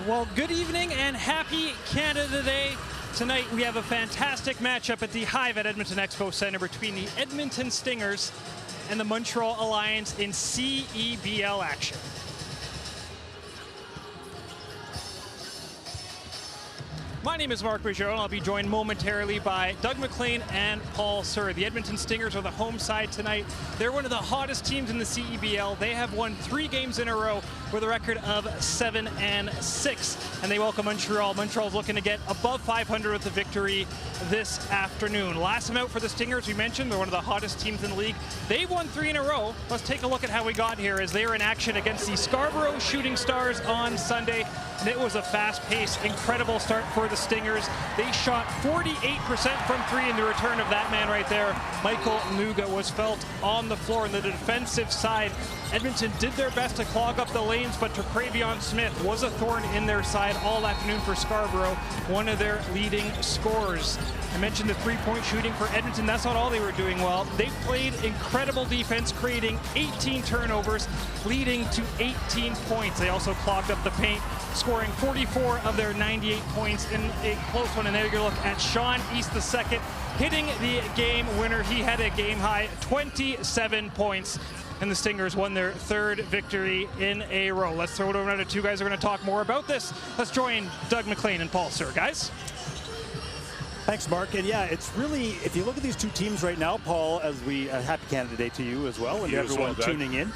Well, good evening and happy Canada Day. Tonight we have a fantastic matchup at the Hive at Edmonton Expo Center between the Edmonton Stingers and the Montreal Alliance in CEBL action. My name is Mark Bougereau, and I'll be joined momentarily by Doug McLean and Paul Sir. The Edmonton Stingers are the home side tonight. They're one of the hottest teams in the CEBL. They have won 3 games in a row with a record of 7-6, and they welcome Montreal. Montreal's looking to get above 500 with the victory this afternoon. Last time out for the Stingers, we mentioned they're one of the hottest teams in the league. They've won 3 in a row. Let's take a look at how we got here as they were in action against the Scarborough Shooting Stars on Sunday. And it was a fast-paced, incredible start for the Stingers. They shot 48% from 3 in the return of that man right there. Michael Nuga was felt on the floor on the defensive side. Edmonton did their best to clog up the lanes, but Travion Smith was a thorn in their side all afternoon for Scarborough, one of their leading scorers. I mentioned the three-point shooting for Edmonton. That's not all they were doing well. They played incredible defense, creating 18 turnovers, leading to 18 points. They also clogged up the paint, scoring 44 of their 98 points in a close one. And there you look at Sean East II hitting the game winner. He had a game-high 27 points. And the Stingers won their 3rd victory in a row. Let's throw it over to 2 guys who are going to talk more about this. Let's join Doug McLean and Paul Sir. Guys? Thanks, Mark. And yeah, it's really, if you look at these 2 teams right now, Paul, as we, happy Canada Day to you as well, and everyone tuning in.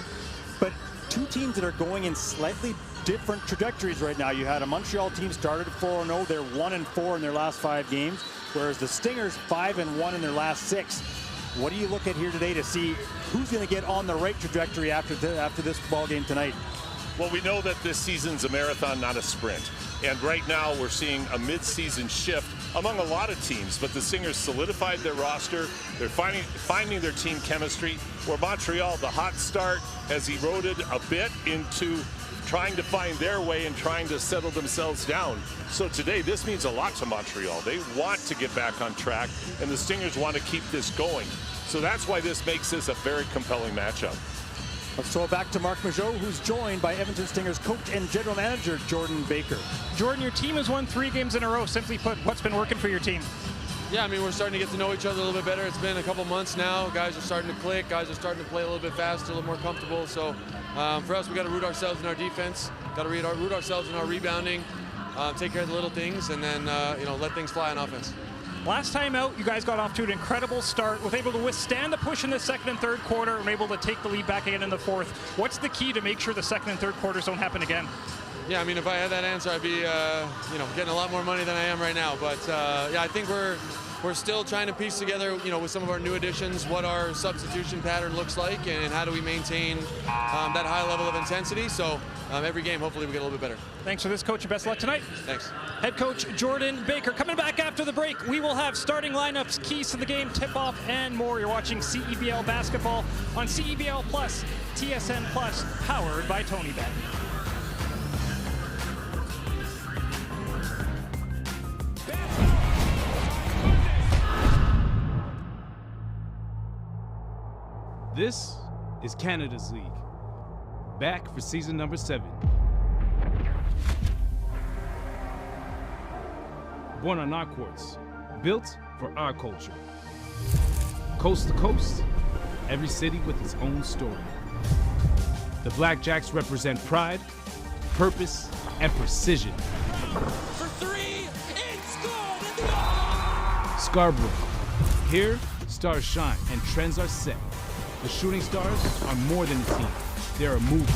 But 2 teams that are going in slightly different trajectories right now. You had a Montreal team started at 4-0. They're 1-4 in their last 5 games, whereas the Stingers 5-1 in their last 6. What do you look at here today to see who's going to get on the right trajectory after this ball game tonight? Well, we know that this season's a marathon, not a sprint. And right now we're seeing a mid-season shift among a lot of teams, but the Stingers solidified their roster. They're finding their team chemistry, where Montreal, the hot start, has eroded a bit into trying to find their way and trying to settle themselves down. So today, this means a lot to Montreal. They want to get back on track, and the Stingers want to keep this going. So that's why this makes this a very compelling matchup. Let's throw it back to Mark Mageau, who's joined by Edmonton Stingers coach and general manager Jordan Baker. Jordan, your team has won 3 games in a row. Simply put, what's been working for your team? Yeah, I mean, we're starting to get to know each other a little bit better. It's been a couple months now. Guys are starting to click. Guys are starting to play a little bit faster, a little more comfortable. So for us, we got to root ourselves in our defense. Got to root ourselves in our rebounding. Take care of the little things, and then let things fly on offense. Last time out, you guys got off to an incredible start, was able to withstand the push in the 2nd and 3rd quarter, and able to take the lead back again in the 4th. What's the key to make sure the 2nd and 3rd quarters don't happen again? Yeah, I mean, if I had that answer, I'd be getting a lot more money than I am right now. But yeah, I think we're still trying to piece together, with some of our new additions, what our substitution pattern looks like, and how do we maintain that high level of intensity. So every game, hopefully, we get a little bit better. Thanks for this, Coach, and best of luck tonight. Thanks. Head coach Jordan Baker. Coming back after the break, we will have starting lineups, keys to the game, tip-off, and more. You're watching CEBL basketball on CEBL Plus, TSN Plus, powered by TonyBet. This is Canada's League, back for season number 7. Born on our courts, built for our culture. Coast to coast, every city with its own story. The Blackjacks represent pride, purpose, and precision. For 3, it's good! And Scarborough, here stars shine and trends are set. The Shooting Stars are more than a team, they're a movement.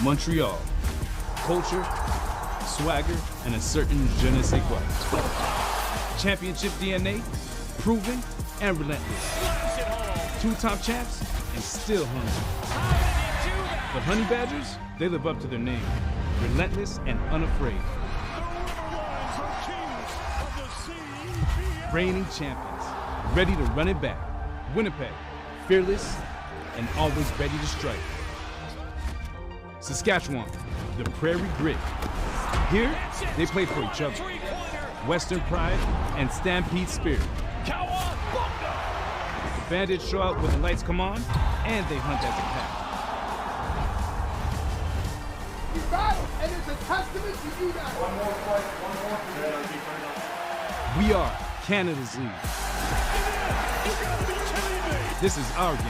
Montreal, culture, swagger, and a certain je ne sais quoi. Championship DNA, proven and relentless. 2-time champs and still hungry. But Honey Badgers, they live up to their name. Relentless and unafraid. Reigning champions, ready to run it back. Winnipeg, fearless and always ready to strike. Saskatchewan, the Prairie Grit. Here, they play for each other. Western pride and Stampede spirit. The Bandits show out when the lights come on, and they hunt as a pack. He battled, and it's a We are Canada's league. This is our game.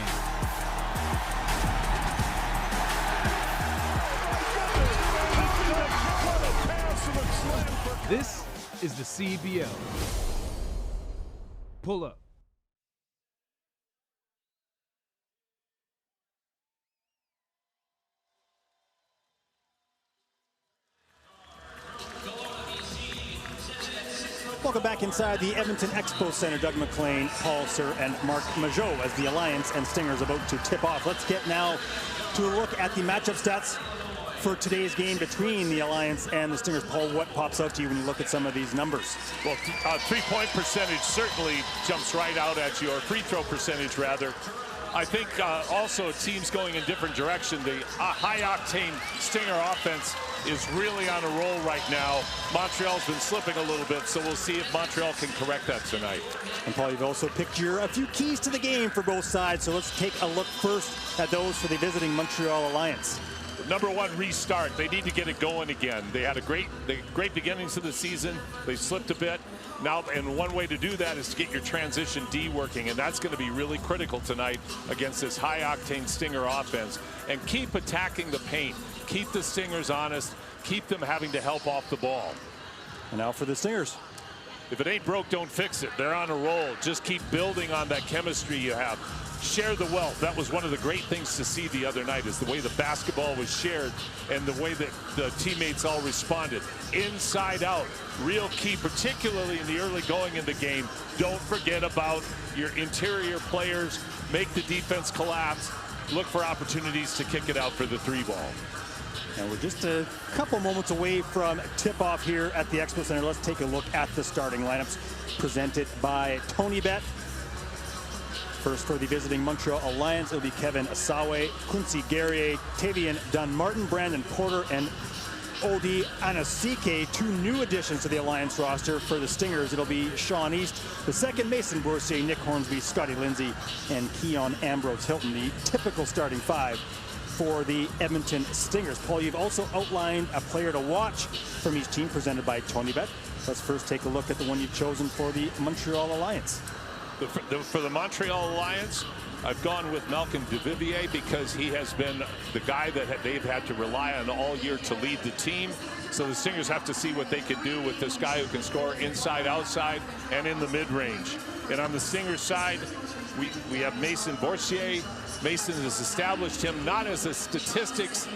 This is the CEBL. Pull up. Welcome back inside the Edmonton Expo Center. Doug McLean, Paul Sir, and Mark Majot as the Alliance and Stingers about to tip off. Let's get now to a look at the matchup stats for today's game between the Alliance and the Stingers. Paul, what pops out to you when you look at some of these numbers? Well, three-point percentage certainly jumps right out at you, or free throw percentage, rather. I think also teams going in different direction. The high-octane Stinger offense is really on a roll right now. Montreal's been slipping a little bit, so we'll see if Montreal can correct that tonight. And Paul, you've also picked a few keys to the game for both sides, so let's take a look first at those for the visiting Montreal Alliance. Number one, restart. They need to get it going again. They had a great beginnings of the season. They slipped a bit. Now, and one way to do that is to get your transition D working, and that's going to be really critical tonight against this high-octane Stinger offense. And keep attacking the paint. Keep the Stingers honest. Keep them having to help off the ball. And now for the Stingers. If it ain't broke, don't fix it. They're on a roll. Just keep building on that chemistry you have. Share the wealth. That was one of the great things to see the other night, is the way the basketball was shared and the way that the teammates all responded. Inside out, real key, particularly in the early going in the game. Don't forget about your interior players. Make the defense collapse. Look for opportunities to kick it out for the three ball. And we're just a couple moments away from tip-off here at the Expo Center. Let's take a look at the starting lineups presented by TonyBet. First for the visiting Montreal Alliance, it'll be Kevin Asawe, Quincy Guerrier, Tavian Dunn-Martin, Brandon Porter, and Odi Anasike, two new additions to the Alliance roster. For the Stingers, it'll be Sean East, the second Mason Boursier, Nick Hornsby, Scotty Lindsay, and Keon Ambrose Hilton, the typical starting five for the Edmonton Stingers. Paul, you've also outlined a player to watch from each team presented by TonyBet. Let's first take a look at the one you've chosen for the Montreal Alliance. For the Montreal Alliance, I've gone with Malcolm Duvivier because he has been the guy that they've had to rely on all year to lead the team. So the Stingers have to see what they can do with this guy who can score inside, outside, and in the mid-range. And on the Stingers side, we have Mason Boursier. Mason has established him not as a statistics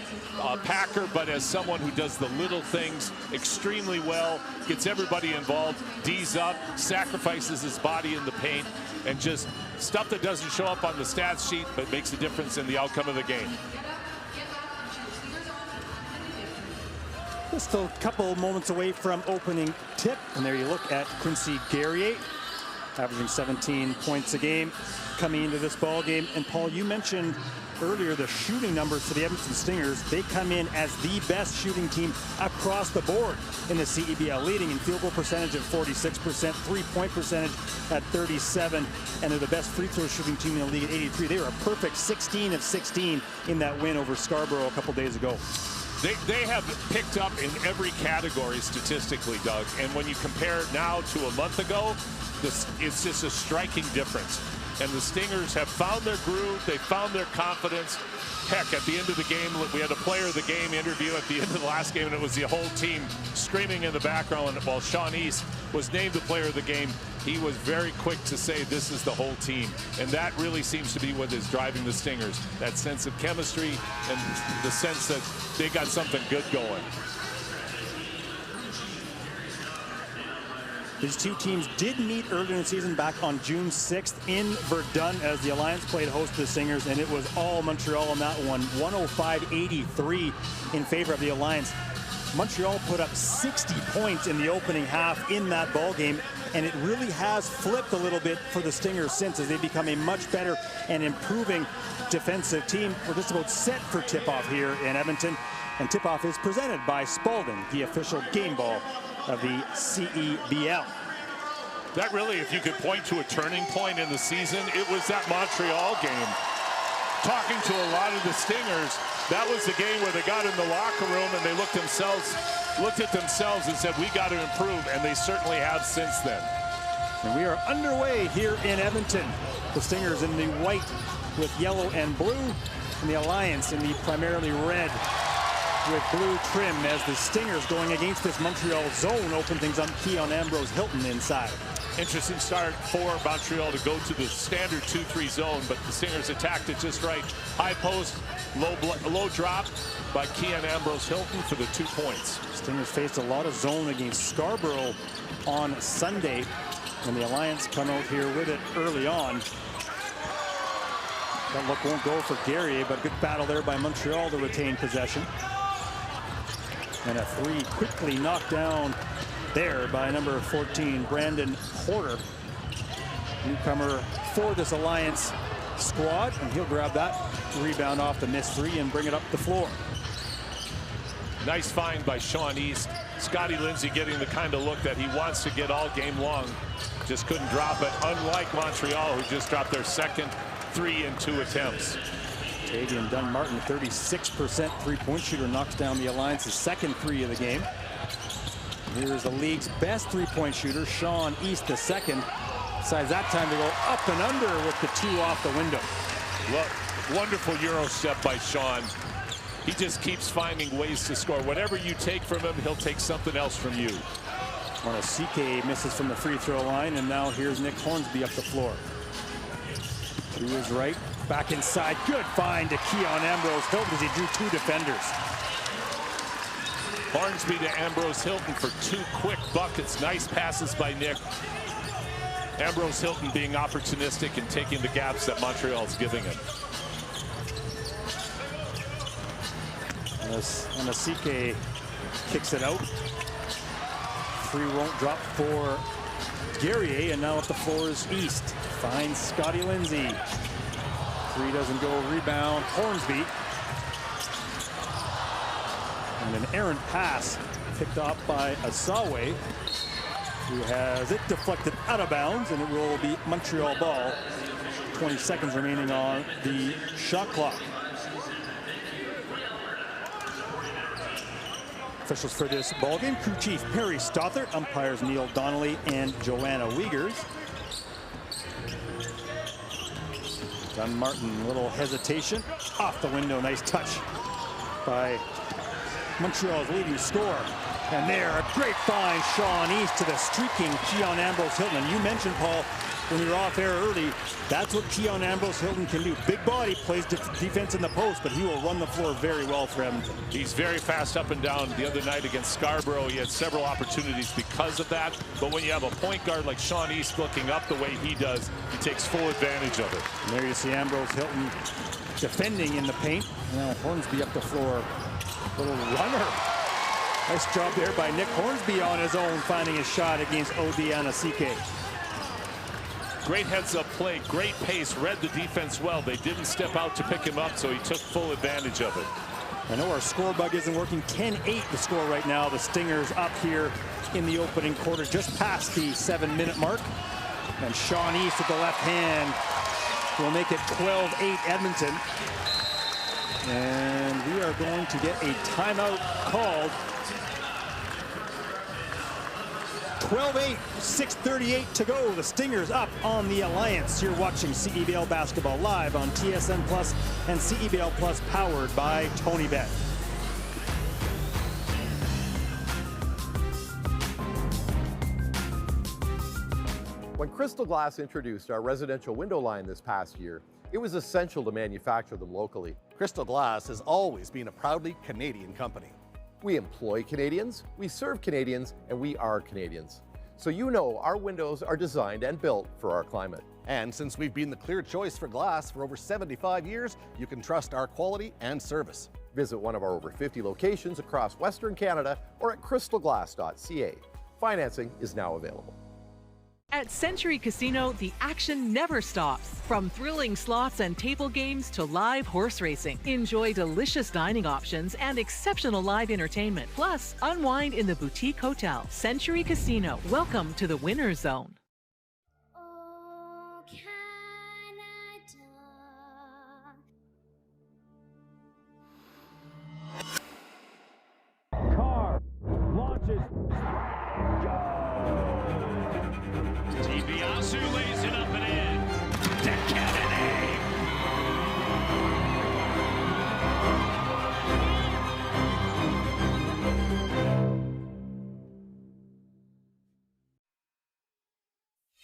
packer, but as someone who does the little things extremely well, gets everybody involved, D's up, sacrifices his body in the paint, and just stuff that doesn't show up on the stats sheet, but makes a difference in the outcome of the game. Just a couple moments away from opening tip, and there you look at Quincy Guerrier, averaging 17 points a game coming into this ball game. And Paul, you mentioned earlier the shooting numbers for the Edmonton Stingers. They come in as the best shooting team across the board in the CEBL, leading in field goal percentage at 46%, three-point percentage at 37%, and they're the best free throw shooting team in the league at 83%. They were a perfect 16 of 16 in that win over Scarborough a couple days ago. They have picked up in every category statistically, Doug. And when you compare it now to a month ago, it's just a striking difference. And the Stingers have found their groove. They found their confidence. Heck, at the end of the game, we had a player of the game interview at the end of the last game, and it was the whole team screaming in the background. While Sean East was named the player of the game, he was very quick to say this is the whole team. And that really seems to be what is driving the Stingers, that sense of chemistry and the sense that they got something good going. These two teams did meet earlier in the season back on June 6th in Verdun as the Alliance played host to the Stingers, and it was all Montreal on that one, 105-83 in favor of the Alliance. Montreal put up 60 points in the opening half in that ball game, and it really has flipped a little bit for the Stingers since, as they become a much better and improving defensive team. We're just about set for tip-off here in Edmonton, and tip-off is presented by Spalding, the official game ball of the CEBL. That really, if you could point to a turning point in the season, it was that Montreal game. Talking to a lot of the Stingers, That was the game where they got in the locker room and they looked at themselves and said, we got to improve, and they certainly have since then. And we are underway here in Edmonton. The Stingers in the white with yellow and blue, and the Alliance in the primarily red with blue trim, as the Stingers going against this Montreal zone open things on Keon Ambrose Hilton inside. Interesting start for Montreal to go to the standard 2-3 zone, but the Stingers attacked it just right. High post, low drop by Keon Ambrose Hilton for the 2 points. Stingers faced a lot of zone against Scarborough on Sunday, and the Alliance come out here with it early on. That look won't go for Guerrier, but good battle there by Montreal to retain possession. And a 3 quickly knocked down there by number 14, Brandon Porter, newcomer for this Alliance squad, and he'll grab that rebound off the missed 3 and bring it up the floor. Nice find by Sean East. Scotty Lindsay getting the kind of look that he wants to get all game long. Just couldn't drop it, unlike Montreal, who just dropped their second 3 in 2 attempts. Tavian Dunmartin, 36% three-point shooter, knocks down the Alliance's second 3 of the game. Here's the league's best three-point shooter, Sean East, the second. Decides that time to go up and under with the 2 off the window. Look, wonderful Euro step by Sean. He just keeps finding ways to score. Whatever you take from him, he'll take something else from you. CK misses from the free throw line, and now here's Nick Hornsby up the floor. To his right, back inside. Good find to Keon Ambrose Hilton as he drew 2 defenders. Hornsby to Ambrose Hilton for 2 quick buckets. Nice passes by Nick. Ambrose Hilton being opportunistic and taking the gaps that Montreal's giving him. And CK kicks it out. 3 won't drop for Guerrier, and now at the floor is East. Finds Scotty Lindsay. 3 doesn't go, rebound Hornsby. And an errant pass picked up by Asawe, who has it deflected out of bounds, and it will be Montreal ball. 20 seconds remaining on the shot clock. Officials for this ballgame: crew chief Perry Stothert, umpires Neil Donnelly and Joanna Wiegers. Dunmartin, little hesitation, off the window. Nice touch by Montreal's leading scorer. And there, a great find, Sean East to the streaking Keon Ambrose Hilton. And you mentioned, Paul, when we were off air early, that's what Keon Ambrose Hilton can do. Big body, plays defense in the post, but he will run the floor very well for Edmonton. He's very fast up and down. The other night against Scarborough, he had several opportunities because of that. But when you have a point guard like Sean East looking up the way he does, he takes full advantage of it. And there you see Ambrose Hilton defending in the paint. Now Hornsby up the floor. Little runner. Nice job there by Nick Hornsby on his own, finding his shot against Odiana CK. Great heads-up play, great pace, read the defense well. They didn't step out to pick him up, so he took full advantage of it. I know our score bug isn't working. 10-8 the score right now. The Stingers up here in the opening quarter, just past the 7-minute mark. And Sean East with the left hand will make it 12-8 Edmonton. And we are going to get a timeout called. 12-8, 6:38 to go. The Stingers up on the Alliance. You're watching CEBL basketball live on TSN Plus and CEBL Plus, powered by TonyBet. When Crystal Glass introduced our residential window line this past year, it was essential to manufacture them locally. Crystal Glass has always been a proudly Canadian company. We employ Canadians, we serve Canadians, and we are Canadians. So you know our windows are designed and built for our climate. And since we've been the clear choice for glass for over 75 years, you can trust our quality and service. Visit one of our over 50 locations across Western Canada or at crystalglass.ca. Financing is now available. At Century Casino, the action never stops. From thrilling slots and table games to live horse racing. Enjoy delicious dining options and exceptional live entertainment. Plus, unwind in the boutique hotel. Century Casino. Welcome to the Winner's Zone. Oh, Canada.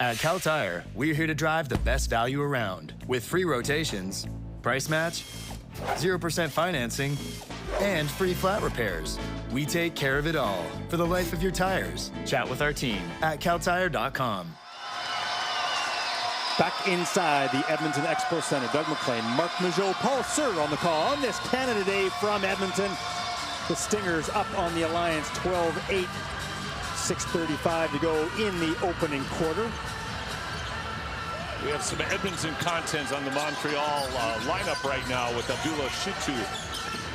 At Cal Tire, we're here to drive the best value around with free rotations, price match, 0% financing, and free flat repairs. We take care of it all for the life of your tires. Chat with our team at caltire.com. Back inside the Edmonton Expo Center, Doug McLean, Mark Majot, Paul Sir on the call on this Canada Day from Edmonton. The Stingers up on the Alliance 12-8, 6:35 to go in the opening quarter. We have some Edmonton content on the Montreal lineup right now with Abdullah Shitu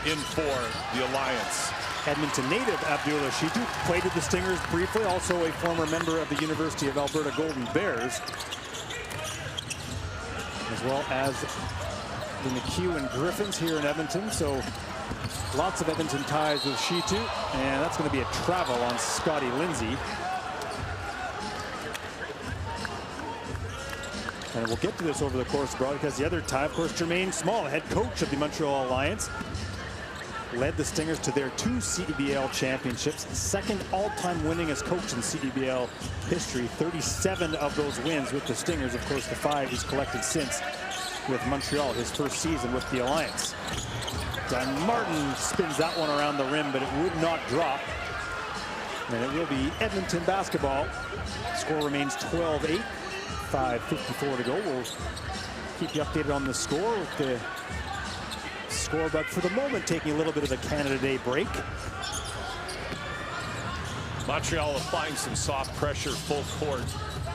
in for the Alliance. Edmonton native Abdullah Shitu played with the Stingers briefly, also a former member of the University of Alberta Golden Bears, as well as the McHugh and Griffins here in Edmonton. So lots of Edmonton ties with Shitu, and that's going to be a travel on Scotty Lindsay. And we'll get to this over the course of the broadcast. The other tie, of course, Jermaine Small, head coach of the Montreal Alliance, led the Stingers to their 2 CEBL championships, second all-time winningest coach in CEBL history, 37 of those wins with the Stingers. Of course, the 5 he's collected since with Montreal, his first season with the Alliance. Don Martin spins that one around the rim, but it would not drop. And it will be Edmonton basketball. Score remains 12-8. 5:54 to go. We'll keep you updated on the score with the score, but for the moment, taking a little bit of a Canada Day break. Montreal applying some soft pressure full court,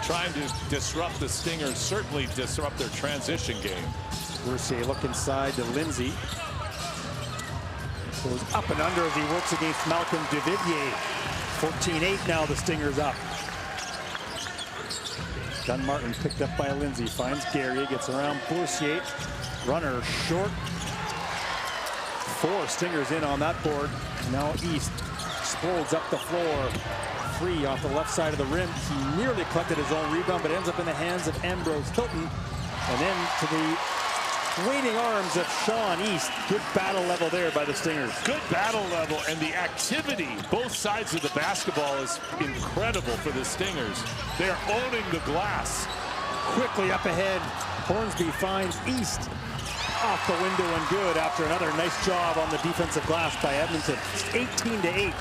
trying to disrupt the Stingers, certainly disrupt their transition game. Mercier look inside to Lindsay. Goes up and under as he works against Malcolm Duvivier. 14-8 now, the Stingers up. Dunn Martin picked up by Lindsay, finds Gary, gets around Boursier. Runner short. 4 Stingers in on that board. Now East explodes up the floor. Free off the left side of the rim. He nearly collected his own rebound, but ends up in the hands of Ambrose Hilton. And then to the waiting arms of Sean East. Good battle level there by the Stingers. Good battle level, and the activity, both sides of the basketball, is incredible for the Stingers. They're owning the glass. Quickly up ahead, Hornsby finds East. Off the window and good after another nice job on the defensive glass by Edmonton. 18-8.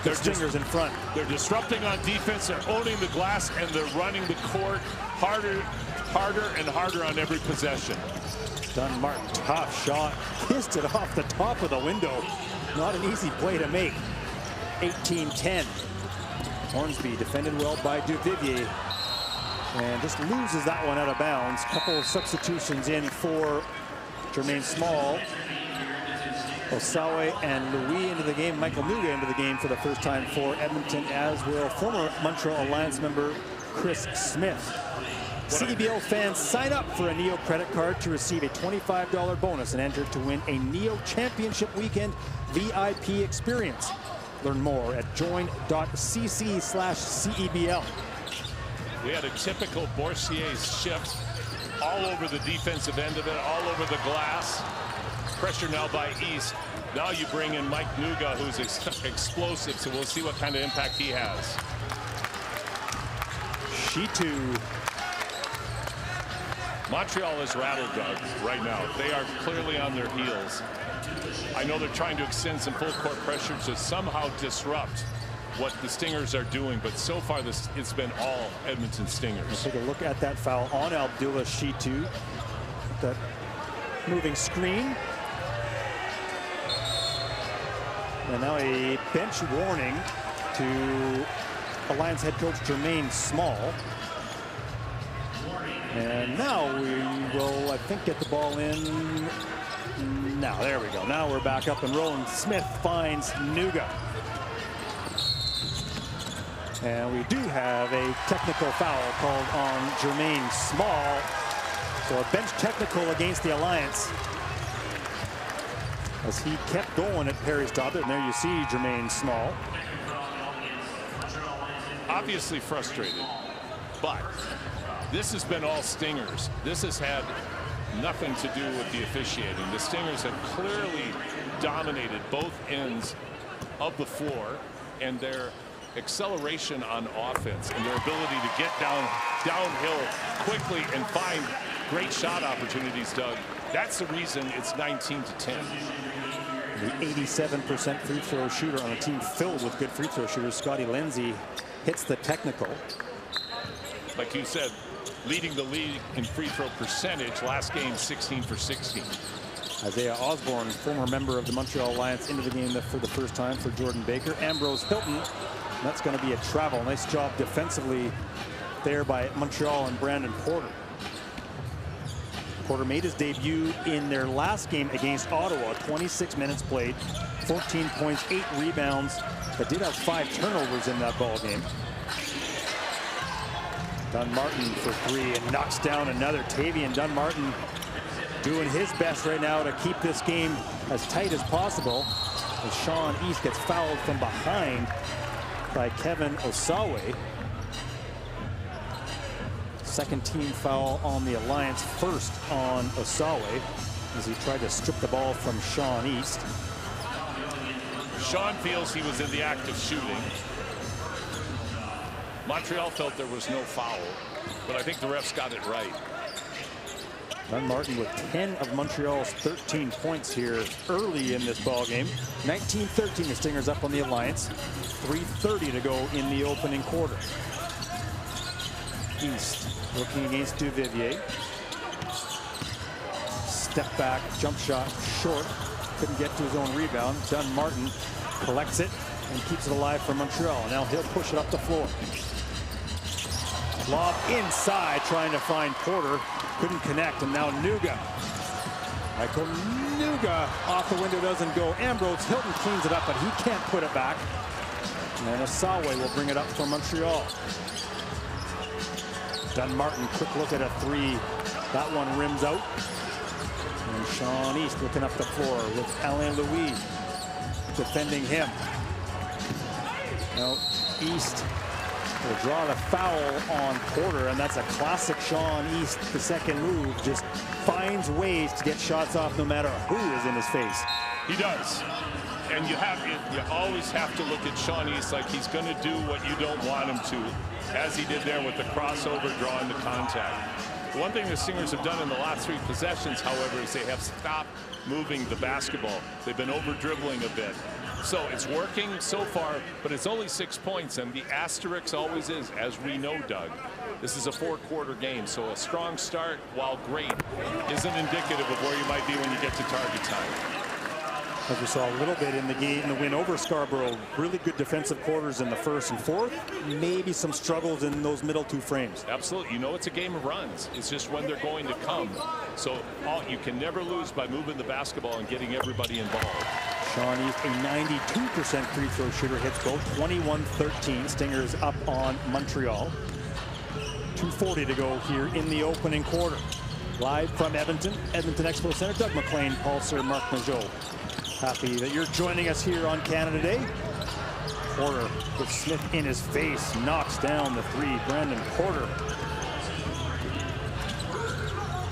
The Stingers in front. They're disrupting on defense, they're owning the glass, and they're running the court harder and harder on every possession. Dunn Martin, tough shot, kissed it off the top of the window. Not an easy play to make. 18-10. Hornsby defended well by Duvivier, and just loses that one out of bounds. Couple of substitutions in for Jermaine Small. Osawe and Louis into the game. Michael Nuga into the game for the first time for Edmonton, as will former Montreal Alliance member Chris Smith. CEBL fans, sign up for a Neo credit card to receive a $25 bonus and enter to win a Neo Championship Weekend VIP experience. Learn more at join.cc/CEBL. We had a typical Boursier shift all over the defensive end of it, all over the glass. Pressure now by East. Now you bring in Mike Nuga, who's explosive, so we'll see what kind of impact he has. Shitu. Montreal is rattled, Doug, right now. They are clearly on their heels. I know they're trying to extend some full court pressure to somehow disrupt what the Stingers are doing, but so far it's been all Edmonton Stingers. Let's take a look at that foul on Abdullah Shitu. That moving screen. And now a bench warning to Alliance head coach Jermaine Small. And now we will, I think, get the ball in. Now, there we go. Now we're back up and rolling. Smith finds Nuga. And we do have a technical foul called on Jermaine Small. So a bench technical against the Alliance, as he kept going at Perry Stoddard. And there you see Jermaine Small. Obviously frustrated, but this has been all Stingers. This has had nothing to do with the officiating. The Stingers have clearly dominated both ends of the floor, and they're acceleration on offense and their ability to get downhill quickly and find great shot opportunities, Doug. That's the reason it's 19-10. The 87% free throw shooter on a team filled with good free throw shooters. Scotty Lindsay hits the technical. Like you said, leading the league in free throw percentage. Last game, 16 for 16. Isaiah Osborne, former member of the Montreal Alliance, into the game for the first time for Jordan Baker. Ambrose Hilton, that's going to be a travel. Nice job defensively there by Montreal and Brandon Porter. Porter made his debut in their last game against Ottawa. 26 minutes played, 14 points, 8 rebounds, but did have 5 turnovers in that ball game. Dunmartin for 3 and knocks down another. Tavian Dunmartin doing his best right now to keep this game as tight as possible, as Sean East gets fouled from behind by Kevin Osawe. Second team foul on the Alliance, first on Osawe, as he tried to strip the ball from Sean East. Sean feels he was in the act of shooting. Montreal felt there was no foul, but I think the refs got it right. Dunmartin with 10 of Montreal's 13 points here early in this ball game. 19-13, the Stingers up on the Alliance. 3:30 to go in the opening quarter. East looking against Duvivier. Step back, jump shot, short. Couldn't get to his own rebound. Dunmartin collects it and keeps it alive for Montreal. Now he'll push it up the floor. Lob inside, trying to find Porter. Couldn't connect, and now Nuga. Michael Nuga off the window, doesn't go. Ambrose Hilton cleans it up, but he can't put it back. And then Osawe will bring it up for Montreal. Dunmartin, quick look at a 3. That one rims out. And Sean East looking up the floor with Alain Louis defending him. Now East will draw the foul on Porter, and that's a classic Sean East. The second move just finds ways to get shots off no matter who is in his face. He does. And you always have to look at Sean East like he's going to do what you don't want him to, as he did there with the crossover, drawing the contact. The one thing the Stingers have done in the last 3 possessions, however, is they have stopped moving the basketball. They've been over dribbling a bit. So it's working so far, but it's only 6 points, and the asterisk always is, as we know, Doug, this is a 4-quarter game, so a strong start, while great, isn't indicative of where you might be when you get to target time. As we saw a little bit in the game, in the win over Scarborough, really good defensive quarters in the first and fourth. Maybe some struggles in those middle 2 frames. Absolutely. You know, it's a game of runs. It's just when they're going to come. So you can never lose by moving the basketball and getting everybody involved. Sean East, a 92% free throw shooter, hits both. 21-13. Stingers up on Montreal. 2:40 to go here in the opening quarter. Live from Edmonton Expo Center, Doug McLean, Paul Sir, Mark Majot. Happy that you're joining us here on Canada Day. Porter with Smith in his face, knocks down the 3. Brandon Porter.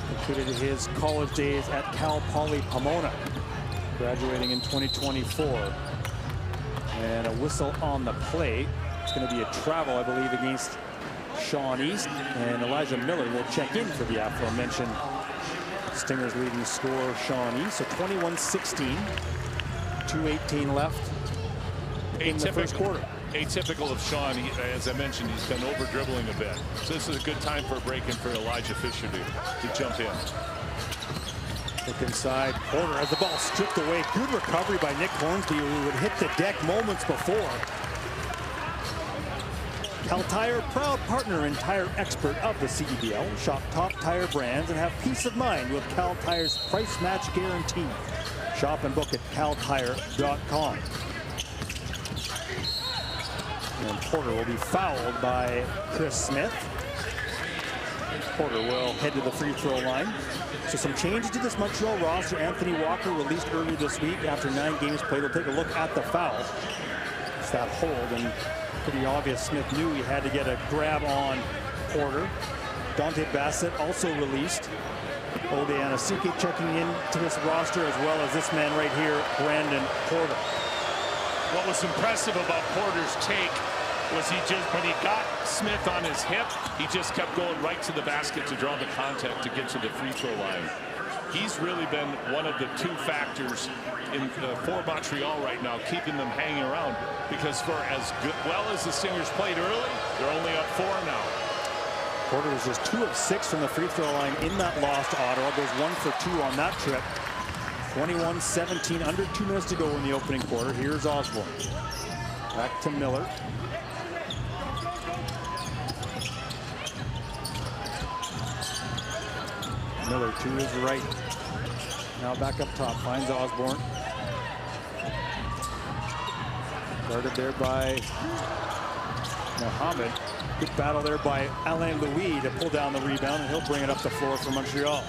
Included his college days at Cal Poly Pomona, graduating in 2024. And a whistle on the play. It's going to be a travel, I believe, against Sean East. And Elijah Miller will check in for the aforementioned Stingers leading scorer, Sean East. So 21-16, 2:18 left in the first quarter. Atypical of Sean, as I mentioned, he's been over dribbling a bit. So this is a good time for a break in for Elijah Fisher to jump in. Look inside, Porter has the ball stripped away. Good recovery by Nick Hornsby, who would hit the deck moments before. Cal Tire, proud partner and tire expert of the CEBL. Shop top tire brands and have peace of mind with Cal Tire's price match guarantee. Shop and book at caltire.com. And Porter will be fouled by Chris Smith. Porter will head to the free throw line. So some changes to this Montreal roster. Anthony Walker released earlier this week after 9 games played. We'll take a look at the foul. It's that hold, and pretty obvious. Smith knew he had to get a grab on Porter. Dante Bassett also released. Ode Anasike checking into this roster, as well as this man right here, Brandon Porter. What was impressive about Porter's take was when he got Smith on his hip, he just kept going right to the basket to draw the contact to get to the free throw line. He's really been one of the two factors for Montreal right now, keeping them hanging around, because for as well as the Stingers played early, they're only up 4 now. Porter was just 2 of 6 from the free throw line in that loss to Ottawa. Goes 1 for 2 on that trip. 21-17, under 2 minutes to go in the opening quarter. Here's Osborne. Back to Miller. Miller to his right. Now back up top, finds Osborne. Guarded there by Mohamed. Good battle there by Alain Louis to pull down the rebound, and he'll bring it up the floor for Montreal.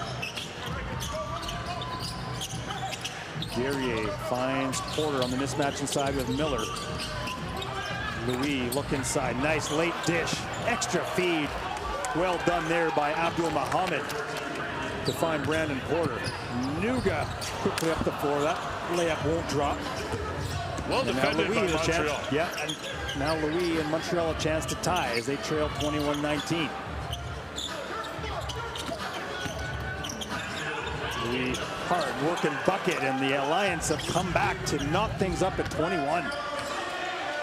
Guerrier finds Porter on the mismatch inside with Miller. Louis look inside, nice late dish, extra feed. Well done there by Abdul Mohamed to find Brandon Porter. Nuga quickly up the floor. That layup won't drop. Well defended by Montreal. Yeah, and now Louis and Montreal a chance to tie as they trail 21-19. Louis hard working bucket, and the Alliance have come back to knock things up at 21.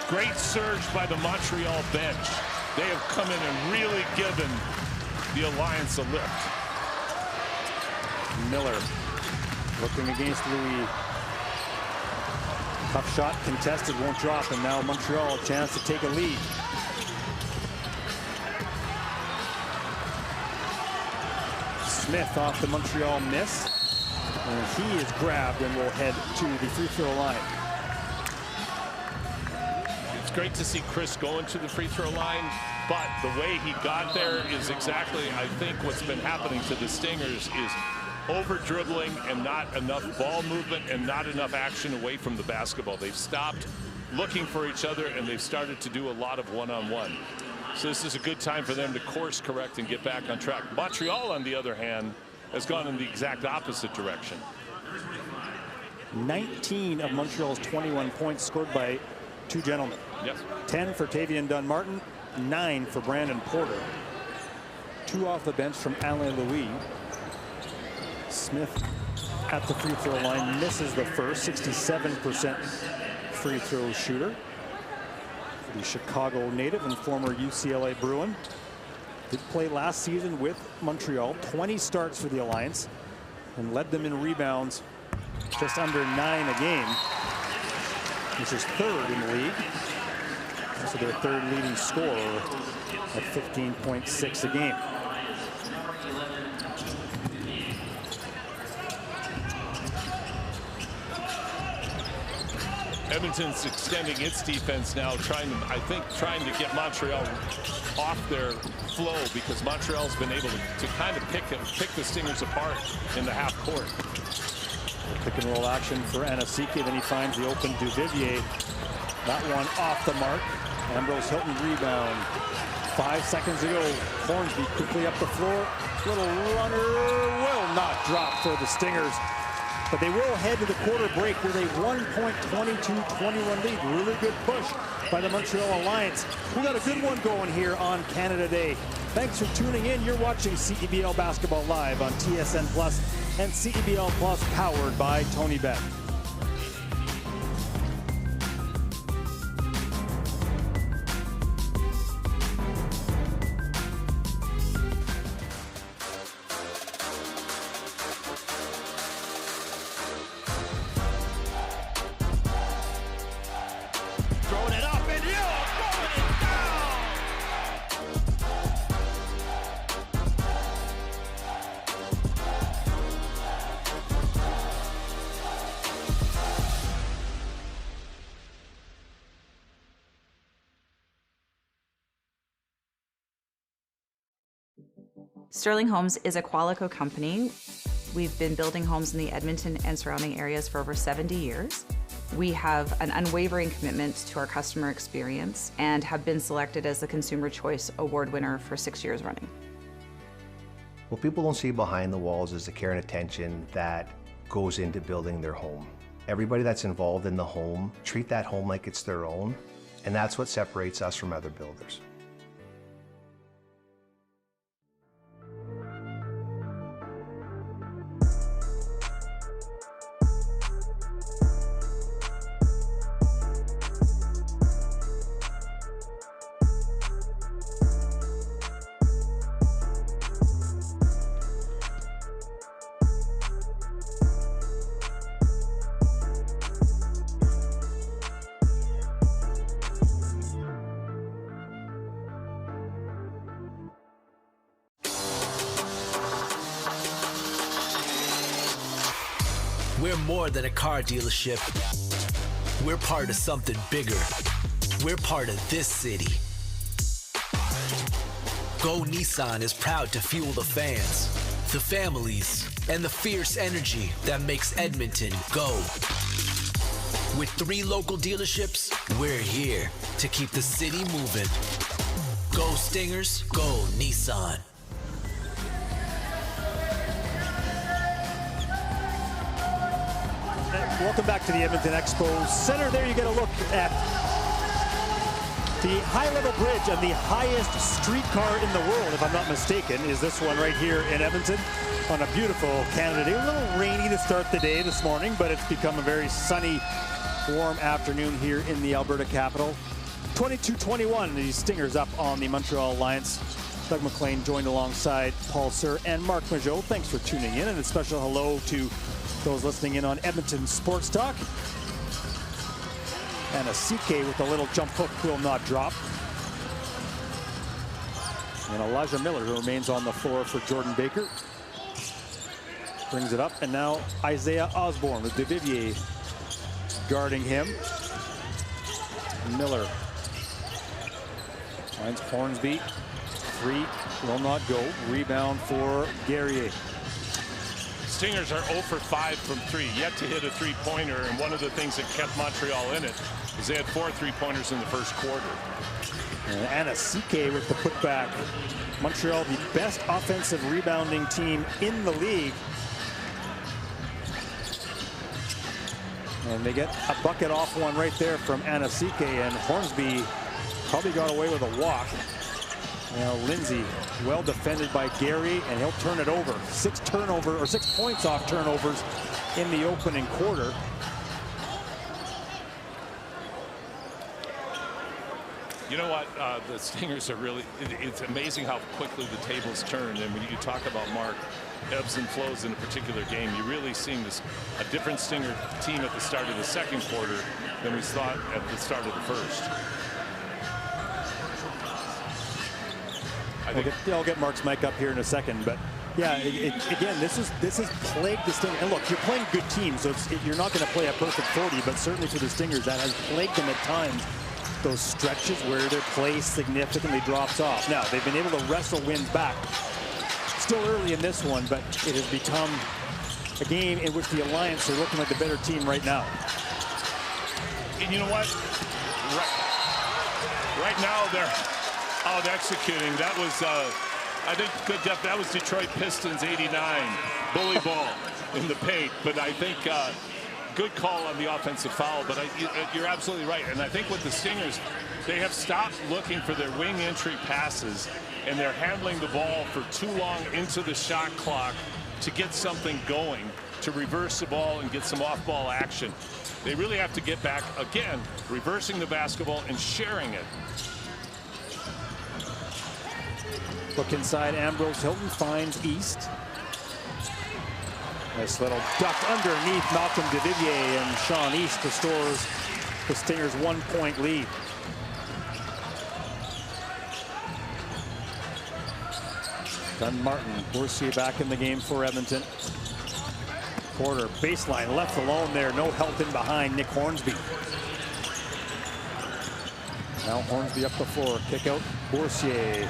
Great surge by the Montreal bench. They have come in and really given the Alliance a lift. Miller looking against Louis. Tough shot contested, won't drop, and now Montreal a chance to take a lead. Smith off the Montreal miss, and he is grabbed and will head to the free throw line. It's great to see Chris going to the free throw line, but the way he got there is exactly, I think, what's been happening to the Stingers is over dribbling and not enough ball movement and not enough action away from the basketball. They've stopped looking for each other, and they've started to do a lot of one-on-one. So this is a good time for them to course correct and get back on track. Montreal, on the other hand, has gone in the exact opposite direction. 19 of Montreal's 21 points scored by 2 gentlemen. Yes. 10 for Tavian Dunn-Martin, 9 for Brandon Porter. 2 off the bench from Alain Louis. Smith at the free throw line misses the first, 67% free throw shooter. The Chicago native and former UCLA Bruin. Did play last season with Montreal, 20 starts for the Alliance, and led them in rebounds just under 9 a game, which is 3rd in the league. Also their 3rd leading scorer at 15.6 a game. Edmonton's extending its defense now, trying to get Montreal off their flow, because Montreal's been able to kind of pick the Stingers apart in the half court. Pick and roll action for Anasike, then he finds the open Duvivier. That one off the mark. Ambrose Hilton rebound. 5 seconds to go. Hornsby quickly up the floor. Little runner will not drop for the Stingers. But they will head to the quarter break with a 1.22-21 lead. Really good push by the Montreal Alliance. We got a good one going here on Canada Day. Thanks for tuning in. You're watching CEBL Basketball Live on TSN Plus and CEBL Plus, powered by Tony Bet. Sterling Homes is a Qualico company. We've been building homes in the Edmonton and surrounding areas for over 70 years. We have an unwavering commitment to our customer experience and have been selected as the Consumer Choice Award winner for 6 years running. What people don't see behind the walls is the care and attention that goes into building their home. Everybody that's involved in the home treat that home like it's their own, And that's what separates us from other builders. We're more than a car dealership. We're part of something bigger. We're part of this city. Go Nissan is proud to fuel the fans, the families, and the fierce energy that makes Edmonton go. With 3 local dealerships, we're here to keep the city moving. Go Stingers, go Nissan. Welcome back to the Edmonton Expo Center. There you get a look at the high-level bridge and the highest streetcar in the world, if I'm not mistaken, is this one right here in Edmonton on a beautiful Canada Day. A little rainy to start the day this morning, but it's become a very sunny, warm afternoon here in the Alberta capital. 22-21, the Stingers up on the Montreal Alliance. Doug McLean joined alongside Paul Sir and Mark Majot. Thanks for tuning in, and a special hello to those listening in on Edmonton Sports Talk. And a CK with a little jump hook will not drop. And Elijah Miller, who remains on the floor for Jordan Baker, brings it up. And now Isaiah Osborne with DeVivier guarding him. Miller finds Hornsby. 3 will not go. Rebound for Guerrier. Stingers are 0 for 5 from 3, yet to hit a three-pointer, and one of the things that kept Montreal in it is they had 4 three-pointers in the first quarter. And Anna CK with the putback. Montreal, the best offensive rebounding team in the league. And they get a bucket off one right there from Anna CK, and Hornsby probably got away with a walk. Now Lindsay, well defended by Gary, and he'll turn it over. 6 points off turnovers in the opening quarter. You know what? The Stingers are really, it's amazing how quickly the tables turn. And when you talk about, Mark, ebbs and flows in a particular game, you're really seeing this a different Stinger team at the start of the second quarter than we thought at the start of the first. I'll get Mark's mic up here in a second, but yeah, again, this has plagued the Stingers. And look, you're playing good teams, so you're not going to play a perfect 40, but certainly for the Stingers, that has plagued them at times. Those stretches where their play significantly drops off. Now, they've been able to wrestle wins back. Still early in this one, but it has become a game in which the Alliance are looking like the better team right now. And you know what? Right now, they're out executing. That was, I think, good depth. That was Detroit Pistons 89. Bully ball in the paint. But I think good call on the offensive foul. But you're absolutely right. And I think with the Stingers, they have stopped looking for their wing entry passes, and they're handling the ball for too long into the shot clock to get something going, to reverse the ball and get some off-ball action. They really have to get back, again, reversing the basketball and sharing it. Look inside, Ambrose Hilton finds East. Nice little duck underneath Malcolm DeVivier, and Sean East restores the Stingers' 1-point lead. Dunn-Martin, Boursier back in the game for Edmonton. Porter, baseline, left alone there. No help in behind Nick Hornsby. Now Hornsby up the floor. Kick out Boursier.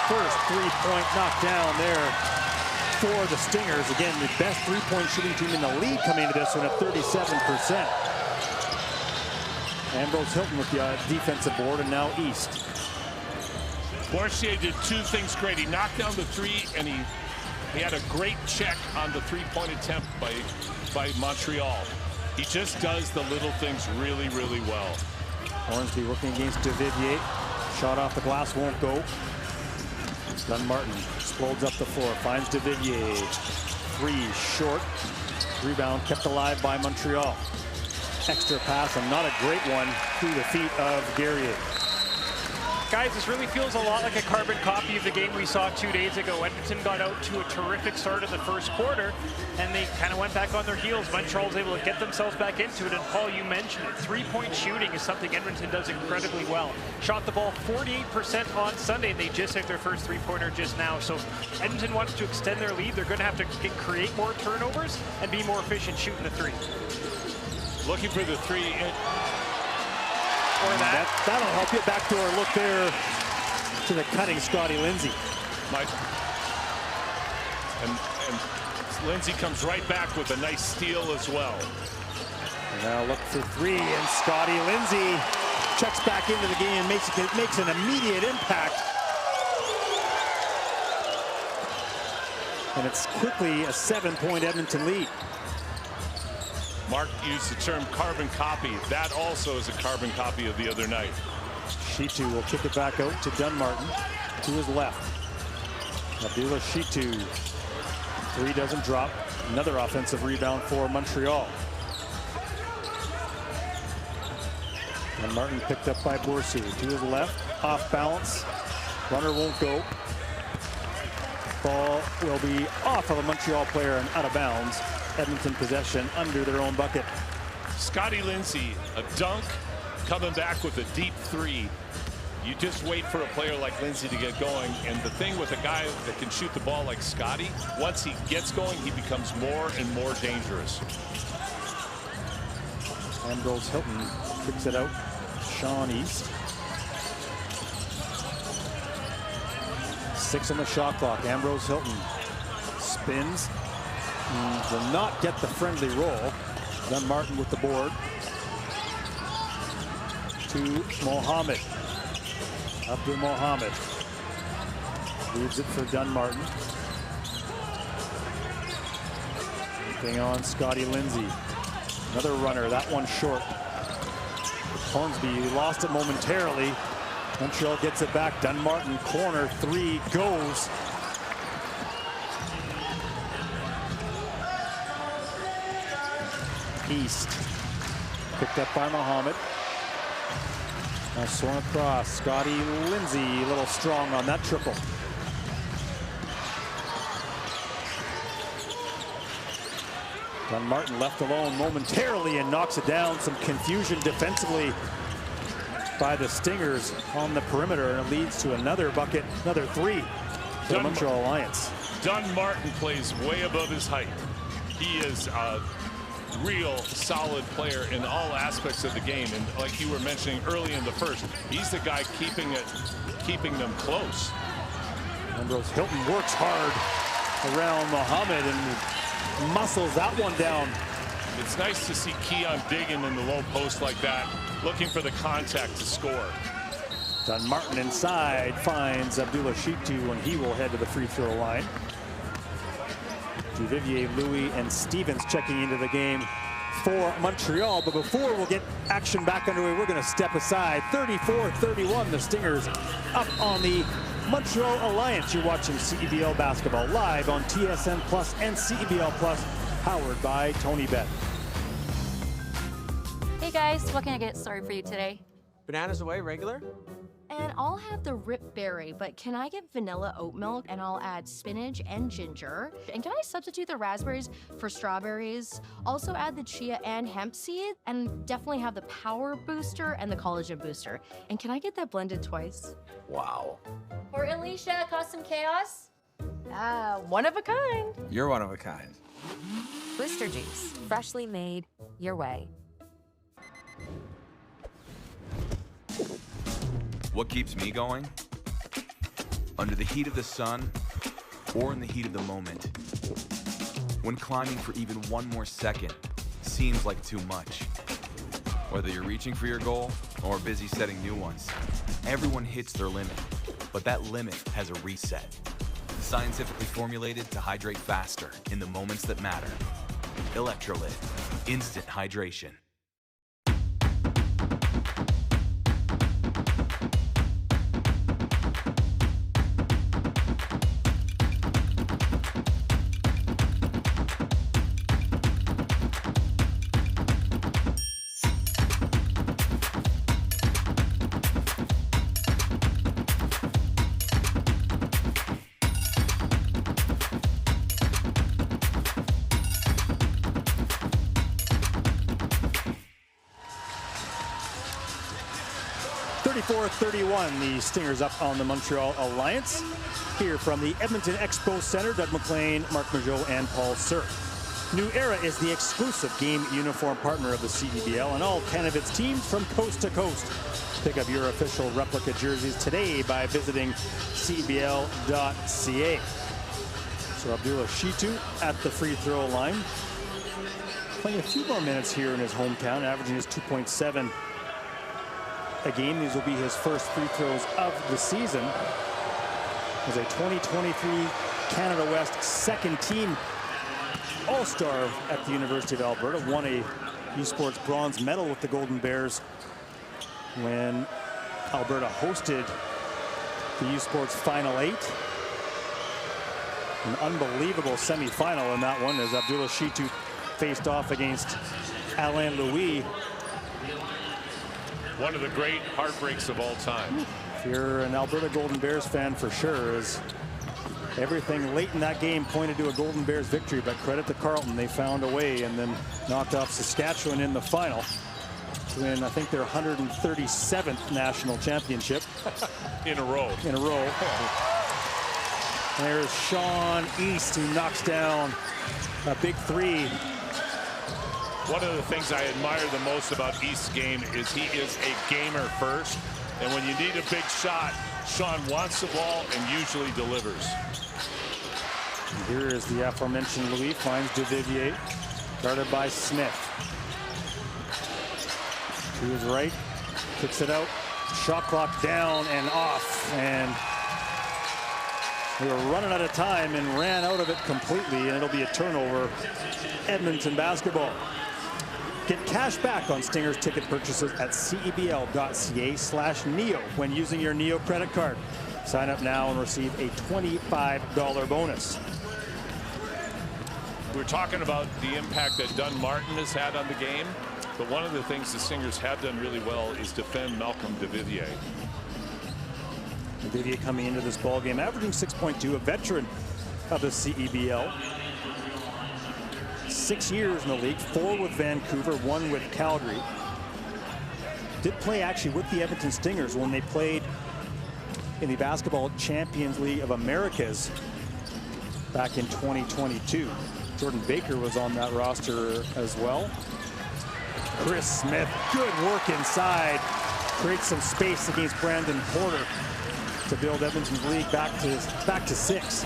First three-point knockdown there for the Stingers. Again, the best three-point shooting team in the league coming into this one at 37%. Ambrose Hilton with the defensive board, and now East. Boursier did two things great. He knocked down the three, and he had a great check on the three-point attempt by Montreal. He just does the little things really, really well. Hornsby working against Duvivier. Shot off the glass won't go. Dunmartin explodes up the floor, finds Duvivier. 3 short. Rebound kept alive by Montreal. Extra pass, and not a great one through the feet of Guerrier. Guys, this really feels a lot like a carbon copy of the game we saw 2 days ago. Edmonton got out to a terrific start in the first quarter, and they kind of went back on their heels. Montreal was able to get themselves back into it, and Paul, you mentioned it. 3-point shooting is something Edmonton does incredibly well. Shot the ball 48% on Sunday, and they just hit their first 3-pointer just now. So Edmonton wants to extend their lead. They're going to have to create more turnovers and be more efficient shooting the 3. Looking for the 3. That'll help you. Backdoor look there to the cutting Scotty Lindsay. And Lindsay comes right back with a nice steal as well. And now look for 3, and Scotty Lindsay checks back into the game, makes an immediate impact. And it's quickly a 7-point Edmonton lead. Mark used the term carbon copy. That also is a carbon copy of the other night. Shitu will kick it back out to Dunmartin to his left. Abdullah Shitu. 3 doesn't drop. Another offensive rebound for Montreal. Dunmartin picked up by Boursu to his left. Off balance. Runner won't go. Ball will be off of a Montreal player and out of bounds. Edmonton possession under their own bucket. Scotty Lindsay, a dunk, coming back with a deep 3. You just wait for a player like Lindsay to get going, and the thing with a guy that can shoot the ball like Scotty, once he gets going, he becomes more and more dangerous. Ambrose Hilton kicks it out. Sean East. 6 on the shot clock. Ambrose Hilton spins. Will not get the friendly roll. Dunmartin with the board. To Mohammed. Abdul Mohammed. Leaves it for Dunmartin. Thing on Scotty Lindsay. Another runner, that one short. Hornsby lost it momentarily. Montreal gets it back. Dunmartin corner 3 goes. East. Picked up by Mohammed. Now swung across. Scotty Lindsay a little strong on that triple. Dunmartin left alone momentarily and knocks it down. Some confusion defensively by the Stingers on the perimeter, and it leads to another bucket, another 3 for the Montreal Alliance. Dunmartin plays way above his height. He is a real solid player in all aspects of the game, and like you were mentioning early in the first, he's the guy keeping them close. Ambrose Hilton works hard around Mohammed and muscles that one down. It's nice to see Keon digging in the low post like that, looking for the contact to score. Dunmartin inside finds Abdullah Shitu, and he will head to the free throw line. Duvivier, Louis, and Stevens checking into the game for Montreal. But before we'll get action back underway, we're going to step aside. 34-31, the Stingers up on the Montreal Alliance. You're watching CEBL basketball live on TSN Plus and CEBL Plus, powered by Tony Bet. Hey guys, what can I get started for you today? Bananas away, regular? And I'll have the Rip Berry, but can I get vanilla oat milk? And I'll add spinach and ginger. And can I substitute the raspberries for strawberries? Also add the chia and hemp seed, and definitely have the power booster and the collagen booster. And can I get that blended twice? Wow. For Alicia, Custom Chaos? One of a kind. You're one of a kind. Booster juice, freshly made, your way. What keeps me going? Under the heat of the sun, or in the heat of the moment. When climbing for even one more second seems like too much. Whether you're reaching for your goal or busy setting new ones, everyone hits their limit, but that limit has a reset. Scientifically formulated to hydrate faster in the moments that matter. Electrolyte, instant hydration. 34-31, the Stingers up on the Montreal Alliance. Here from the Edmonton Expo Center, Doug McLean, Mark Mageau, and Paul Sir. New Era is the exclusive game uniform partner of the CEBL and all 10 of its teams from coast to coast. Pick up your official replica jerseys today by visiting CEBL.ca. So Abdullah Shitu at the free throw line. Playing a few more minutes here in his hometown, averaging his 2.7 a game. These will be his first free throws of the season. As a 2023 Canada West second team All-Star at the University of Alberta, won a U-Sports bronze medal with the Golden Bears when Alberta hosted the U-Sports Final 8. An unbelievable semifinal in that one as Abdullah Shitu faced off against Alain Louis. One of the great heartbreaks of all time. If you're an Alberta Golden Bears fan, for sure, as everything late in that game pointed to a Golden Bears victory, but credit to Carleton, they found a way and then knocked off Saskatchewan in the final to win, I think, their 137th national championship. In a row. In a row. There's Sean East, who knocks down a big three. One of the things I admire the most about East's game is he is a gamer first. And when you need a big shot, Sean wants the ball and usually delivers. And here is the aforementioned Louis, finds Duvivier, guarded by Smith. To his right, kicks it out. Shot clock down and off. And they were running out of time and ran out of it completely. And it'll be a turnover. Edmonton basketball. Get cash back on Stingers ticket purchases at cebl.ca/NEO when using your NEO credit card. Sign up now and receive a $25 bonus. We're talking about the impact that Dunn Martin has had on the game, but one of the things the Stingers have done really well is defend Malcolm Duvivier. Duvivier coming into this ball game, averaging 6.2, a veteran of the CEBL. 6 years in the league, 4 with Vancouver, 1 with Calgary. Did play actually with the Edmonton Stingers when they played in the Basketball Champions League of Americas back in 2022. Jordan Baker was on that roster as well. Chris Smith, good work inside. Creates some space against Brandon Porter to build Edmonton's lead back to 6.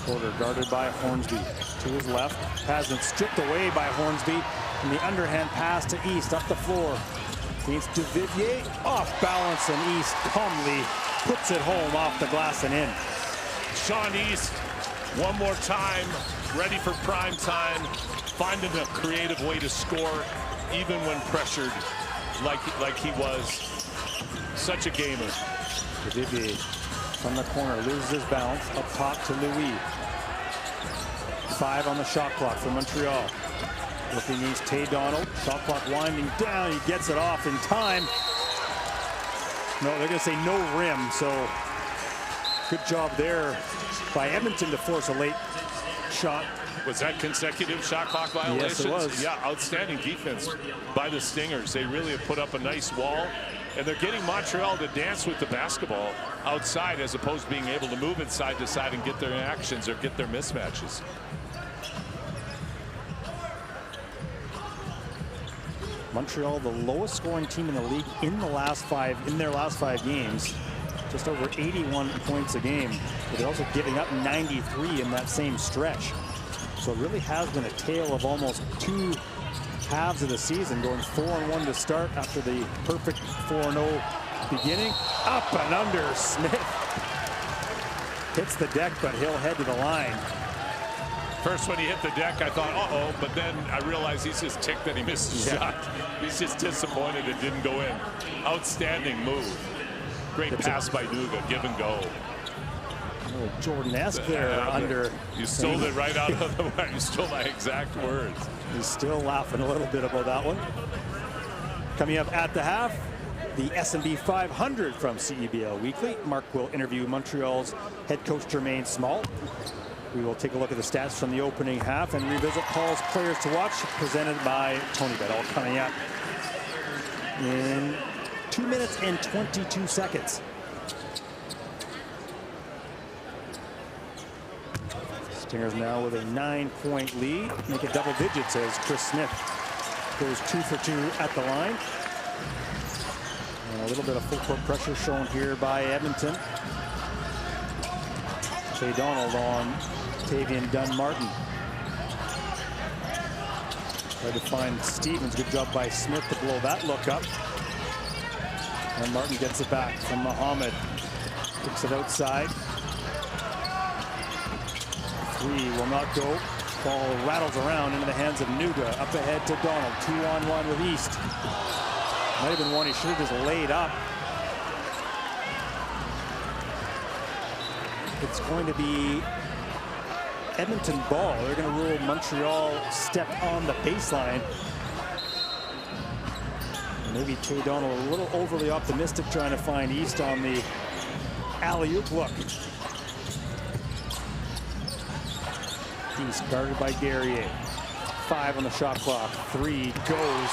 Porter guarded by Hornsby to his left. Hasn't stripped away by Hornsby. And the underhand pass to East up the floor. Against Duvivier, off balance, and East calmly puts it home off the glass and in. Sean East, one more time, ready for prime time, finding a creative way to score, even when pressured, like he was. Such a gamer. Duvivier from the corner, loses his balance, up top to Louis. 5 on the shot clock for Montreal. Looking against Tay Donald, shot clock winding down, he gets it off in time. No, they're gonna say no rim, so good job there by Edmonton to force a late shot. Was that consecutive shot clock violations? Yes, it was. Yeah, outstanding defense by the Stingers. They really have put up a nice wall. And they're getting Montreal to dance with the basketball outside as opposed to being able to move inside to side and get their actions or get their mismatches. Montreal, the lowest scoring team in the league in their last five games, just over 81 points a game. But they're also giving up 93 in that same stretch. So it really has been a tale of almost 2 halves of the season, going 4-1 to start after the perfect 4-0 beginning. Up and under, Smith hits the deck, but he'll head to the line. First, when he hit the deck, I thought, uh-oh, but then I realized he's just ticked that he missed his shot. He's just disappointed it didn't go in. Outstanding move. Great pass by Duga, give and go. Jordan-esque there under. You stole it right out of the way. You stole my exact words. He's still laughing a little bit about that one. Coming up at the half, the S&B 500 from CEBL Weekly. Mark will interview Montreal's head coach Jermaine Small. We will take a look at the stats from the opening half and revisit Paul's players to watch, presented by Tony Bet. All coming up in 2 minutes and 22 seconds. Stingers now with a 9-point lead, make it double digits as Chris Smith goes 2 for 2 at the line. And a little bit of full court pressure shown here by Edmonton. Shea Donald on Tavian Dunn-Martin. Tried to find Stevens. Good job by Smith to blow that look up. And Martin gets it back from Muhammad. Kicks it outside. Three will not go. Ball rattles around into the hands of Nuga. Up ahead to Donald. 2-on-1 with East. Might have been one he should have just laid up. It's going to be Edmonton ball. They're going to rule Montreal stepped on the baseline. Maybe Tay Donald a little overly optimistic trying to find East on the alley-oop look. East guarded by Guerrier. 5 on the shot clock. 3 goes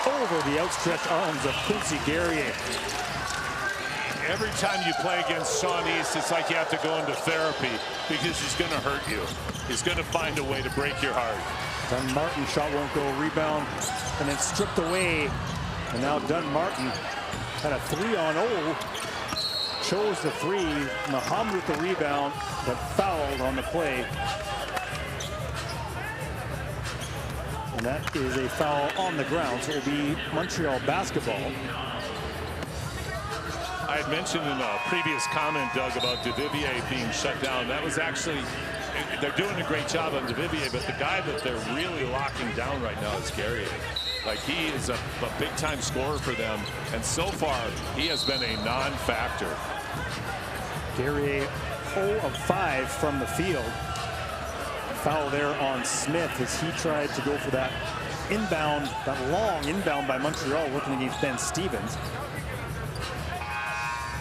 over the outstretched arms of Quincy Guerrier. Every time you play against Sean East, it's like you have to go into therapy because he's going to hurt you. He's going to find a way to break your heart. Dunn-Martin shot won't go. Rebound and then stripped away. And now Dunn-Martin had a 3-on-0. Chose the 3. Muhammad with the rebound, but fouled on the play. And that is a foul on the ground, so it will be Montreal basketball. I had mentioned in a previous comment, Doug, about Duvivier being shut down. That was actually, they're doing a great job on Duvivier, but the guy that they're really locking down right now is Guerrier. Like, he is a big-time scorer for them, and so far, he has been a non-factor. Guerrier 0 of 5 from the field. Foul there on Smith as he tried to go for that inbound, that long inbound by Montreal, working against Ben Stevens.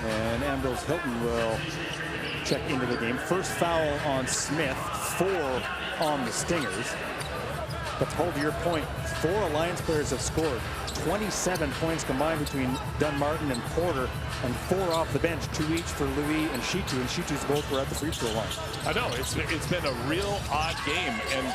And Ambrose Hilton will check into the game. First foul on Smith, 4 on the Stingers. But to hold to your point, 4 Alliance players have scored. 27 points combined between Dunn-Martin and Porter, and 4 off the bench, 2 each for Louis and Shitu, and Shitu's both were at the free throw line. I know, it's been a real odd game, and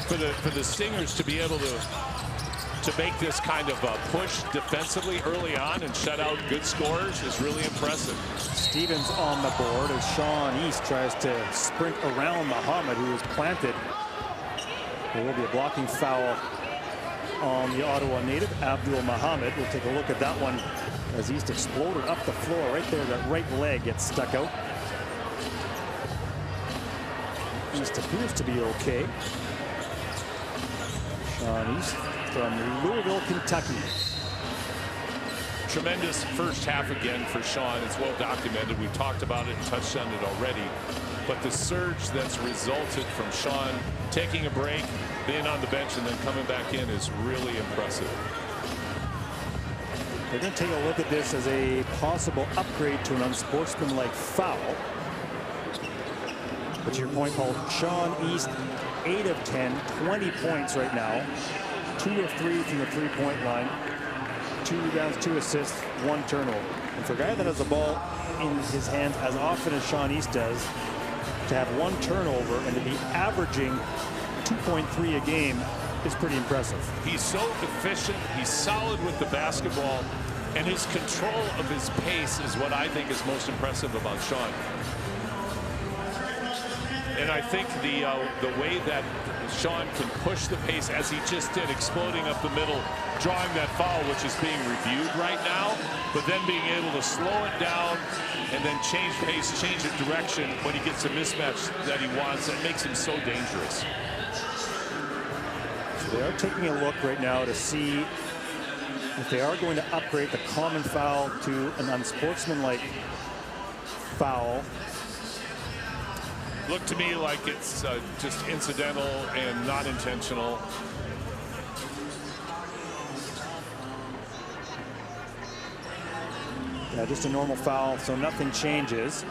for the Stingers to be able to make this kind of a push defensively early on and shut out good scorers is really impressive. Stevens on the board as Sean East tries to sprint around Muhammad, who is planted. There will be a blocking foul on the Ottawa native, Abdul Muhammad. We'll take a look at that one as East exploded up the floor. Right there, that right leg gets stuck out. East appears to be okay. Sean East from Louisville, Kentucky. Tremendous first half again for Sean. It's well documented. We've talked about it and touched on it already. But the surge that's resulted from Sean taking a break, being on the bench, and then coming back in is really impressive. They're going to take a look at this as a possible upgrade to an unsportsmanlike foul. But to your point, Paul, Sean East, 8 of 10, 20 points right now. 2 of 3 from the three-point line. 2 rebounds, 2 assists, 1 turnover. And for a guy that has the ball in his hands as often as Sean East does, to have 1 turnover and to be averaging 2.3 a game is pretty impressive. He's so efficient, he's solid with the basketball, and his control of his pace is what I think is most impressive about Sean. And I think the way that Sean can push the pace as he just did, exploding up the middle, drawing that foul, which is being reviewed right now, but then being able to slow it down and then change pace, change the direction when he gets a mismatch that he wants. It makes him so dangerous. So they are taking a look right now to see if they are going to upgrade the common foul to an unsportsmanlike foul. Looked to me like it's just incidental and not intentional. Yeah, just a normal foul, so nothing changes.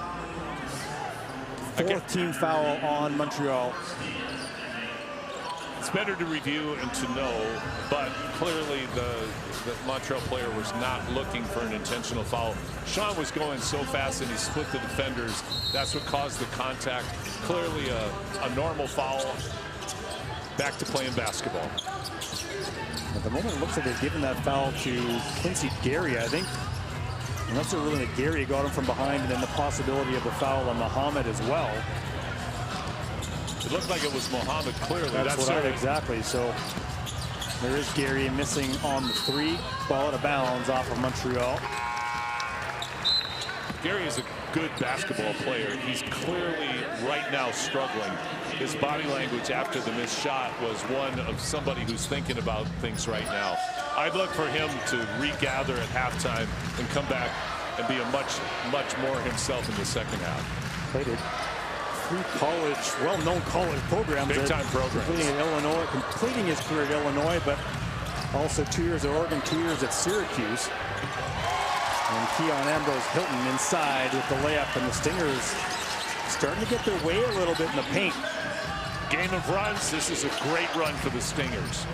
4th team foul on Montreal. It's better to review and to know, but clearly the Montreal player was not looking for an intentional foul. Sean was going so fast and he split the defenders. That's what caused the contact. Clearly a normal foul. Back to playing basketball. At the moment, it looks like they've given that foul to Quincy Gary, I think. Unless they're ruling that Gary got him from behind, and then the possibility of the foul on Muhammad as well. It looked like it was Muhammad, clearly. That's what exactly. So there is Gary missing on the 3. Ball out of bounds off of Montreal. Gary is a good basketball player. He's clearly right now struggling. His body language after the missed shot was one of somebody who's thinking about things right now. I'd look for him to regather at halftime and come back and be a much more himself in the second half. Played it. 3 well-known college programs. Big-time programs. Completing his career at Illinois, but also 2 years at Oregon, 2 years at Syracuse. And Keon Ambrose Hilton inside with the layup, and the Stingers starting to get their way a little bit in the paint. Game of runs. This is a great run for the Stingers.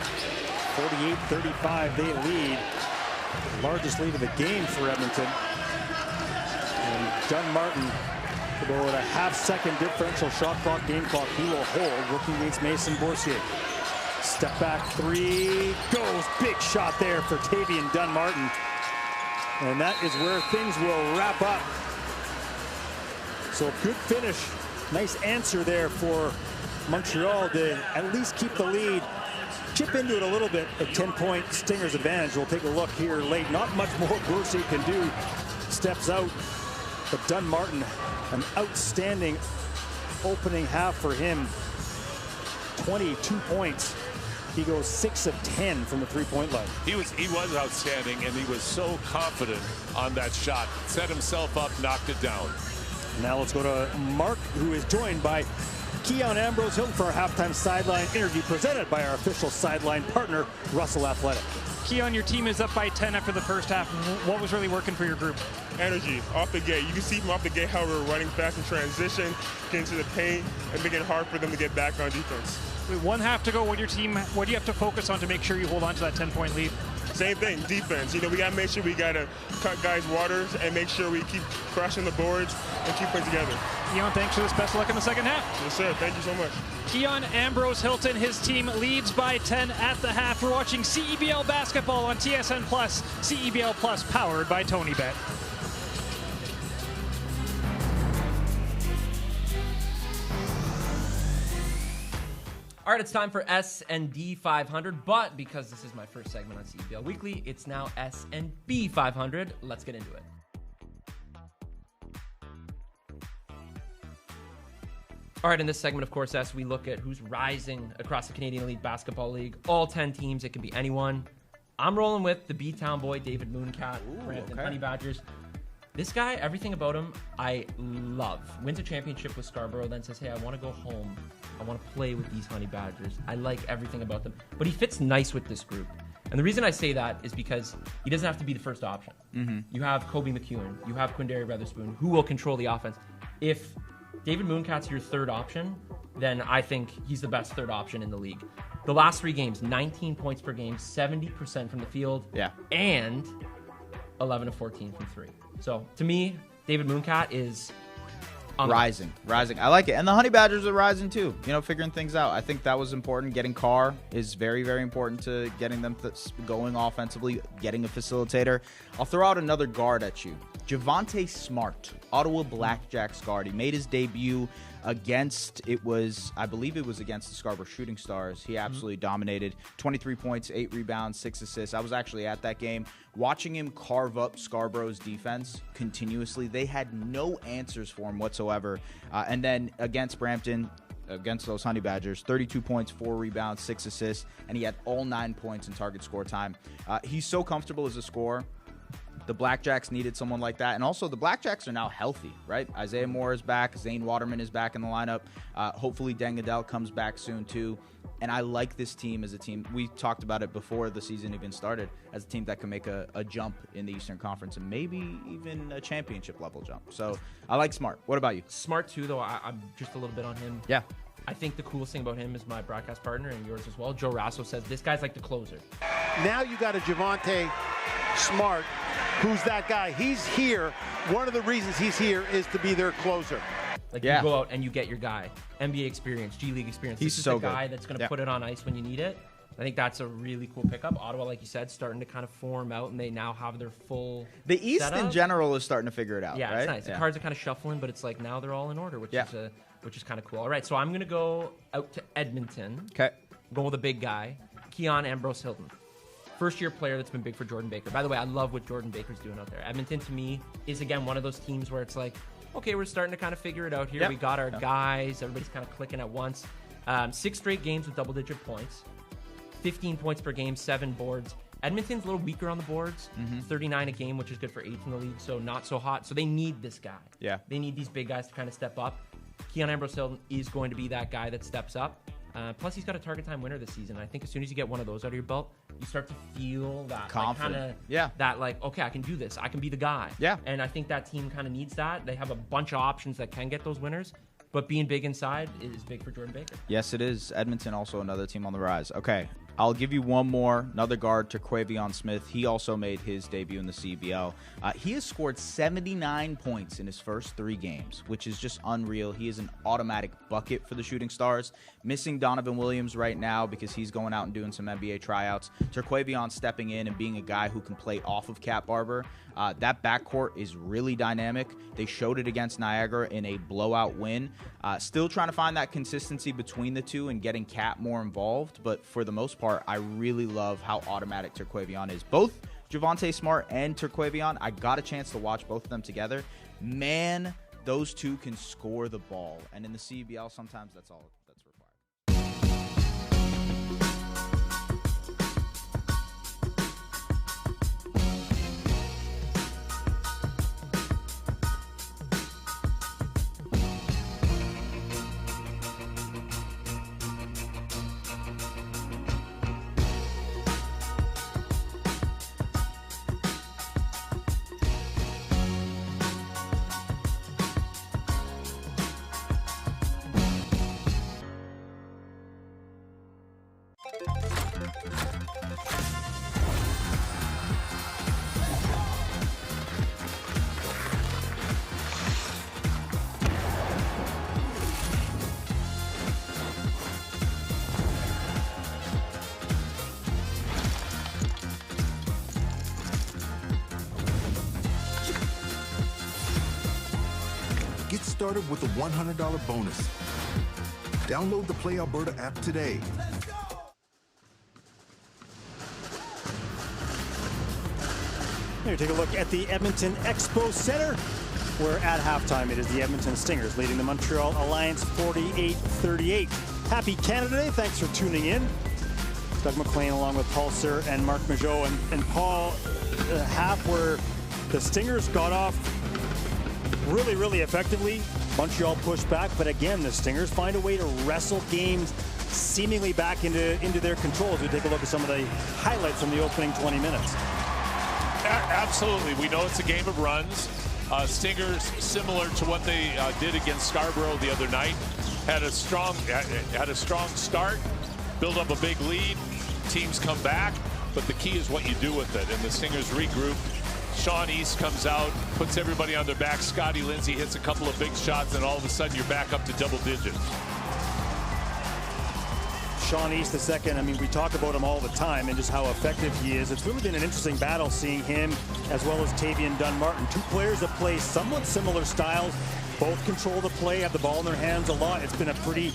48-35, they lead. The largest lead of the game for Edmonton. And Dunmartin, about a half-second differential shot clock, game clock, he will hold, working against Mason Boursier. Step back 3, goes, big shot there for Tavian Dunmartin. And that is where things will wrap up. So good finish, nice answer there for Montreal to at least keep the lead, chip into it a little bit. A 10-point Stingers advantage. We'll take a look here late. Not much more Boursier can do. Steps out, but Dunmartin, an outstanding opening half for him. 22 points. He goes 6 of 10 from the 3-point line. He was outstanding, and he was so confident on that shot. Set himself up, knocked it down. Now let's go to Mark, who is joined by Keon Ambrose Hilton for our halftime sideline interview presented by our official sideline partner, Russell Athletic. Keon, your team is up by 10 after the first half. What was really working for your group? Energy off the gate. You can see from off the gate how we're running fast in transition, getting to the paint, and making it hard for them to get back on defense. With 1 half to go, what do you have to focus on to make sure you hold on to that 10-point lead? Same thing, defense. You know, we got to make sure we got to cut guys' waters and make sure we keep crushing the boards and keep playing together. Keon, thanks for this. Best of luck in the second half. Yes, sir. Thank you so much. Keon Ambrose Hilton, his team leads by 10 at the half. We're watching CEBL basketball on TSN+, CEBL Plus, powered by TonyBet. All right, it's time for S&D 500, but because this is my first segment on CEBL Weekly, it's now S&B 500. Let's get into it. All right, in this segment, of course, we look at who's rising across the Canadian Elite Basketball League. All 10 teams, it can be anyone. I'm rolling with the B-Town boy, David Mooncat, Brampton Honey Badgers. This guy, everything about him, I love. Wins a championship with Scarborough, then says, hey, I want to go home. I want to play with these Honey Badgers. I like everything about them. But he fits nice with this group. And the reason I say that is because he doesn't have to be the first option. Mm-hmm. You have Kobe McEwen. You have Quindary Weatherspoon, who will control the offense. If David Mooncat's your third option, then I think he's the best third option in the league. The last 3 games, 19 points per game, 70% from the field, and 11 of 14 from 3. So, to me, David Mooncat is rising. I like it. And the Honey Badgers are rising too, figuring things out. I think that was important. Getting Carr is very, very important to getting them going offensively, getting a facilitator. I'll throw out another guard at you. Javonte Smart, Ottawa Blackjacks guard. He made his debut against, I believe it was against the Scarborough Shooting Stars. He absolutely dominated. 23 points, 8 rebounds, 6 assists. I was actually at that game. Watching him carve up Scarborough's defense continuously, they had no answers for him whatsoever. And then against Brampton, against those Honey Badgers, 32 points, 4 rebounds, 6 assists, and he had all 9 points in target score time. He's so comfortable as a scorer. The Blackjacks needed someone like that. And also, the Blackjacks are now healthy, right? Isaiah Moore is back. Zane Waterman is back in the lineup. Hopefully, Dengadel comes back soon, too. And I like this team as a team. We talked about it before the season even started, as a team that can make a jump in the Eastern Conference and maybe even a championship level jump. So I like Smart. What about you? Smart, too, though. I'm just a little bit on him. Yeah. I think the coolest thing about him is my broadcast partner and yours as well. Joe Rasso says this guy's like the closer. Now you got a Javonte Smart, who's that guy. He's here. One of the reasons he's here is to be their closer. Like you go out and you get your guy. NBA experience, G League experience. He's this is so the guy good. that's going to put it on ice when you need it. I think that's a really cool pickup. Ottawa, like you said, starting to kind of form out, and they now have their full The East setup. in general is starting to figure it out, Yeah, right? it's nice. The cards are kind of shuffling, but it's like now they're all in order, which is kind of cool. All right, so I'm going to go out to Edmonton. Okay. Going with a big guy, Keon Ambrose Hilton. First-year player that's been big for Jordan Baker. By the way, I love what Jordan Baker's doing out there. Edmonton, to me, is, again, one of those teams where it's like, okay, we're starting to kind of figure it out here. We got our guys. Everybody's kind of clicking at once. 6 straight games with double-digit points. 15 points per game, 7 boards. Edmonton's a little weaker on the boards. 39 a game, which is good for 8th in the league, so not so hot. So they need this guy. Yeah. They need these big guys to kind of step up. Keon Ambrose Hilton is going to be that guy that steps up. Plus, he's got a target time winner this season. I think as soon as you get one of those out of your belt, you start to feel that confident. Okay, I can do this. I can be the guy. Yeah. And I think that team kind of needs that. They have a bunch of options that can get those winners, but being big inside is big for Jordan Baker. Yes, it is. Edmonton also another team on the rise. Okay, I'll give you one more. Another guard, Terquavion Smith. He also made his debut in the CEBL. He has scored 79 points in his first 3 games, which is just unreal. He is an automatic bucket for the Shooting Stars. Missing Donovan Williams right now because he's going out and doing some NBA tryouts. Terquavion stepping in and being a guy who can play off of Cat Barber. That backcourt is really dynamic. They showed it against Niagara in a blowout win. Still trying to find that consistency between the two and getting Cat more involved, but for the most part, I really love how automatic Terquavion is. Both Javonte Smart and Terquavion, I got a chance to watch both of them together. Man, those two can score the ball, and in the CEBL, sometimes that's all that's required. Get started with a $100 bonus. Download the Play Alberta app today. Here, take a look at the Edmonton Expo Center, where at halftime it is the Edmonton Stingers leading the Montreal Alliance 48-38. Happy Canada Day. Thanks for tuning in. Doug McLean along with Paul Sir and Mark Majot. And Paul, half where the Stingers got off really, really effectively. Montreal pushed back, but again, the Stingers find a way to wrestle games seemingly back into their control as we take a look at some of the highlights from the opening 20 minutes. Absolutely. We know it's a game of runs. Stingers, similar to what they did against Scarborough the other night, had a strong start, build up a big lead, teams come back, but the key is what you do with it, and the Stingers regroup. Sean East comes out, puts everybody on their back. Scotty Lindsay hits a couple of big shots, and all of a sudden you're back up to double digits. Sean East, the second, I mean, we talk about him all the time and just how effective he is. It's really been an interesting battle seeing him as well as Tavian Dunn-Martin. Two players that play somewhat similar styles, both control the play, have the ball in their hands a lot. It's been a pretty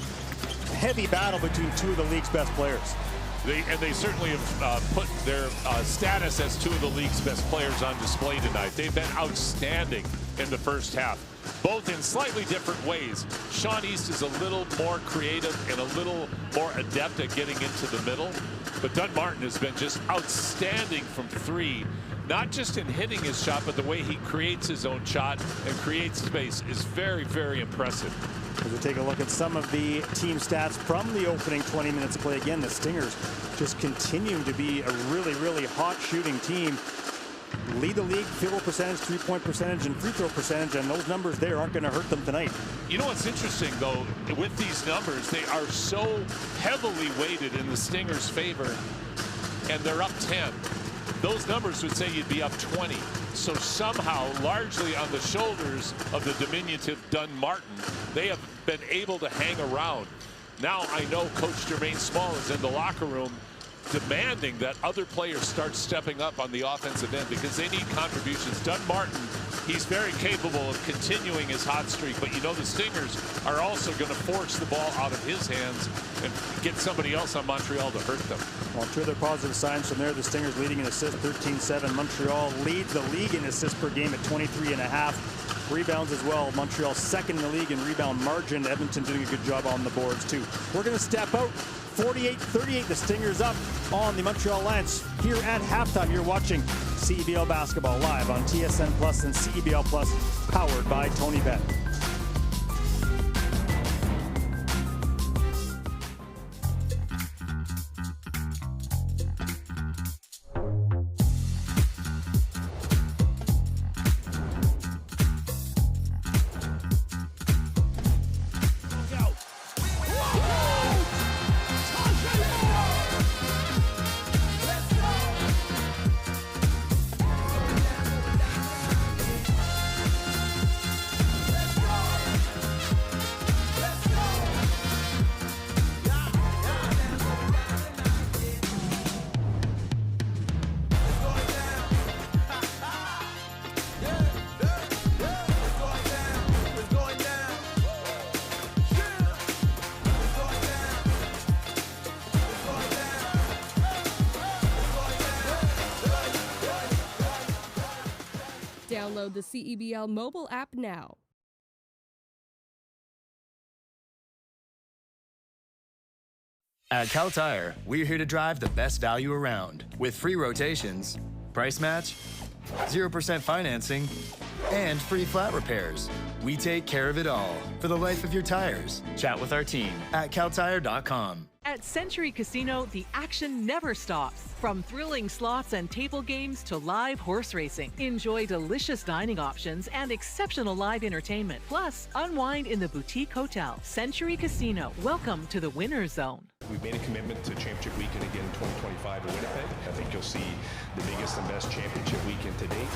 heavy battle between two of the league's best players. They certainly have put their status as two of the league's best players on display tonight. They've been outstanding in the first half, both in slightly different ways. Sean East is a little more creative and a little more adept at getting into the middle, but Dunn-Martin has been just outstanding from 3, not just in hitting his shot, but the way he creates his own shot and creates space is very, very impressive. As we take a look at some of the team stats from the opening 20 minutes of play, again, the Stingers just continuing to be a really, really hot shooting team. lead the league, field goal percentage, three-point percentage, and free throw percentage, and those numbers there aren't going to hurt them tonight. You know what's interesting, though, with these numbers, they are so heavily weighted in the Stingers' favor, and they're up 10. Those numbers would say you'd be up 20. So somehow, largely on the shoulders of the diminutive Dunmartin, they have been able to hang around. Now I know Coach Jermaine Small is in the locker room demanding that other players start stepping up on the offensive end because they need contributions. Dunmartin, he's very capable of continuing his hot streak, but you know the Stingers are also going to force the ball out of his hands and get somebody else on Montreal to hurt them. Well, two other positive signs from there. The Stingers leading in assists, 13-7. Montreal leads the league in assists per game at 23.5. Rebounds as well. Montreal second in the league in rebound margin. Edmonton doing a good job on the boards too. We're going to step out. 48-38, the Stingers up on the Montreal Alliance. Here at halftime, you're watching CEBL basketball live on TSN Plus and CEBL Plus, powered by Tony Bet. Download the CEBL mobile app now. At Cal Tire, we're here to drive the best value around with free rotations, price match, 0% financing, and free flat repairs. We take care of it all for the life of your tires. Chat with our team at caltire.com. At Century Casino, the action never stops. From thrilling slots and table games to live horse racing. Enjoy delicious dining options and exceptional live entertainment. Plus, unwind in the boutique hotel. Century Casino. Welcome to the winner's zone. We've made a commitment to championship weekend again in 2025 in Winnipeg. I think you'll see the biggest and best championship weekend to date.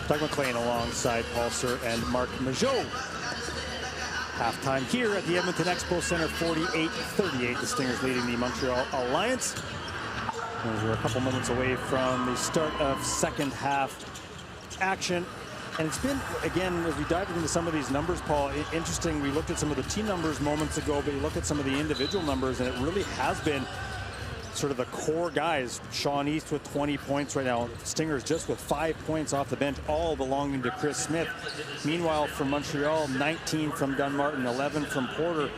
Doug McLean alongside Paul Sir and Mark Majot. Halftime here at the Edmonton Expo Center, 48-38. The Stingers leading the Montreal Alliance. As we're a couple moments away from the start of second half action. And it's been, again, as we dive into some of these numbers, Paul, interesting. We looked at some of the team numbers moments ago, but you look at some of the individual numbers, and it really has been sort of the core guys. Sean East with 20 points right now. Stingers just with 5 points off the bench, all belonging to Chris Smith. Meanwhile, from Montreal, 19 from Dunmartin, 11 from Porter.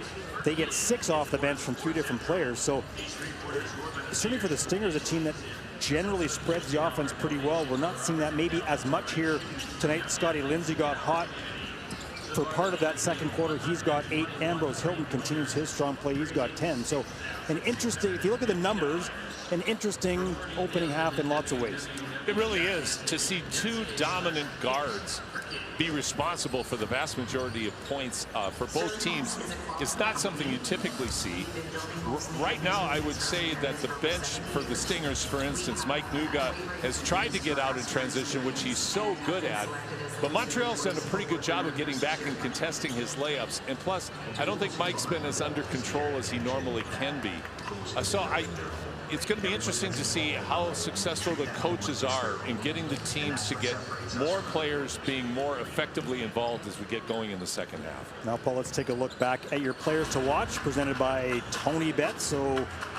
They get 6 off the bench from 3 different players. So certainly for the Stingers, a team that generally spreads the offense pretty well. We're not seeing that maybe as much here tonight. Scotty Lindsay got hot for part of that second quarter. He's got 8. Ambrose Hilton continues his strong play. He's got 10. So an interesting, if you look at the numbers, an interesting opening half in lots of ways. It really is. To see two dominant guards be responsible for the vast majority of points for both teams is not something you typically see. Right now, I would say that the bench for the Stingers, for instance, Mike Nuga has tried to get out in transition, which he's so good at. But Montreal's done a pretty good job of getting back and contesting his layups. And plus, I don't think Mike's been as under control as he normally can be. It's going to be interesting to see how successful the coaches are in getting the teams to get more players being more effectively involved as we get going in the second half. Now, Paul, let's take a look back at your players to watch, presented by Tony Betts. So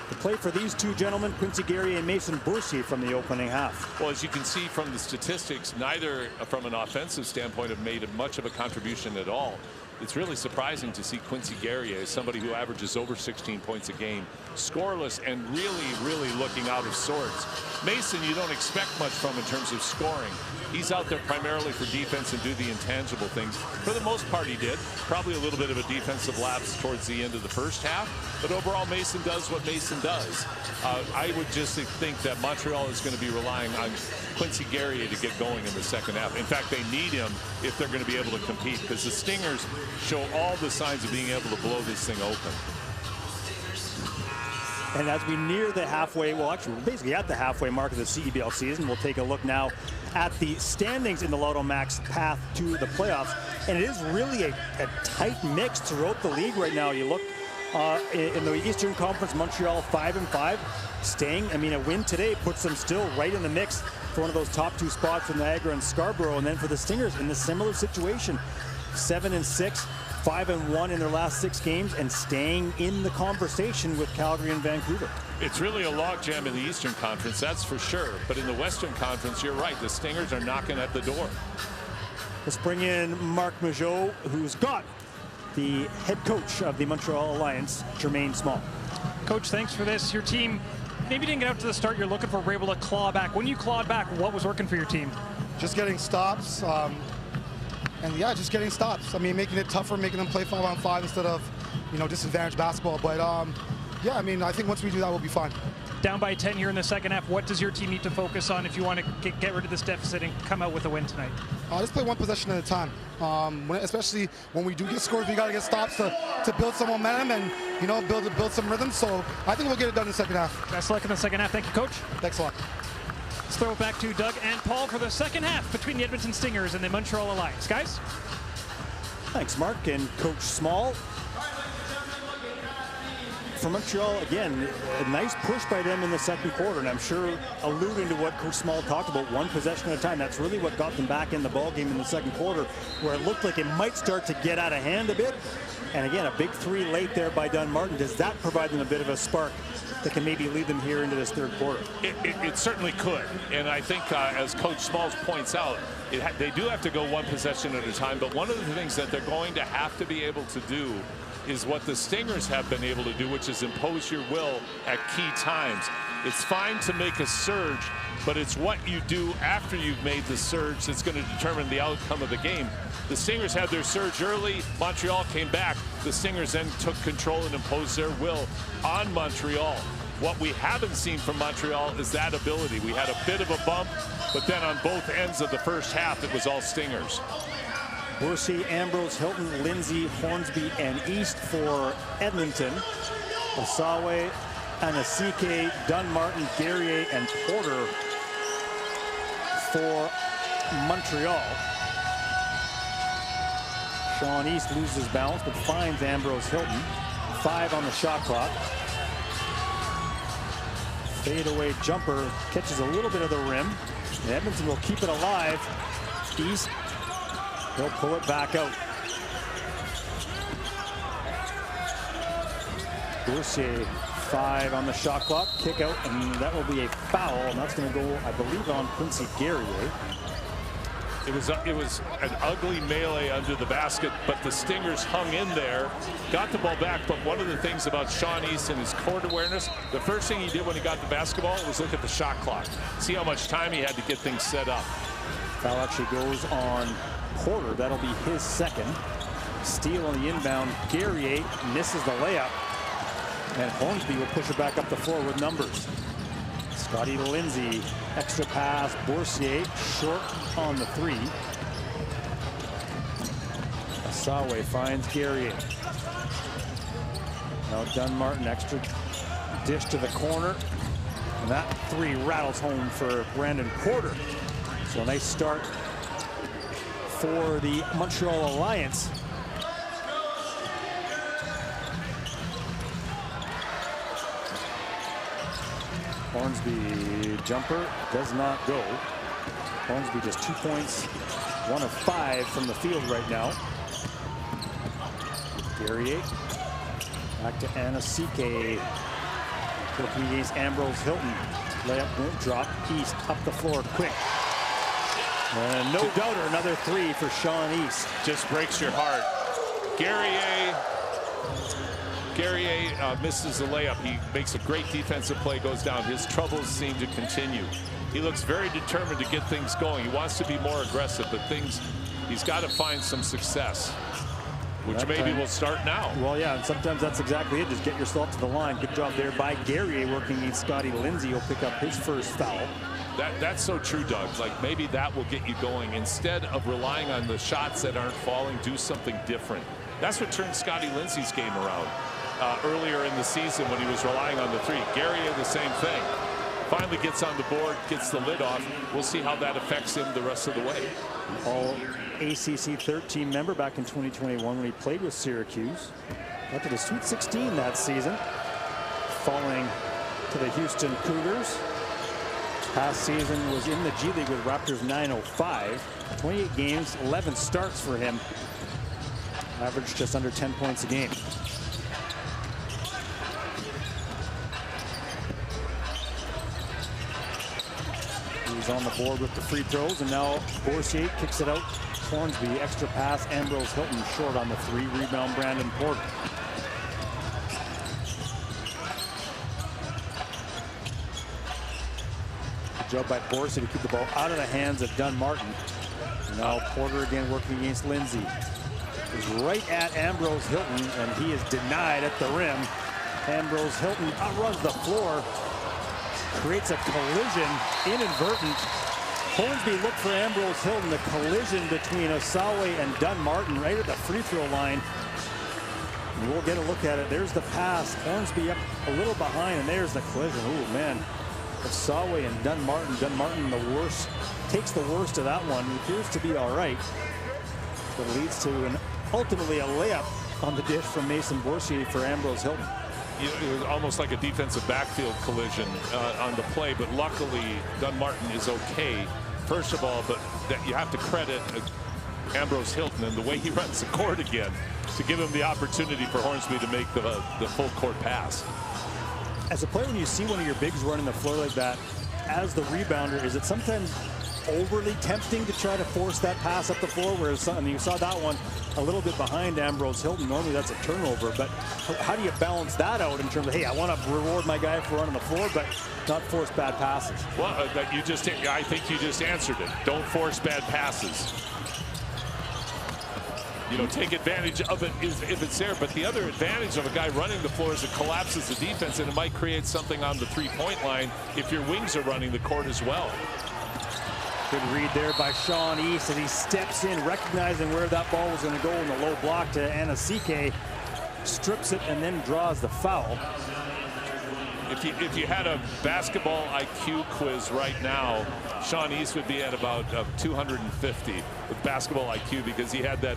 the play for these two gentlemen, Quincy Guerrier and Mason Boursier, from the opening half. Well, as you can see from the statistics, neither from an offensive standpoint have made much of a contribution at all. It's really surprising to see Quincy Guerrier, somebody who averages over 16 points a game, scoreless and really looking out of sorts. Mason, you don't expect much from in terms of scoring. He's out there primarily for defense and do the intangible things. For the most part, he did. Probably a little bit of a defensive lapse towards the end of the first half. But overall, Mason does what Mason does. I would just think that Montreal is going to be relying on Quincy Guerrier to get going in the second half. In fact, they need him if they're going to be able to compete, because the Stingers show all the signs of being able to blow this thing open. And as we near the halfway, well, actually, we're basically at the halfway mark of the CEBL season. We'll take a look now at the standings in the Lotto Max path to the playoffs. And it is really a tight mix throughout the league right now. You look in the Eastern Conference, Montreal 5-5, staying. I mean, a win today puts them still right in the mix for one of those top two spots for Niagara and Scarborough. And then for the Stingers in a similar situation, 7-6. 5-1 in their last 6 games and staying in the conversation with Calgary and Vancouver. It's really a logjam in the Eastern Conference, that's for sure. But in the Western Conference, you're right. The Stingers are knocking at the door. Let's bring in Marc Majot, who's got the head coach of the Montreal Alliance, Jermaine Small. Coach, thanks for this. Your team maybe didn't get out to the start you're looking for. Were able to claw back. When you clawed back, what was working for your team? Just getting stops. And yeah, just getting stops. I mean, making it tougher, making them play 5-on-5 instead of, disadvantaged basketball. But yeah, I mean, I think once we do that, we'll be fine. Down by 10 here in the second half. What does your team need to focus on if you want to get rid of this deficit and come out with a win tonight? Just play one possession at a time. Especially when we do get scores, we got to get stops to build some momentum and build some rhythm. So I think we'll get it done in the second half. Best luck in the second half. Thank you, Coach. Thanks a lot. Let's throw it back to Doug and Paul for the second half between the Edmonton Stingers and the Montreal Alliance. Guys? Thanks, Mark. And Coach Small. For Montreal, again, a nice push by them in the second quarter. And I'm sure alluding to what Coach Small talked about, one possession at a time. That's really what got them back in the ballgame in the second quarter, where it looked like it might start to get out of hand a bit. And again, a big 3 late there by Dunmartin. Does that provide them a bit of a spark that can maybe lead them here into this third quarter? It certainly could. And I think, as Coach Smalls points out, they do have to go one possession at a time. But one of the things that they're going to have to be able to do is what the Stingers have been able to do, which is impose your will at key times. It's fine to make a surge, but it's what you do after you've made the surge that's going to determine the outcome of the game. The Stingers had their surge early. Montreal came back. The Stingers then took control and imposed their will on Montreal. What we haven't seen from Montreal is that ability. We had a bit of a bump, but then on both ends of the first half, it was all Stingers. Boursier, Ambrose, Hilton, Lindsay, Hornsby, and East for Edmonton. Osawe, Anasike, Dunmartin, Guerrier, and Porter for Montreal. Sean East loses balance but finds Ambrose Hilton. 5 on the shot clock. Fadeaway jumper catches a little bit of the rim. And Edmonton will keep it alive. East, he'll pull it back out. Boursier, 5 on the shot clock. Kick out, and that will be a foul. And that's going to go, I believe, on Quincy Guerrier. It was an ugly melee under the basket, but the Stingers hung in there, got the ball back. But one of the things about Sean East and his court awareness, the first thing he did when he got the basketball was look at the shot clock, see how much time he had to get things set up. Foul actually goes on Porter. That'll be his second. Steal on the inbound. Guerrier misses the layup, and Hornsby will push it back up the floor with numbers. Scotty Lindsay, extra pass, Boursier, short on the 3. Asawe finds Guerrier. Now Dunmartin, extra dish to the corner. And that 3 rattles home for Brandon Porter. So a nice start for the Montreal Alliance. Hornsby jumper does not go. Hornsby just 2 points, 1 of 5 from the field right now. Guerrier back to Anasike. Working against Ambrose Hilton. Layup won't drop. East up the floor quick. And no doubter, another 3 for Sean East. Just breaks your heart. Guerrier misses the layup. He makes a great defensive play, goes down. His troubles seem to continue. He looks very determined to get things going. He wants to be more aggressive, but he's got to find some success, which that maybe will start now. Well, yeah, and sometimes that's exactly it. Just get yourself to the line. Good job there by Guerrier working against Scotty Lindsay. He'll pick up his first foul. That's so true, Doug. Like, maybe that will get you going. Instead of relying on the shots that aren't falling, do something different. That's what turned Scotty Lindsay's game around earlier in the season when he was relying on the 3. Guerrier, the same thing. Finally gets on the board, gets the lid off. We'll see how that affects him the rest of the way. All ACC 13 member back in 2021 when he played with Syracuse. Got to the Sweet 16 that season, falling to the Houston Cougars. Past season was in the G League with Raptors 905. 28 games, 11 starts for him. Averaged just under 10 points a game. He's on the board with the free throws, and now Boursier kicks it out. Hornsby, extra pass, Ambrose Hilton short on the 3. Rebound, Brandon Porter. Good job by Boursier to keep the ball out of the hands of Dunmartin. Now Porter again working against Lindsay. Is right at Ambrose Hilton, and he is denied at the rim. Ambrose Hilton outruns the floor. Creates a collision, inadvertent. Hornsby looked for Ambrose Hilton. The collision between Asawe and Dunmartin right at the free throw line. And we'll get a look at it. There's the pass. Hornsby up a little behind, and there's the collision. Ooh, man. Asawe and Dunmartin. Dunmartin the worst, takes the worst of that one. He appears to be all right. But leads to ultimately a layup on the dish from Mason Boursier for Ambrose Hilton. It was almost like a defensive backfield collision on the play, but luckily Dunmartin is okay, first of all, but that you have to credit Ambrose Hilton and the way he runs the court again to give him the opportunity for Hornsby to make the full court pass. As a player, when you see one of your bigs running the floor like that, as the rebounder, is it sometimes overly tempting to try to force that pass up the floor, whereas you saw that one a little bit behind Ambrose Hilton? Normally that's a turnover, but how do you balance that out in terms of, hey, I want to reward my guy for running the floor, but not force bad passes? Well, I think you just answered it. Don't force bad passes. You know, take advantage of it if it's there. But the other advantage of a guy running the floor is it collapses the defense, and it might create something on the three-point line if your wings are running the court as well. Good read there by Sean East as he steps in, recognizing where that ball was going to go in the low block to Anasike. Strips it and then draws the foul. If you had a basketball IQ quiz right now, Sean East would be at about 250 with basketball IQ, because he had that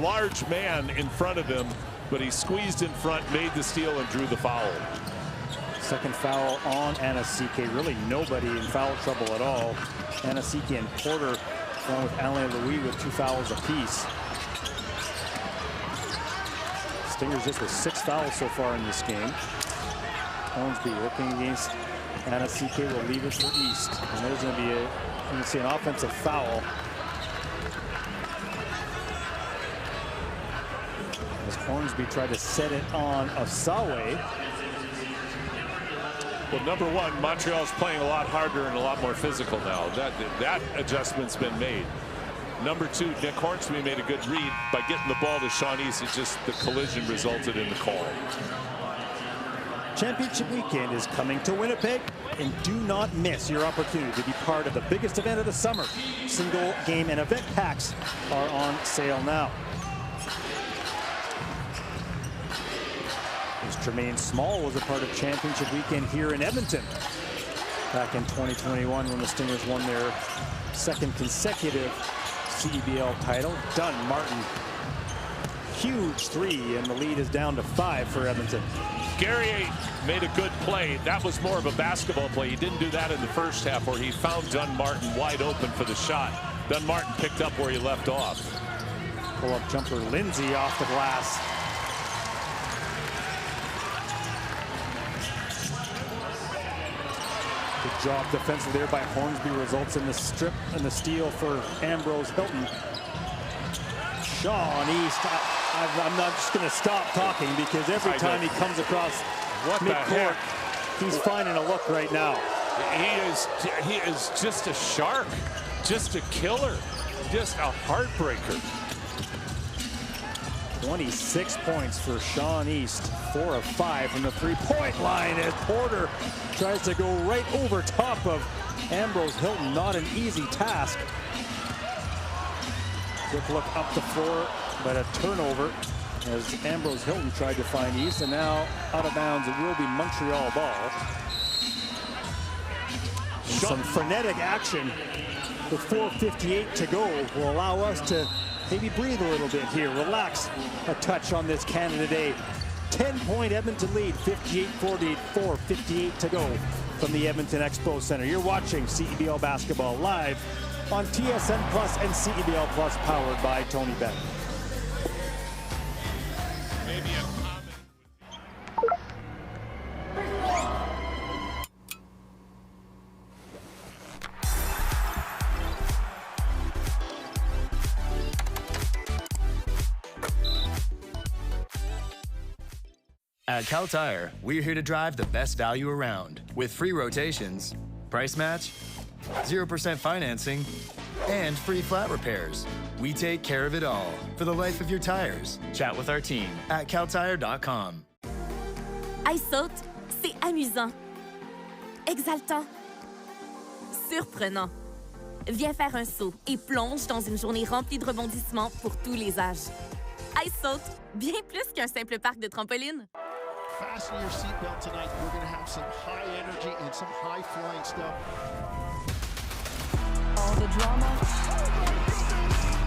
large man in front of him, but he squeezed in front, made the steal, and drew the foul. Second foul on Anasike. Really nobody in foul trouble at all. Anasike and Porter, along with Alain Louis, with 2 fouls apiece. Stingers just with 6 fouls so far in this game. Hornsby working against Anasike will leave it for East. And there's going to be you can see an offensive foul. As Hornsby tried to set it on Asawe. Well, number one, Montreal's playing a lot harder and a lot more physical now. That adjustment's been made. Number two, Nick Hornsby made a good read by getting the ball to Sean East. It's just the collision resulted in the call. Championship weekend is coming to Winnipeg, and do not miss your opportunity to be part of the biggest event of the summer. Single game and event packs are on sale now. As Tremaine Small was a part of championship weekend here in Edmonton back in 2021 when the Stingers won their second consecutive CEBL title. Dunn Martin, huge three, and the lead is down to 5 for Edmonton. Guerrier made a good play. That was more of a basketball play. He didn't do that in the first half where he found Dunn Martin wide open for the shot. Dunn Martin picked up where he left off. Pull-up jumper Lindsay off the glass. Good job defensively there by Hornsby, results in the strip and the steal for Ambrose Hilton. Sean East, I'm not just going to stop talking because every time he comes across midcourt, he's finding a look right now. He is just a shark, just a killer, just a heartbreaker. 26 points for Sean East, 4 of 5 from the three-point line as Porter tries to go right over top of Ambrose Hilton. Not an easy task. Quick look up the floor, but a turnover as Ambrose Hilton tried to find East, and now out of bounds. It will be Montreal ball. And some frenetic action with 4:58 to go will allow us to maybe breathe a little bit here, relax a touch on this Canada Day. 10-point Edmonton lead, 58-48, 4:58 to go from the Edmonton Expo Center. You're watching CEBL basketball live on TSN Plus and CEBL Plus, powered by Tony Bennett. At Cal Tire, we're here to drive the best value around with free rotations, price match, 0% financing, and free flat repairs. We take care of it all for the life of your tires. Chat with our team at caltire.com. Ice saute, c'est amusant, exaltant, surprenant. Viens faire un saut et plonge dans une journée remplie de rebondissements pour tous les âges. Ice saute, bien plus qu'un simple parc de trampoline. Fasten your seatbelt tonight. We're going to have some high energy and some high flying stuff. All the drama,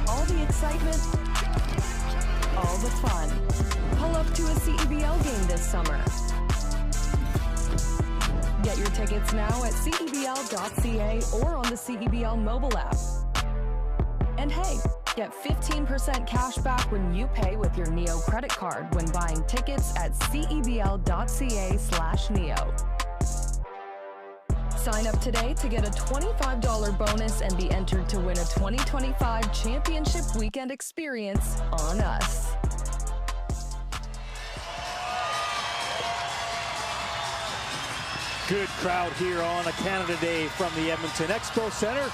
all the excitement, all the fun. Pull up to a CEBL game this summer. Get your tickets now at CEBL.ca or on the CEBL mobile app. And hey, get 15% cash back when you pay with your NEO credit card when buying tickets at CEBL.ca/NEO. Sign up today to get a $25 bonus and be entered to win a 2025 Championship Weekend experience on us. Good crowd here on a Canada Day from the Edmonton Expo Center.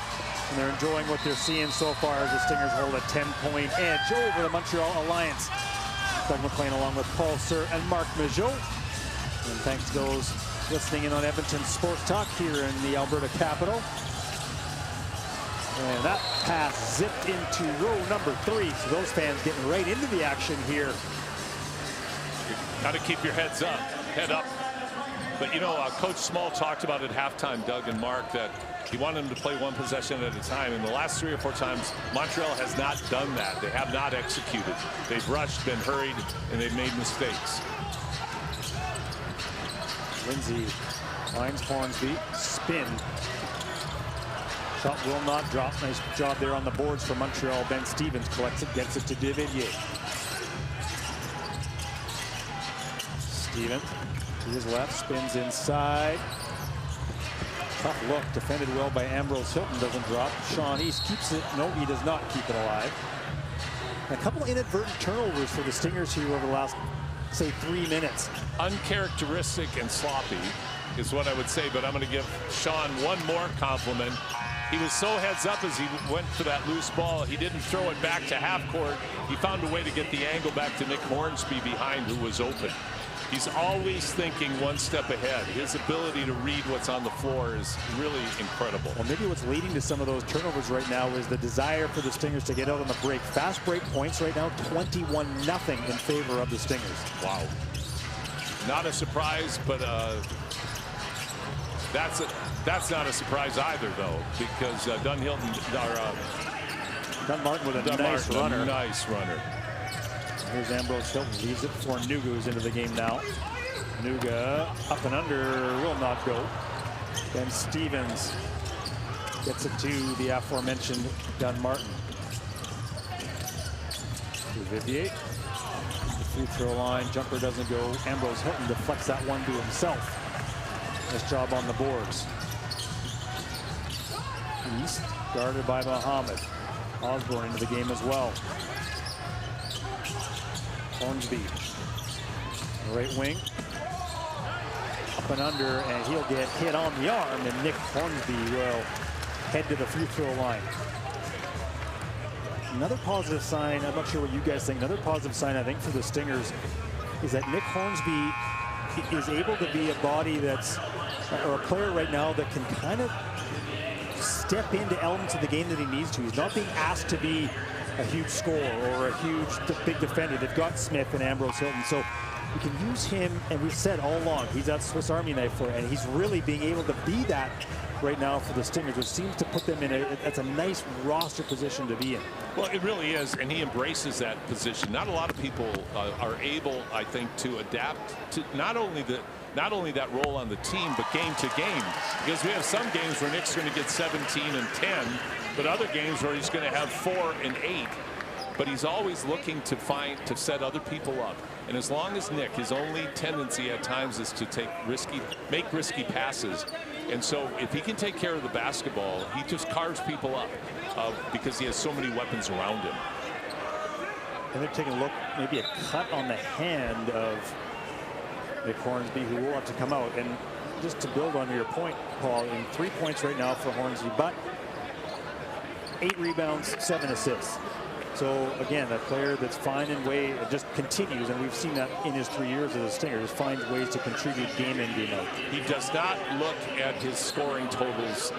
And they're enjoying what they're seeing so far as the Stingers hold a 10-point edge over the Montreal Alliance. Doug McLean along with Paul Sir and Mark Majot. And thanks to those listening in on Edmonton Sports Talk here in the Alberta capital. And that pass zipped into row number 3. So those fans getting right into the action here. Got to keep your head up. But you know, Coach Small talked about at halftime, Doug and Mark, that he wanted them to play one possession at a time. And the last 3 or 4 times, Montreal has not done that. They have not executed. They've rushed, been hurried, and they've made mistakes. Lindsay finds Hornsby, spin. Shot will not drop. Nice job there on the boards for Montreal. Ben Stevens collects it, gets it to Devilliers. Stevens to his left, spins inside. Tough look, defended well by Ambrose Hilton, doesn't drop. Sean East keeps it. No, he does not keep it alive. A couple inadvertent turnovers for the Stingers here over the last, say, 3 minutes. Uncharacteristic and sloppy is what I would say, but I'm going to give Sean one more compliment. He was so heads up as he went for that loose ball. He didn't throw it back to half court. He found a way to get the angle back to Nick Hornsby behind, who was open. He's always thinking one step ahead. His ability to read what's on the floor is really incredible. Well, maybe what's leading to some of those turnovers right now is the desire for the Stingers to get out on the break. Fast break points right now, 21-0 in favor of the Stingers. Wow. Not a surprise, but that's not a surprise either, though, because Dunmartin with a nice runner. Nice runner. Here's Ambrose Hilton, leaves it for Nuga, who's into the game now. Nuga up and under, will not go. Then Stevens gets it to the aforementioned Dunmartin. To Vivier. The free throw line, jumper doesn't go. Ambrose Hilton deflects that one to himself. Nice job on the boards. East, guarded by Muhammad. Osborne into the game as well. Hornsby, right wing, up and under, and he'll get hit on the arm, and Nick Hornsby will head to the free throw line. Another positive sign, I'm not sure what you guys think, another positive sign I think for the Stingers is that Nick Hornsby is able to be a body that's, or a player right now that can kind of step into elements of the game that he needs to. He's not being asked to be a huge scorer or a huge big defender. They've got Smith and Ambrose Hilton, so we can use him, and we've said all along he's that Swiss Army knife for it, and he's really being able to be that right now for the Stingers, which seems to put them in that's a nice roster position to be in. Well, it really is, and he embraces that position. Not a lot of people are able, I think, to adapt to not only that role on the team, but game to game. Because we have some games where Nick's going to get 17 and 10, but other games where he's going to have 4 and 8. But he's always looking to set other people up. And as long as Nick, his only tendency at times is to make risky passes. And so if he can take care of the basketball, he just carves people up because he has so many weapons around him. And they're taking a look, maybe a cut on the hand of Nick Hornsby, who will have to come out. And just to build on your point, Paul, in 3 points right now for Hornsby, but 8 rebounds, 7 assists. So again, a player that's finding way, just continues, and we've seen that in his 3 years as a Stinger, just finds ways to contribute game in, game out. He does not look at his scoring totals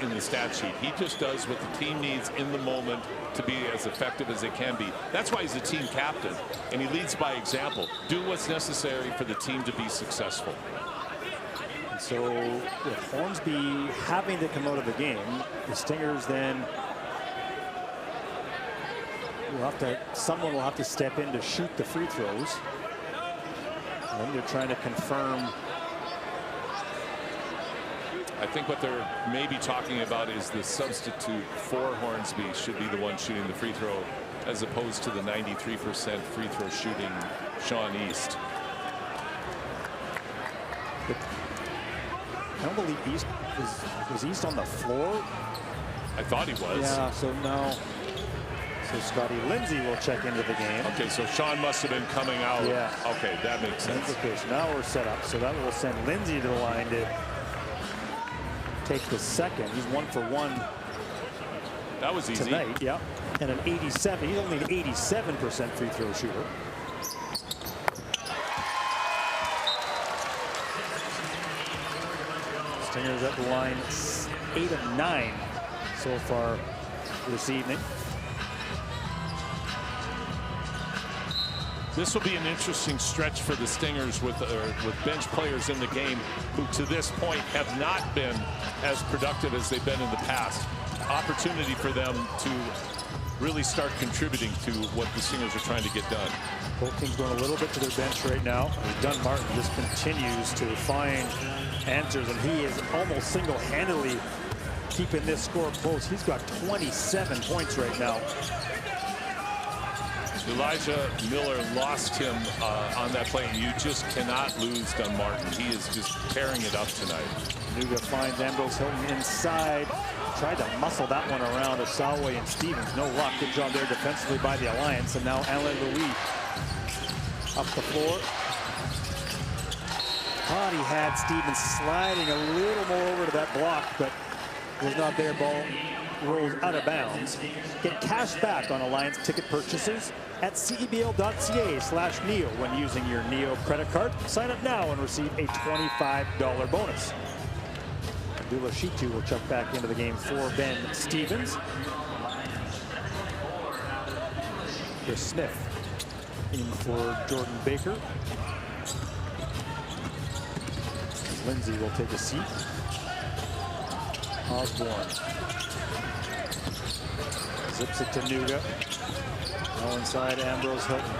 in the stat sheet. He just does what the team needs in the moment to be as effective as it can be. That's why he's a team captain, and he leads by example. Do what's necessary for the team to be successul. And so with Hornsby having to come out of the game, the Stingers then someone will have to step in to shoot the free throws. And they're trying to confirm. I think what they're maybe talking about is the substitute for Hornsby should be the one shooting the free throw, as opposed to the 93% free throw shooting Sean East. I don't believe East was East on the floor. I thought he was. Yeah, so no. So Scotty Lindsay will check into the game. Okay, so Sean must have been coming out. Yeah. Okay, that makes sense. Implication. Now we're set up, so that will send Lindsay to the line to take the second. He's 1 for 1. That was easy tonight. Yeah, and an 87. He's only an 87% free throw shooter. Stingers at the line 8 of 9 so far this evening. This will be an interesting stretch for the Stingers with bench players in the game who to this point have not been as productive as they've been in the past. Opportunity for them to really start contributing to what the Stingers are trying to get done. Both teams going a little bit to their bench right now. Dunmartin just continues to find answers, and he is almost single-handedly keeping this score close. He's got 27 points right now. Elijah Miller lost him on that play, and you just cannot lose Dunmartin. He is just tearing it up tonight. Nuga finds Ambrose Hilton inside. Tried to muscle that one around Asawe and Stevens. No luck. Good job there defensively by the Alliance. And now Alain Louis up the floor. Thought he had Stevens sliding a little more over to that block, but was not there. Ball rolls out of bounds. Get cash back on Alliance ticket purchases at CEBL.ca/Neo when using your Neo credit card. Sign up now and receive a $25 bonus. Abdullah Shitu will check back into the game for Ben Stevens. Chris Smith in for Jordan Baker. Lindsay will take a seat. Osborne zips it to Nuga. Now inside Ambrose Hilton.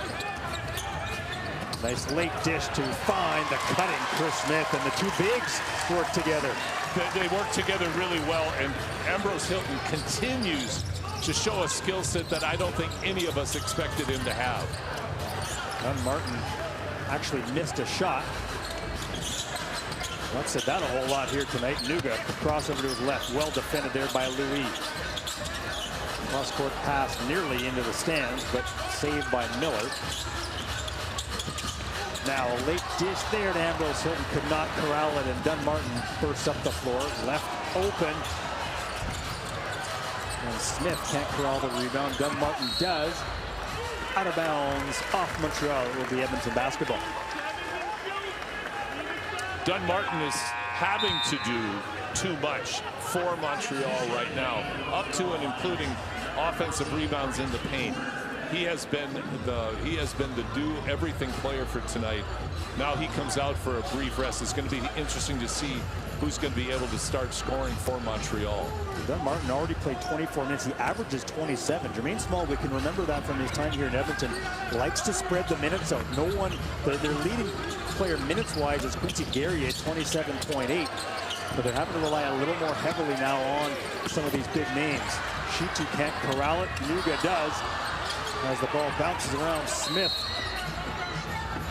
Nice late dish to find the cutting Chris Smith, and the two bigs work together. They work together really well, and Ambrose Hilton continues to show a skill set that I don't think any of us expected him to have. Dunn Martin actually missed a shot. I've said that a whole lot here tonight. Nuga, crossover to his left, well defended there by Louis. Cross-court pass nearly into the stands, but saved by Miller. Now a late dish there to Ambrose Hilton, could not corral it, and Dunn Martin bursts up the floor, left open. And Smith can't corral the rebound. Dunn Martin does. Out of bounds, off Montreal. It will be Edmonton basketball. Dunn Martin is having to do too much for Montreal right now, up to and including offensive rebounds in the paint. He has been the do everything player for tonight. Now he comes out for a brief rest. It's going to be interesting to see who's going to be able to start scoring for Montreal. Dunn Martin already played 24 minutes. He averages 27. Jermaine Small, we can remember that from his time here in Edmonton, likes to spread the minutes out. No one, their leading player minutes-wise is Quincy Guerrier at 27.8. But they're having to rely a little more heavily now on some of these big names. Shitu can't corral it. Nuga does. As the ball bounces around, Smith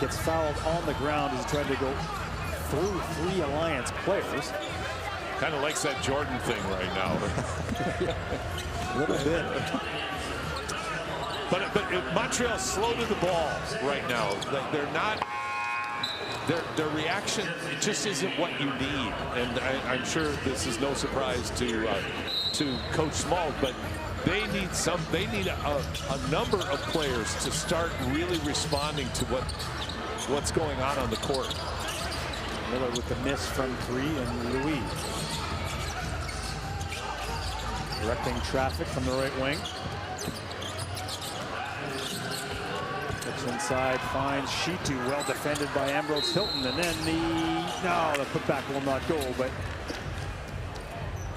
gets fouled on the ground as he tried to go through three Alliance players. Kind of likes that Jordan thing right now. A little bit. But Montreal's slow to the ball right now. They're not. Their reaction, it just isn't what you need. And I'm sure this is no surprise to Coach Small, but they need a number of players to start really responding to what's going on the court. Miller with the miss from three, and Louis directing traffic from the right wing. Looks inside, finds Shitu, well defended by Ambrose Hilton, and then the putback will not go, but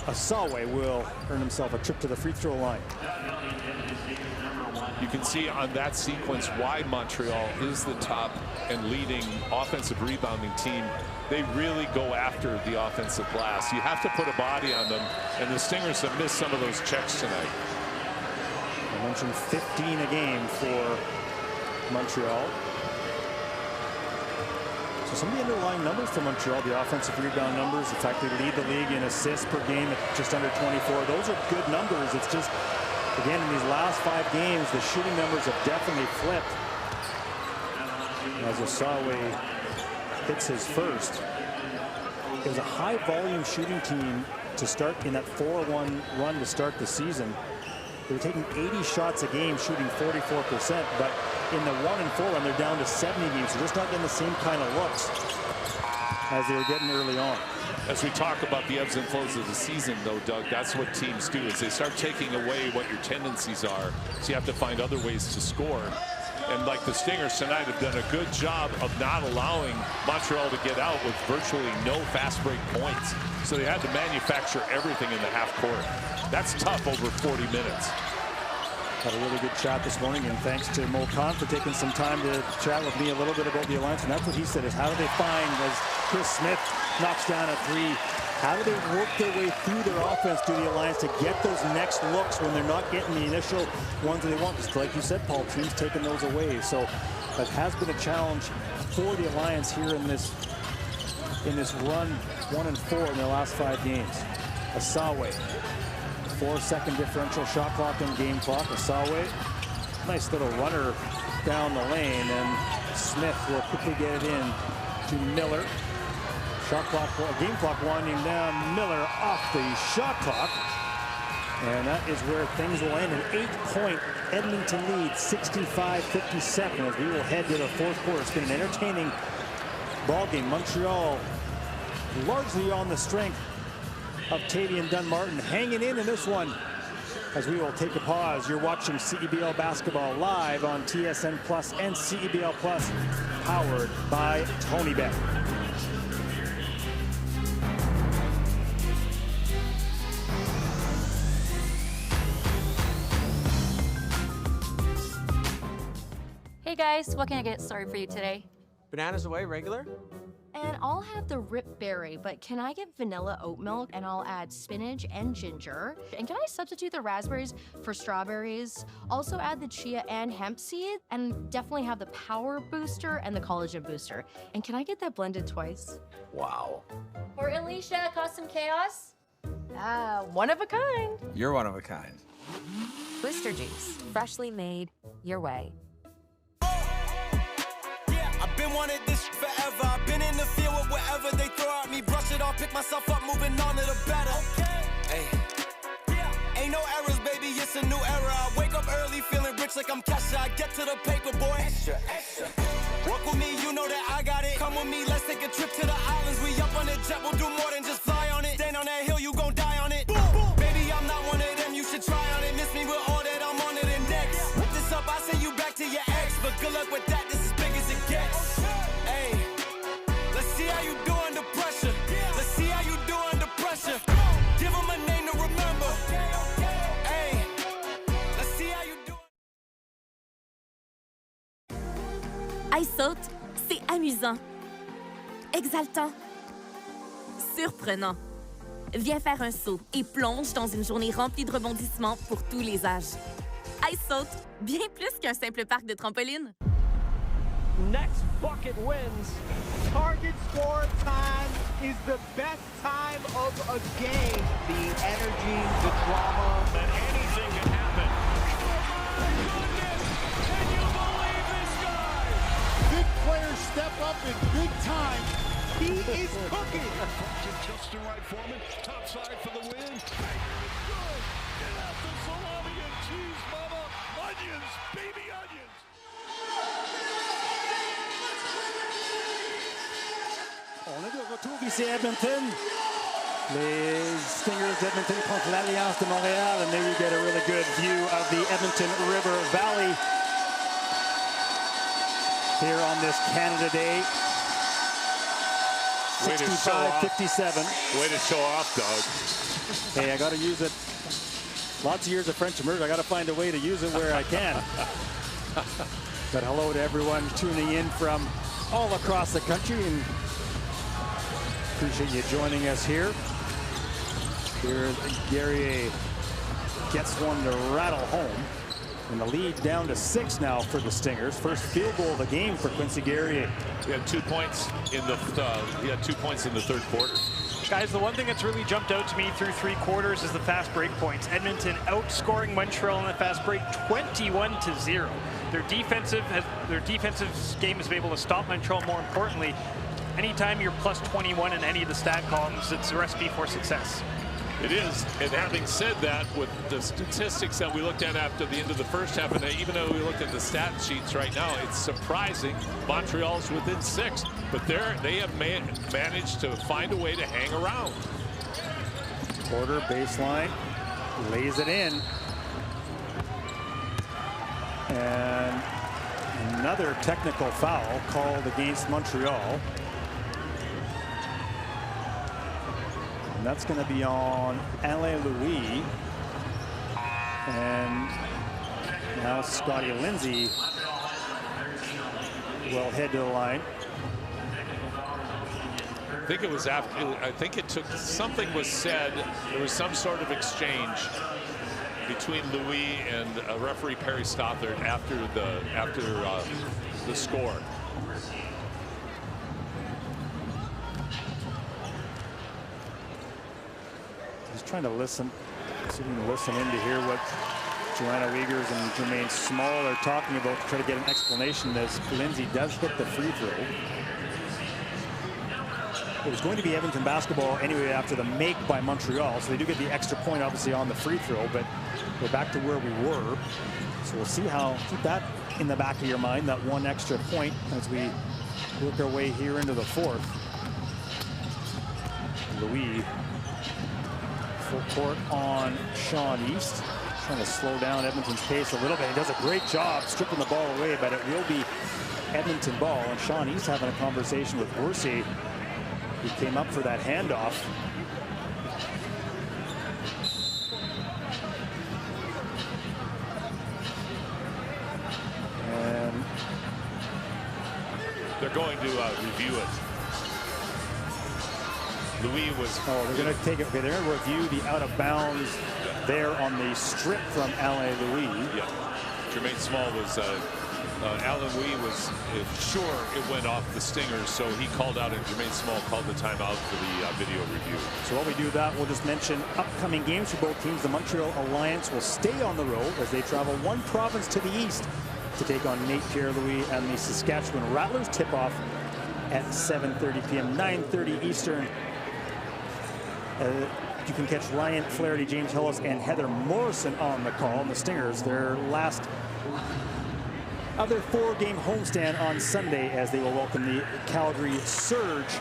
Asawe will earn himself a trip to the free throw line. You can see on that sequence why Montreal is the top and leading offensive rebounding team. They really go after the offensive glass. You have to put a body on them, and the Stingers have missed some of those checks tonight. I mentioned 15 a game for Montreal. So some of the underlying numbers for Montreal, the offensive rebound numbers, in fact, they lead the league in assists per game at just under 24. Those are good numbers. It's just, again, in these last 5 games, the shooting numbers have definitely flipped. As Osawe hits his first. It was a high-volume shooting team to start in that 4-1 run to start the season. They were taking 80 shots a game, shooting 44%, but in the 1-4 run, they're down to 70 games. So just not getting the same kind of looks as they were getting early on. As we talk about the ebbs and flows of the season, though, Doug, that's what teams do, is they start taking away what your tendencies are. So you have to find other ways to score. And like the Stingers tonight have done a good job of not allowing Montreal to get out with virtually no fast break points. So they had to manufacture everything in the half court. That's tough over 40 minutes. Had a really good chat this morning, and thanks to Mo Khan for taking some time to chat with me a little bit about the Alliance. And that's what he said, is how do they find, as Chris Smith knocks down a three, how do they work their way through their offense to the Alliance to get those next looks when they're not getting the initial ones that they want? Just like you said, Paul, teams taking those away. So that has been a challenge for the Alliance here in this run, 1-4 in their last 5 games. Asawe, 4-second differential shot clock and game clock. Asawe, nice little runner down the lane, and Smith will quickly get it in to Miller. Shot clock, game clock winding down. Miller off the shot clock. And that is where things will end. An 8-point Edmonton lead, 65-57, as we will head to the fourth quarter. It's been an entertaining ball game. Montreal largely on the strength of Tavian Dunmartin, hanging in this one. As we will take a pause, you're watching CEBL basketball live on TSN Plus and CEBL Plus, powered by TonyBet. Hey guys, what can I get started for you today? Bananas away, regular? And I'll have the Rip Berry, but can I get vanilla oat milk? And I'll add spinach and ginger. And can I substitute the raspberries for strawberries? Also add the chia and hemp seed, and definitely have the power booster and the collagen booster. And can I get that blended twice? Wow. For Alicia, Custom Chaos? One of a kind. You're one of a kind. Booster juice, freshly made your way. I've been wanting this forever. I've been in the field with whatever they throw at me. Brush it off, pick myself up, moving on to the better. Hey. Ain't no errors, baby, it's a new era. I wake up early, feeling rich like I'm Kesha. I get to the paper, boy. Extra, extra. Walk with me, you know that I got it. Come with me, let's take a trip to the islands. We up on the jet, we'll do more than just fly on it. Stand on that hill, you gon' die on it. Boom, boom. Baby, I'm not one of them, you should try on it. Miss me with all that, I'm on it and next. Whip this up, I send you back to your ex. But good luck with that, this is big as it gets. Hey, let's see how you do under pressure. Let's see how you do under pressure. Give them a name to remember. Hey, let's see how you do. I saute, c'est amusant, exaltant, surprenant. Viens faire un saut et plonge dans une journée remplie de rebondissements pour tous les âges. I saute, bien plus qu'un simple parc de trampoline. Next bucket wins. Target score time is the best time of a game. The energy, the drama. That anything can happen. Can you believe this guy? Big players step up in big time. He is cooking. Just the right Foreman. Top side for the win. Good. Get out the salami and cheese, mama. Onions, baby onions. On est de retour ici à Edmonton. Les Stingers d'Edmonton contre l'Alliance de Montréal. And there you get a really good view of the Edmonton River Valley here on this Canada Day. 65-57. Way to show off, Doug. Hey, I got to use it. Lots of years of French immersion. I got to find a way to use it where I can. But hello to everyone tuning in from all across the country, and appreciate you joining us here. Here, Guerrier gets one to rattle home. And the lead down to 6 now for the Stingers. First field goal of the game for Quincy Guerrier. He had 2 points in the third quarter. Guys, the one thing that's really jumped out to me through 3 quarters is the fast break points. Edmonton outscoring Montreal in the fast break 21-0. Their defensive game has been able to stop Montreal. More importantly, anytime you're plus 21 in any of the stat columns, it's a recipe for success. It is, and having said that, with the statistics that we looked at after the end of the first half, and even though we looked at the stat sheets right now, it's surprising Montreal's within 6, but they have managed to find a way to hang around. Porter baseline, lays it in. And another technical foul called against Montreal. That's going to be on Alain Louis. And now Scotty Lindsay will head to the line. I think it was after, I think it took, something was said, there was some sort of exchange between Louis and referee Perry Stothard after the score. Trying to listen, so we can listen in to hear what Joanna Wiegers and Jermaine Small are talking about to try to get an explanation as Lindsay does hit the free throw. it was going to be Edmonton basketball anyway after the make by Montreal. So they do get the extra point, obviously, on the free throw, but we're back to where we were. So we'll see how, keep that in the back of your mind, that one extra point as we work our way here into the fourth. Louis, full court on Sean East. Trying to slow down Edmonton's pace a little bit. He does a great job stripping the ball away, but it will be Edmonton ball. And Sean East having a conversation with Horsey, who came up for that handoff. And they're going to review it. Louis was... Oh, they're going to take it. Okay, they're going to review the out of bounds there on the strip from Alain Louis. Yeah. Jermaine Small was... Alain Louis was sure it went off the Stingers, so he called out, and Jermaine Small called the timeout for the video review. So while we do that, we'll just mention upcoming games for both teams. The Montreal Alliance will stay on the road as they travel one province to the east to take on Nate Pierre-Louis and the Saskatchewan Rattlers. Tip-off at 7:30 p.m., 9:30 Eastern. You can catch Ryan Flaherty, James Hillis, and Heather Morrison on the call. And the Stingers, their last other 4-game homestand on Sunday as they will welcome the Calgary Surge.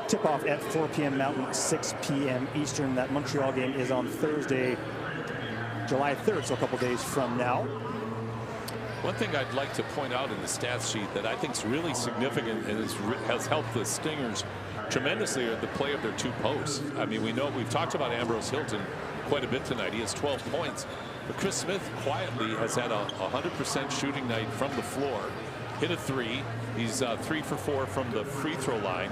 Tip-off at 4 p.m. Mountain, 6 p.m. Eastern. That Montreal game is on Thursday, July 3rd, so a couple days from now. One thing I'd like to point out in the stats sheet that I think is really significant and has helped the Stingers tremendously are the play of their two posts. I mean, we've talked about Ambrose Hilton quite a bit tonight. He has 12 points. But Chris Smith quietly has had a 100% shooting night from the floor. Hit a 3. He's 3 for 4 from the free throw line.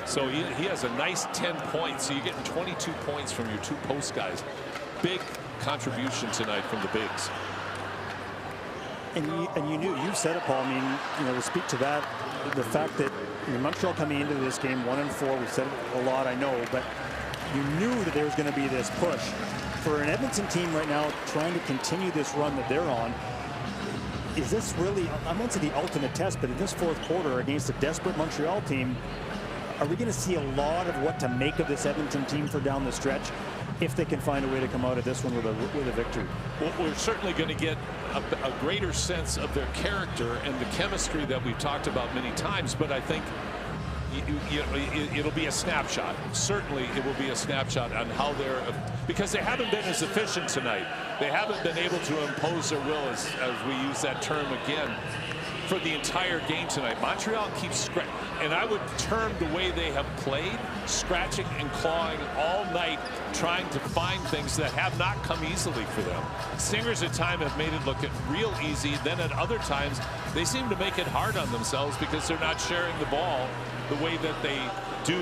So he has a nice 10 points. So you're getting 22 points from your two post guys. Big contribution tonight from the bigs. And you said it, Paul. I mean, to speak to that, the fact that Montreal coming into this game 1-4, we said it a lot, I know, but you knew that there was going to be this push. For an Edmonton team right now trying to continue this run that they're on, is this really, I won't say the ultimate test, but in this fourth quarter against a desperate Montreal team, are we going to see a lot of what to make of this Edmonton team for down the stretch if they can find a way to come out of this one with a victory? Well, we're certainly going to get a greater sense of their character and the chemistry that we've talked about many times, but I think it'll be a snapshot. Certainly it will be a snapshot on how they're, because they haven't been as efficient tonight. They haven't been able to impose their will, as we use that term again, for the entire game tonight. Montreal keeps scratching, and I would term the way they have played scratching and clawing all night, trying to find things that have not come easily for them. Stingers at times have made it look real easy. Then at other times, they seem to make it hard on themselves because they're not sharing the ball the way that they do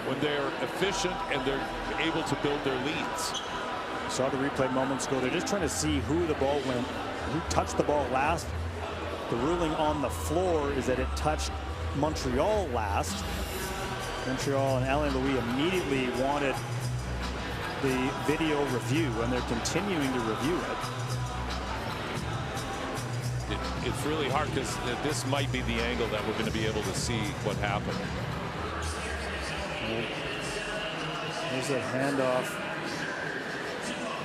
when they're efficient and they're able to build their leads. Saw the replay moments ago. They're just trying to see who the ball went, who touched the ball last. The ruling on the floor is that it touched Montreal last. Montreal and Alain Louis immediately wanted the video review, and they're continuing to review it. It's really hard because this might be the angle that we're going to be able to see what happened. There's a handoff.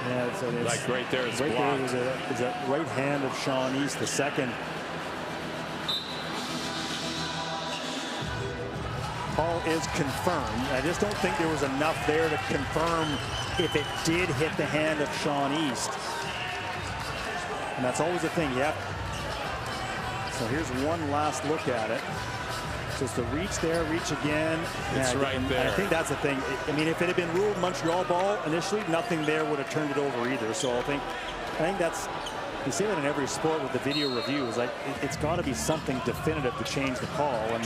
Yeah, it's like right there, it's right blocked. There is a right hand of Sean East, the second. Call is confirmed. I just don't think there was enough there to confirm if it did hit the hand of Sean East. And that's always a thing. Yep. So here's one last look at it. Just the reach there, reach again. It's right there. I think that's the thing. I mean, if it had been ruled Montreal ball initially, nothing there would have turned it over either. So I think that's, you see that in every sport with the video review, is like it's got to be something definitive to change the call. And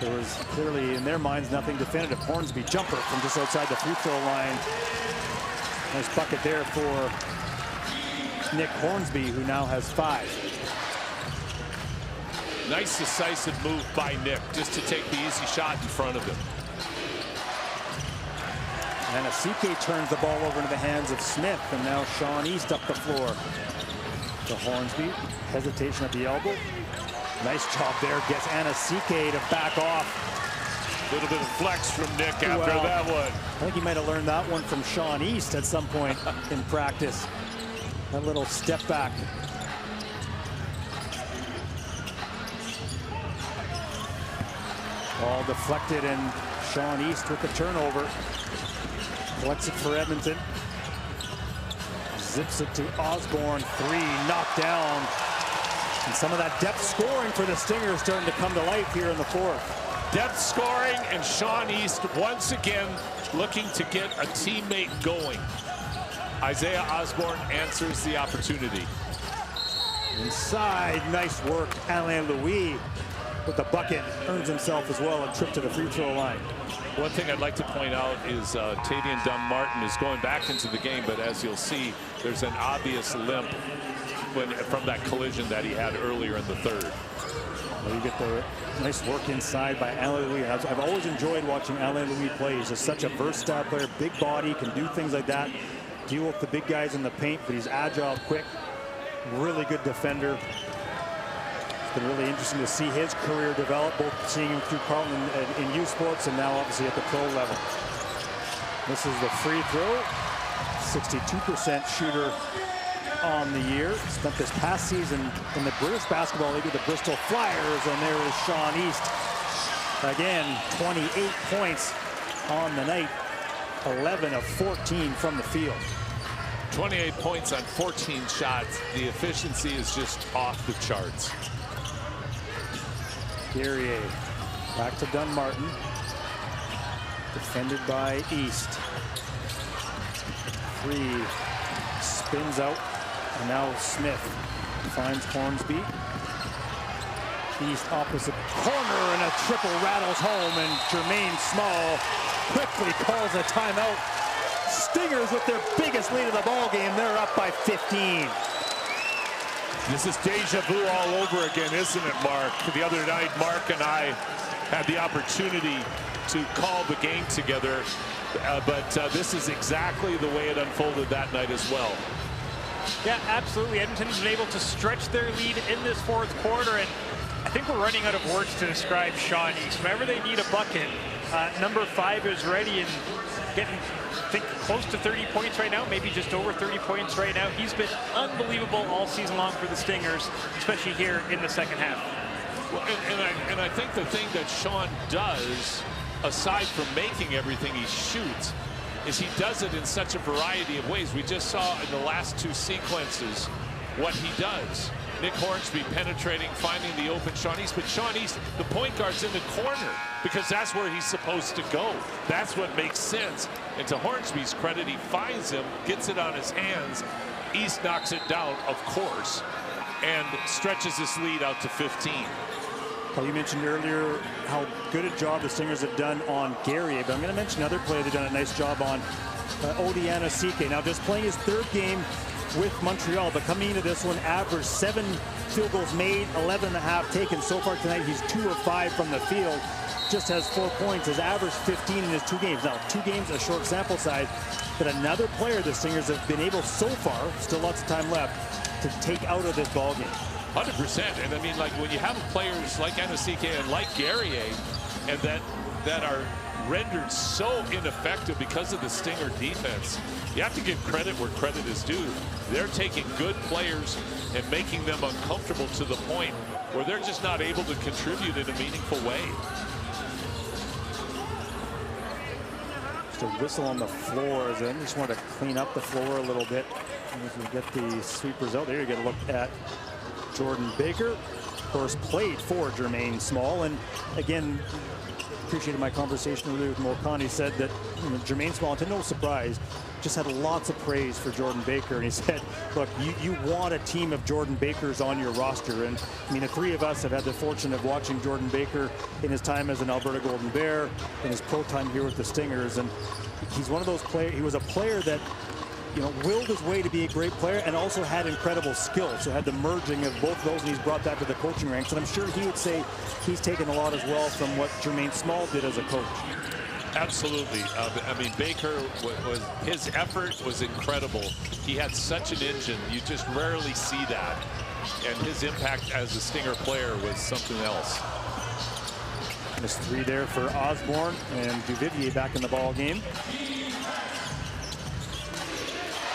there was clearly in their minds nothing definitive. Hornsby jumper from just outside the free throw line. Nice bucket there for Nick Hornsby, who now has 5. Nice decisive move by Nick just to take the easy shot in front of him. And Asike turns the ball over into the hands of Smith, and now Sean East up the floor to Hornsby. Hesitation at the elbow. Nice job there. Gets Asike to back off. A little bit of flex from Nick after that one. I think he might have learned that one from Sean East at some point in practice. That little step back. Ball deflected, and Sean East with the turnover. Collects it for Edmonton. Zips it to Osborne. 3 knocked down. And some of that depth scoring for the Stingers starting to come to life here in the fourth. Depth scoring, and Sean East once again looking to get a teammate going. Isaiah Osborne answers the opportunity. Inside, nice work. Alain Louis with the bucket, earns himself as well a trip to the free throw line. One thing I'd like to point out is Tavian Dunn-Martin is going back into the game, but as you'll see, there's an obvious limp from that collision that he had earlier in the third. Well, you get the nice work inside by Alain Louis. I've always enjoyed watching Alain Louis play. He's just such a versatile player, big body, can do things like that, deal with the big guys in the paint, but he's agile, quick, really good defender. It's been really interesting to see his career develop, both seeing him through Carleton in youth sports and now obviously at the pro level. This is the free throw. 62% shooter on the year. Spent this past season in the British Basketball League with the Bristol Flyers, and there is Sean East. Again, 28 points on the night, 11 of 14 from the field. 28 points on 14 shots. The efficiency is just off the charts. Guerrier back to Dunn-Martin. Defended by East. 3 spins out, and now Smith finds Hornsby. East opposite corner, and a triple rattles home, and Jermaine Small quickly calls a timeout. Stingers with their biggest lead of the ball game. They're up by 15. This is deja vu all over again, isn't it, Mark? The other night, Mark and I had the opportunity to call the game together, but this is exactly the way it unfolded that night as well. Yeah, absolutely. Edmonton's been able to stretch their lead in this fourth quarter, and I think we're running out of words to describe Sean East. Whenever they need a bucket, number 5 is ready and getting, I think, close to 30 points right now, maybe just over 30 points right now. He's been unbelievable all season long for the Stingers, especially here in the second half. Well, and I think the thing that Sean does, aside from making everything he shoots, is he does it in such a variety of ways. We just saw in the last 2 sequences what he does. Nick Hornsby penetrating, finding the open Sean East, but Sean East, the point guard's in the corner because that's where he's supposed to go. That's what makes sense. And to Hornsby's credit, he finds him, gets it on his hands. East knocks it down, of course, and stretches this lead out to 15. Well, you mentioned earlier how good a job the Stingers have done on Guerrier, but I'm going to mention another player they've done a nice job on, Odiana Sike. Now, just playing his 3rd game with Montreal, but coming into this one, averaged 7 field goals made, 11.5 taken. So far tonight, he's 2 of 5 from the field. Just has 4 points. Has averaged 15 in his 2 games. Now, 2 games, a short sample size, but another player the Stingers have been able so far, still lots of time left, to take out of this ball game. 100%. And I mean, like, when you have players like Anasike and like Guerrier, and that are rendered so ineffective because of the Stinger defense, you have to give credit where credit is due. They're taking good players and making them uncomfortable to the point where they're just not able to contribute in a meaningful way. Just a whistle on the floor. As I just want to clean up the floor a little bit. And if we get the sweepers out there, you get a look at Jordan Baker. Of course, played for Jermaine Small. And again, appreciated my conversation earlier with Molcani. He said that Jermaine Small, to no surprise, just had lots of praise for Jordan Baker. And he said, look, you want a team of Jordan Bakers on your roster. And I mean, the 3 of us have had the fortune of watching Jordan Baker in his time as an Alberta Golden Bear, in his pro time here with the Stingers. And he's one of those players, he was a player that, you know, willed his way to be a great player and also had incredible skill. So had the merging of both those, and he's brought that to the coaching ranks. And I'm sure he would say he's taken a lot as well from what Jermaine Small did as a coach. Absolutely. I mean, Baker, his effort was incredible. He had such an engine. You just rarely see that. And his impact as a Stinger player was something else. Missed 3 there for Osborne, and Duvivier back in the ball game.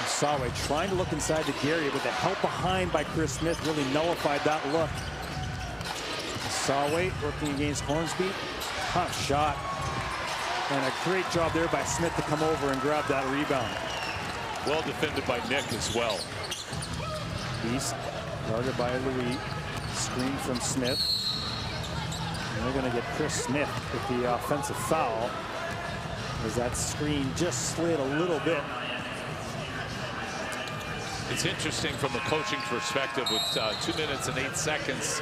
Sawe trying to look inside to Gary, but the help behind by Chris Smith really nullified that look. Sawe working against Hornsby. Tough shot. And a great job there by Smith to come over and grab that rebound. Well defended by Nick as well. East guarded by Louis. Screen from Smith. And they're going to get Chris Smith with the offensive foul, as that screen just slid a little bit. It's interesting from a coaching perspective with 2 minutes and 8 seconds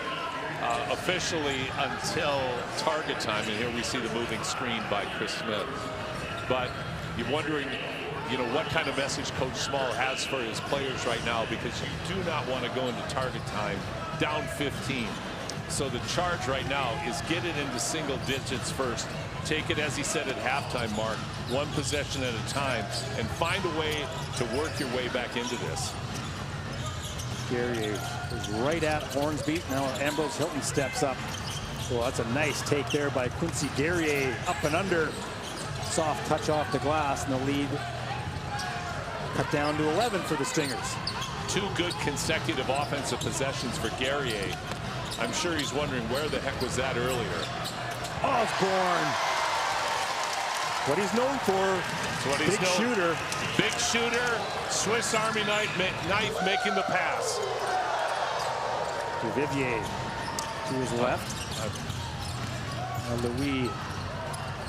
officially until target time. And here we see the moving screen by Chris Smith. But you're wondering, you know, what kind of message Coach Small has for his players right now, because you do not want to go into target time down 15. So the charge right now is get it into single digits first. Take it, as he said at halftime, Mark, 1 possession at a time, and find a way to work your way back into this. Guerrier is right at Hornsby. Now Ambrose Hilton steps up. So that's a nice take there by Quincy Guerrier. Up and under. Soft touch off the glass, and the lead cut down to 11 for the Stingers. 2 good consecutive offensive possessions for Guerrier. I'm sure he's wondering where the heck was that earlier. Osborne. What he's known for. That's what he's big shooter. Big shooter. Swiss Army knife making the pass. Duvivier to his left. Louis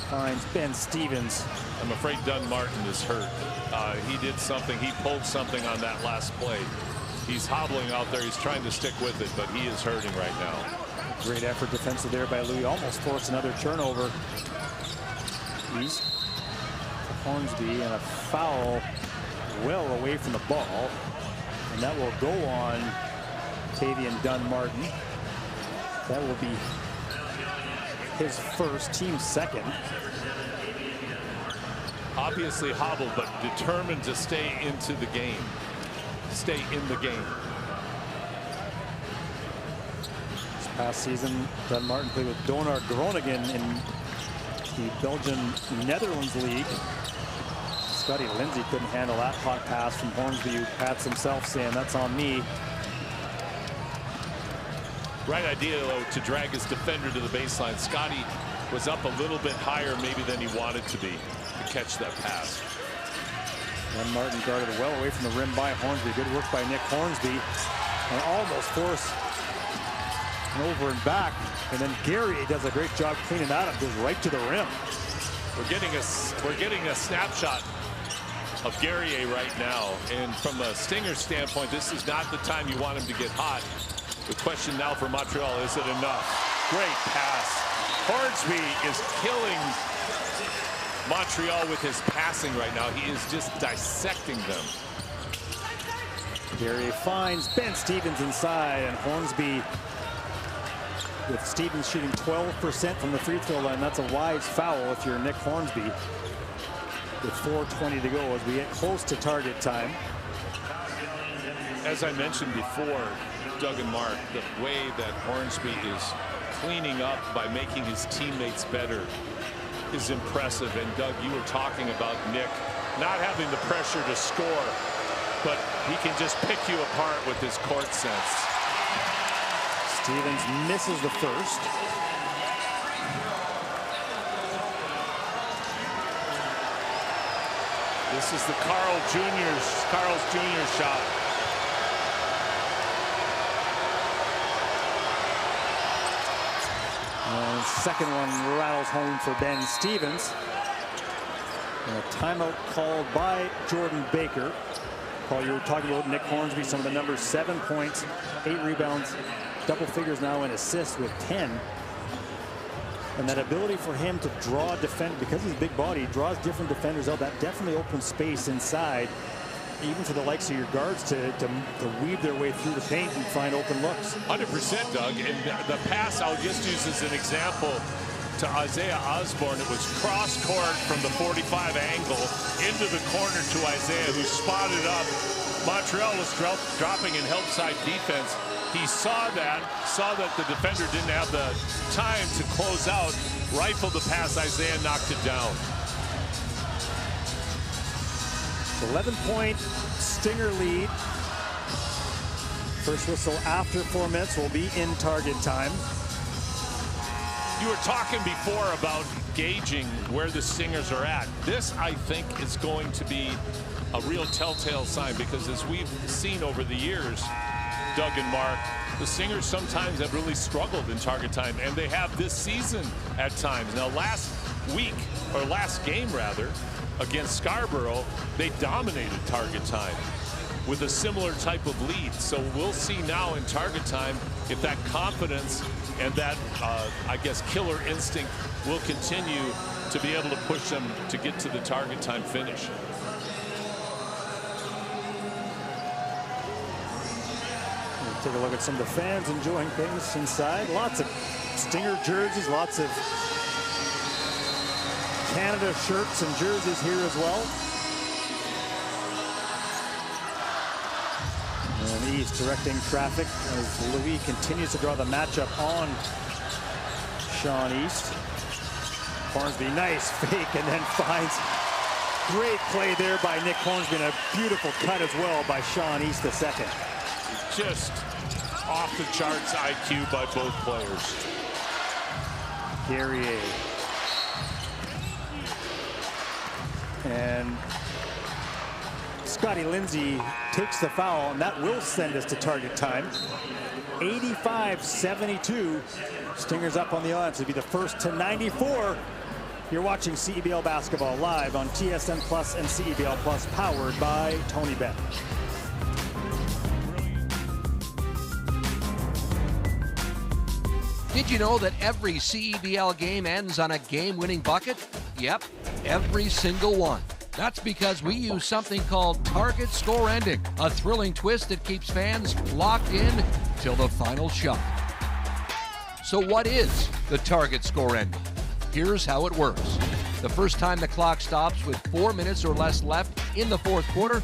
finds Ben Stevens. I'm afraid Dunn Martin is hurt. He did something. He pulled something on that last play. He's hobbling out there. He's trying to stick with it, but he is hurting right now. Great effort defensive there by Louis. Almost forced another turnover. East to Hornsby, and a foul well away from the ball. And that will go on Tavian Dunn Martin. That will be his first, team second. Obviously hobbled, but determined to stay into the game. Stay in the game. This past season, Dunn Martin played with Donar Groningen in the Belgian-Netherlands League. Scotty Lindsay couldn't handle that hot pass from Hornsby, who pats himself saying, "That's on me." Right idea, though, to drag his defender to the baseline. Scotty was up a little bit higher maybe than he wanted to be to catch that pass. Dunn Martin guarded well away from the rim by Hornsby. Good work by Nick Hornsby. And almost forced an over and back. And then Gary does a great job cleaning that up, goes right to the rim. We're getting a snapshot of Guerrier right now. And from a Stinger standpoint, this is not the time you want him to get hot. The question now for Montreal, is it enough? Great pass. Hornsby is killing Montreal with his passing right now. He is just dissecting them. Gary finds Ben Stevens inside, and Hornsby, with Stevens shooting 12% from the free throw line. That's a wise foul if you're Nick Hornsby. With 4:20 to go as we get close to target time. As I mentioned before, Doug and Mark, the way that Hornsby is cleaning up by making his teammates better is impressive. And Doug, you were talking about Nick not having the pressure to score, but he can just pick you apart with his court sense. Stevens misses the first. This is the Carl's Jr. shot. And second one rattles home for Ben Stevens. And a timeout called by Jordan Baker. Paul, you were talking about Nick Hornsby, some of the numbers: 7 points, 8 rebounds, double figures now in assists with 10. And that ability for him to draw defend, because he's a big body, he draws different defenders out. That definitely opens space inside, even for the likes of your guards to weave their way through the paint and find open looks. 100%, Doug. And the pass I'll just use as an example to Isaiah Osborne. It was cross court from the 45 angle into the corner to Isaiah, who spotted up. Montreal was dropping in help side defense. He saw that the defender didn't have the time to close out, rifled the pass. Isaiah knocked it down. 11-point Stinger lead. First whistle after 4 minutes will be in target time. You were talking before about gauging where the Stingers are at. This, I think, is going to be a real telltale sign, because as we've seen over the years, Doug and Mark, the Stingers sometimes have really struggled in target time, and they have this season at times. Now, last game rather, against Scarborough, they dominated target time with a similar type of lead. So we'll see now in target time if that confidence and that, I guess, killer instinct will continue to be able to push them to get to the target time finish. We'll take a look at some of the fans enjoying things inside. Lots of Stinger jerseys, lots of Canada shirts and jerseys here as well. And East directing traffic as Louis continues to draw the matchup on Sean East. Hornsby, nice fake, and then finds great play there by Nick Hornsby, and a beautiful cut as well by Sean East II. Just off the charts IQ by both players. Guerrier. And Scotty Lindsay takes the foul, and that will send us to target time. 85-72. Stingers up on the Alliance. It'll be the first to 94. You're watching CEBL basketball live on TSN Plus and CEBL Plus, powered by Tony Bennett. Did you know that every CEBL game ends on a game-winning bucket? Yep, every single one. That's because we use something called target score ending, a thrilling twist that keeps fans locked in till the final shot. So what is the target score ending? Here's how it works. The first time the clock stops with 4 minutes or less left in the fourth quarter,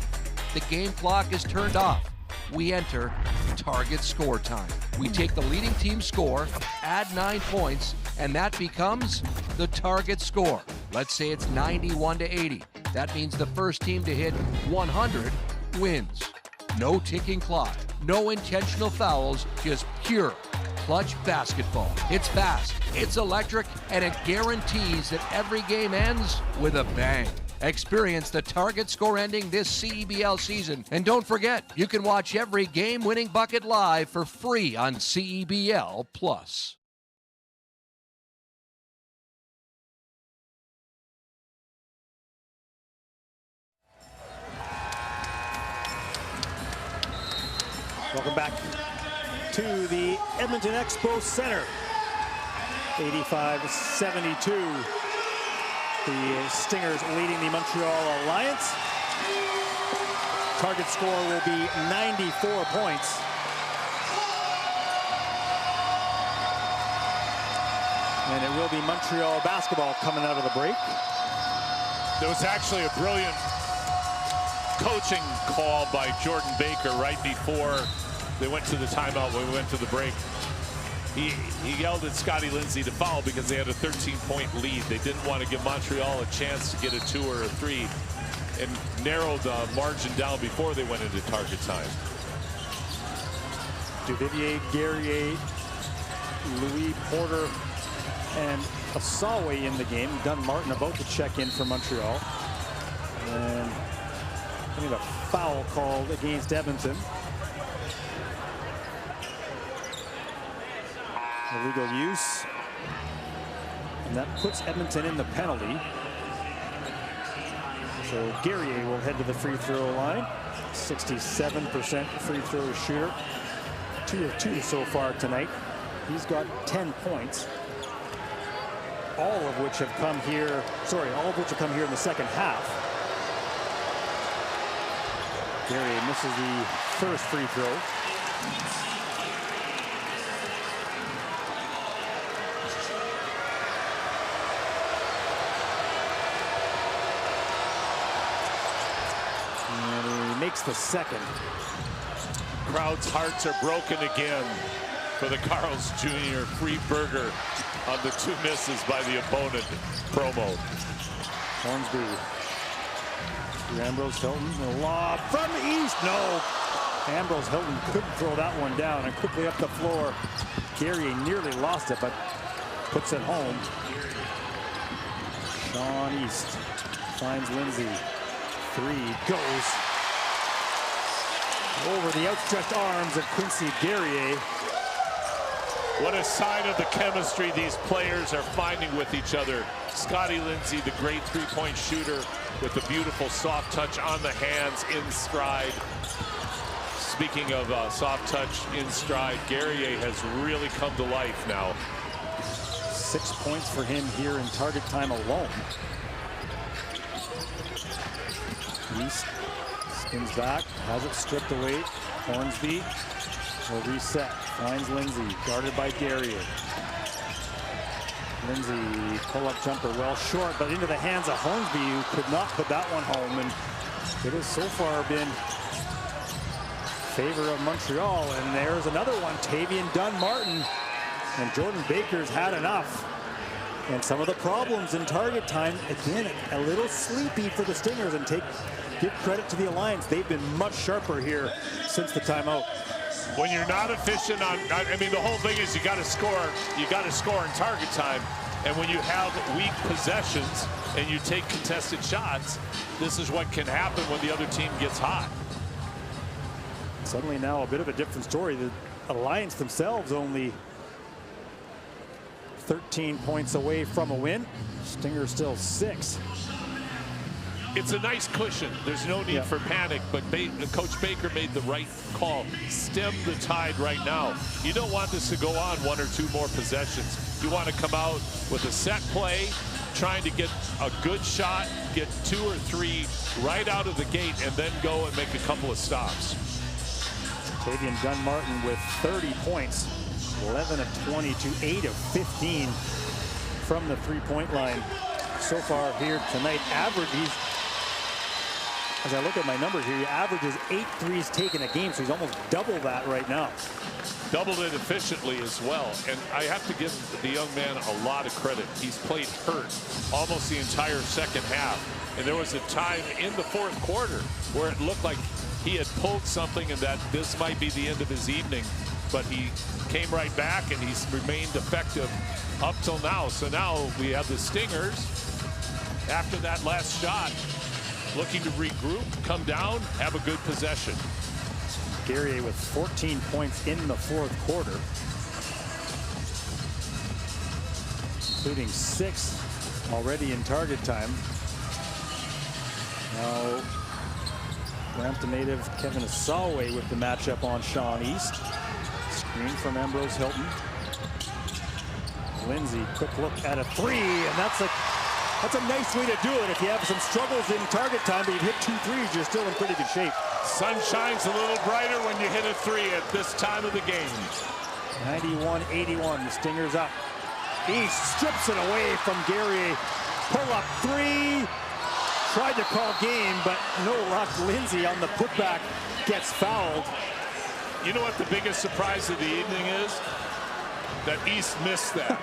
the game clock is turned off. We enter target score time. We take the leading team score, add 9 points, and that becomes the target score. Let's say it's 91-80. That means the first team to hit 100 wins. No ticking clock, no intentional fouls, just pure clutch basketball. It's fast, it's electric, and it guarantees that every game ends with a bang. Experience the target score ending this CEBL season. And don't forget, you can watch every game-winning bucket live for free on CEBL Plus. Welcome back to the Edmonton Expo Center. 85-72. The Stingers leading the Montreal Alliance. Target score will be 94 points. And it will be Montreal basketball coming out of the break. There was actually a brilliant coaching call by Jordan Baker right before they went to the timeout when we went to the break. He yelled at Scotty Lindsay to foul because they had a 13-point lead. They didn't want to give Montreal a chance to get a 2 or a 3 and narrowed the margin down before they went into target time. Duvivier, Guerrier, Louis Porter, and Asawe in the game. Dunn Martin about to check in for Montreal. And we need a foul called against Edmonton. Illegal use. And that puts Edmonton in the penalty. So Guerrier will head to the free throw line. 67% free throw shooter. 2 of 2 so far tonight. He's got 10 points. All of which have come here in the second half. Guerrier misses the first free throw. And he makes the second. Crowd's hearts are broken again. for the Carl's Jr. free burger on the 2 misses by the opponent promo. Hornsby. Ambrose Hilton, a lob from the east. No. Ambrose Hilton couldn't throw that one down, and quickly up the floor. Gary nearly lost it, but puts it home. Sean East finds Lindsay. 3 goes over the outstretched arms of Quincy Guerrier. What a sign of the chemistry these players are finding with each other. Scotty Lindsay, the great three-point shooter with the beautiful soft touch on the hands in stride. Speaking of soft touch in stride, Guerrier has really come to life now. 6 points for him here in target time alone. East spins back, has it stripped away. Hornsby will reset, finds Lindsay, guarded by Guerrier. Lindsay, pull-up jumper well short, but into the hands of Hornsby, who could not put that one home. And it has so far been favor of Montreal. And there's another one, Tavian Dunn-Martin. And Jordan Baker's had enough. And some of the problems in target time, again, a little sleepy for the Stingers. And give credit to the Alliance. They've been much sharper here since the timeout. When you're not efficient on, I mean, the whole thing is you got to score. You got to score in target time. And when you have weak possessions and you take contested shots, this is what can happen when the other team gets hot. Suddenly now a bit of a different story. The Alliance themselves only 13 points away from a win. Stingers still 6. It's a nice cushion. There's no need for panic, but Coach Baker made the right call. Stem the tide right now. You don't want this to go on 1 or 2 more possessions. You want to come out with a set play, trying to get a good shot, get 2 or 3 right out of the gate, and then go and make a couple of stops. Tavian Dunn-Martin with 30 points, 11 of 22, 8 of 15 from the three-point line so far here tonight. As I look at my numbers here, he averages 8 threes taken a game, so he's almost double that right now. Doubled it efficiently as well. And I have to give the young man a lot of credit. He's played hurt almost the entire second half. And there was a time in the fourth quarter where it looked like he had pulled something and that this might be the end of his evening. But he came right back and he's remained effective up till now. So now we have the Stingers, after that last shot, looking to regroup, come down, have a good possession. Guerrier with 14 points in the fourth quarter, including 6 already in target time. Now, Brampton native Kevin Asaway with the matchup on Sean East. Screen from Ambrose Hilton. Lindsay, quick look at a 3, and that's a nice way to do it. If you have some struggles in target time, but you hit 2 threes, you're still in pretty good shape. Sun shines a little brighter when you hit a 3 at this time of the game. 91-81, the Stingers up. East strips it away from Guerrier. Pull up 3. Tried to call game, but no luck. Lindsay on the putback gets fouled. You know what the biggest surprise of the evening is? That East missed that.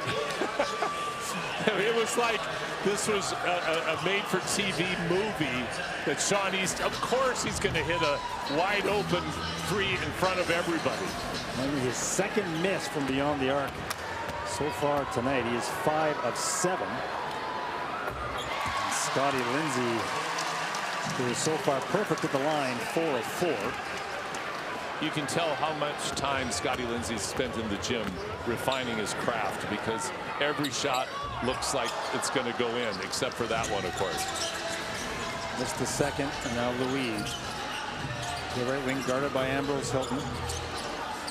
It was like this was a made-for-TV movie that Sean East, of course he's going to hit a wide-open 3 in front of everybody. Only his second miss from beyond the arc so far tonight. He is 5 of 7. And Scotty Lindsay, who is so far perfect at the line, 4 of 4. You can tell how much time Scotty Lindsay spent in the gym refining his craft, because every shot looks like it's going to go in, except for that one, of course. Missed the second, and now Louis. The right wing guarded by Ambrose Hilton.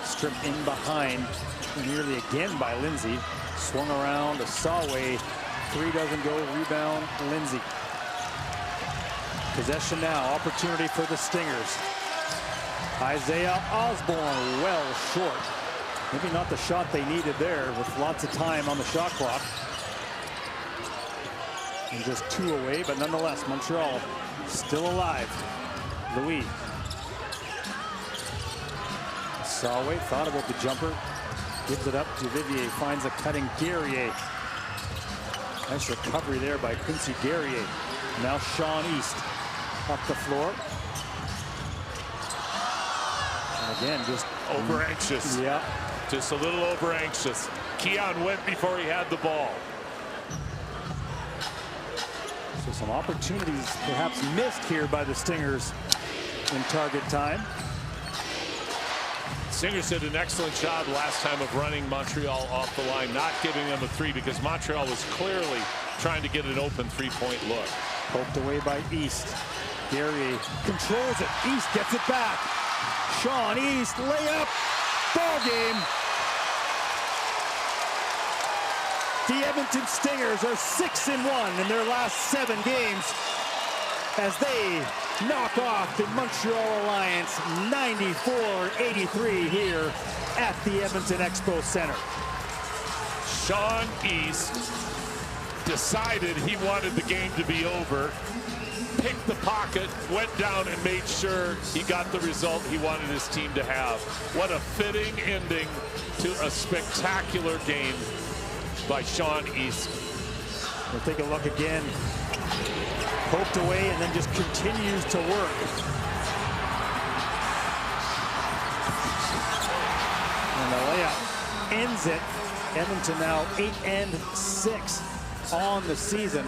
Stripped in behind nearly again by Lindsay. Swung around, Asaway. 3 doesn't go, rebound, Lindsay. Possession now, opportunity for the Stingers. Isaiah Osborne well short. Maybe not the shot they needed there with lots of time on the shot clock. And just 2 away, but nonetheless, Montreal still alive. Louis. Asaway thought about the jumper. Gives it up to Vivier, finds a cutting Guerrier. Nice recovery there by Quincy Guerrier. Now Sean East up the floor. And again, just over anxious. Yeah. Just a little over anxious. Keon went before he had the ball. So some opportunities perhaps missed here by the Stingers in target time. Stingers did an excellent job last time of running Montreal off the line, not giving them a three because Montreal was clearly trying to get an open three-point look. Poked away by East. Guerrier controls it. East gets it back. Sean East, layup, ball game. The Edmonton Stingers are 6-1 in their last 7 games as they knock off the Montreal Alliance 94-83 here at the Edmonton Expo Center. Sean East decided he wanted the game to be over, picked the pocket, went down and made sure he got the result he wanted his team to have. What a fitting ending to a spectacular game by Sean East. We'll take a look again. Poked away and then just continues to work. And the layup ends it. Edmonton now 8-6 on the season.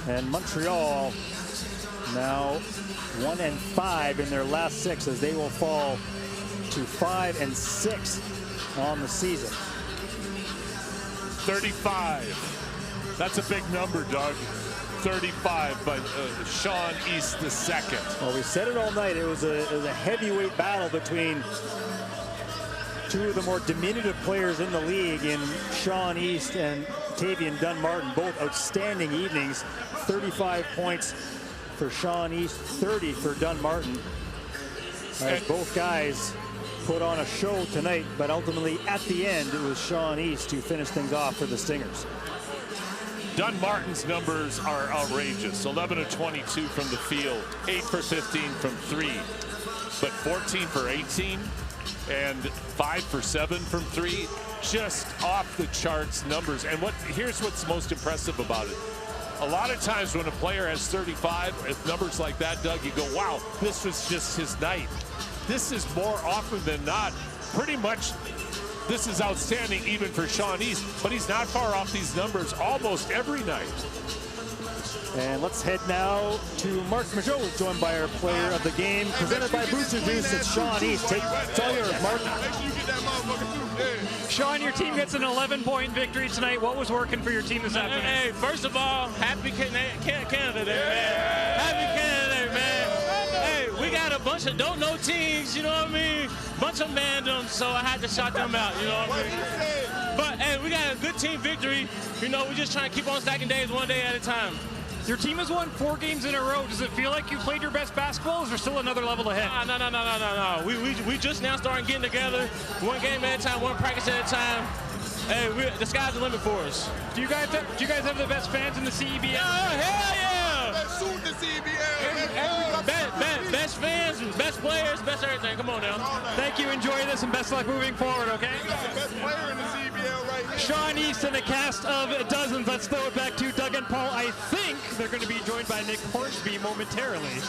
And Montreal now 1-5 in their last 6 as they will fall to 5-6 on the season. 35. That's a big number, Doug. 35 by Sean East II. Well, we said it all night. It was a heavyweight battle between two of the more diminutive players in the league in Sean East and Tavian Dunn-Martin. Both outstanding evenings. 35 points for Sean East, 30 for Dunn-Martin. Both guys put on a show tonight, but ultimately at the end it was Sean East who finished things off for the Stingers. Dunn-Martin's numbers are outrageous. 11 of 22 from the field, 8 for 15 from 3, but 14 for 18 and 5 for 7 from 3. Just off the charts numbers. And here's what's most impressive about it. A lot of times when a player has 35, with numbers like that, Doug, you go, wow, this was just his night. This is more often than not, pretty much, this is outstanding even for Sean East, but he's not far off these numbers almost every night. And let's head now to Mark Majot, joined by our player of the game, presented by Booster Juice. It's Sean East. It's all yours, Mark. Sean, your team gets an 11-point victory tonight. What was working for your team this afternoon? Hey, first of all, happy Canada Day, man. Happy Canada Day, man. Hey, we got a bunch of don't-know teams, you know what I mean? Bunch of mandoms, so I had to shout them out, you know what I mean? But, hey, we got a good team victory. You know, we're just trying to keep on stacking days one day at a time. Your team has won 4 games in a row. Does it feel like you played your best basketball, or is there still another level ahead? No. We just now starting getting together. One game at a time, one practice at a time. Hey, the sky's the limit for us. Do you guys have the best fans in the CEBL? Oh, hell yeah! The CEBL. Best fans, best players, best everything. Come on now. Thank you. Enjoy this and best luck moving forward, okay? We got the best player in the CEBL right here. Sean East and a cast of dozens. Let's throw it back to Doug and Paul. I think they're going to be joined by Nick Hornsby momentarily.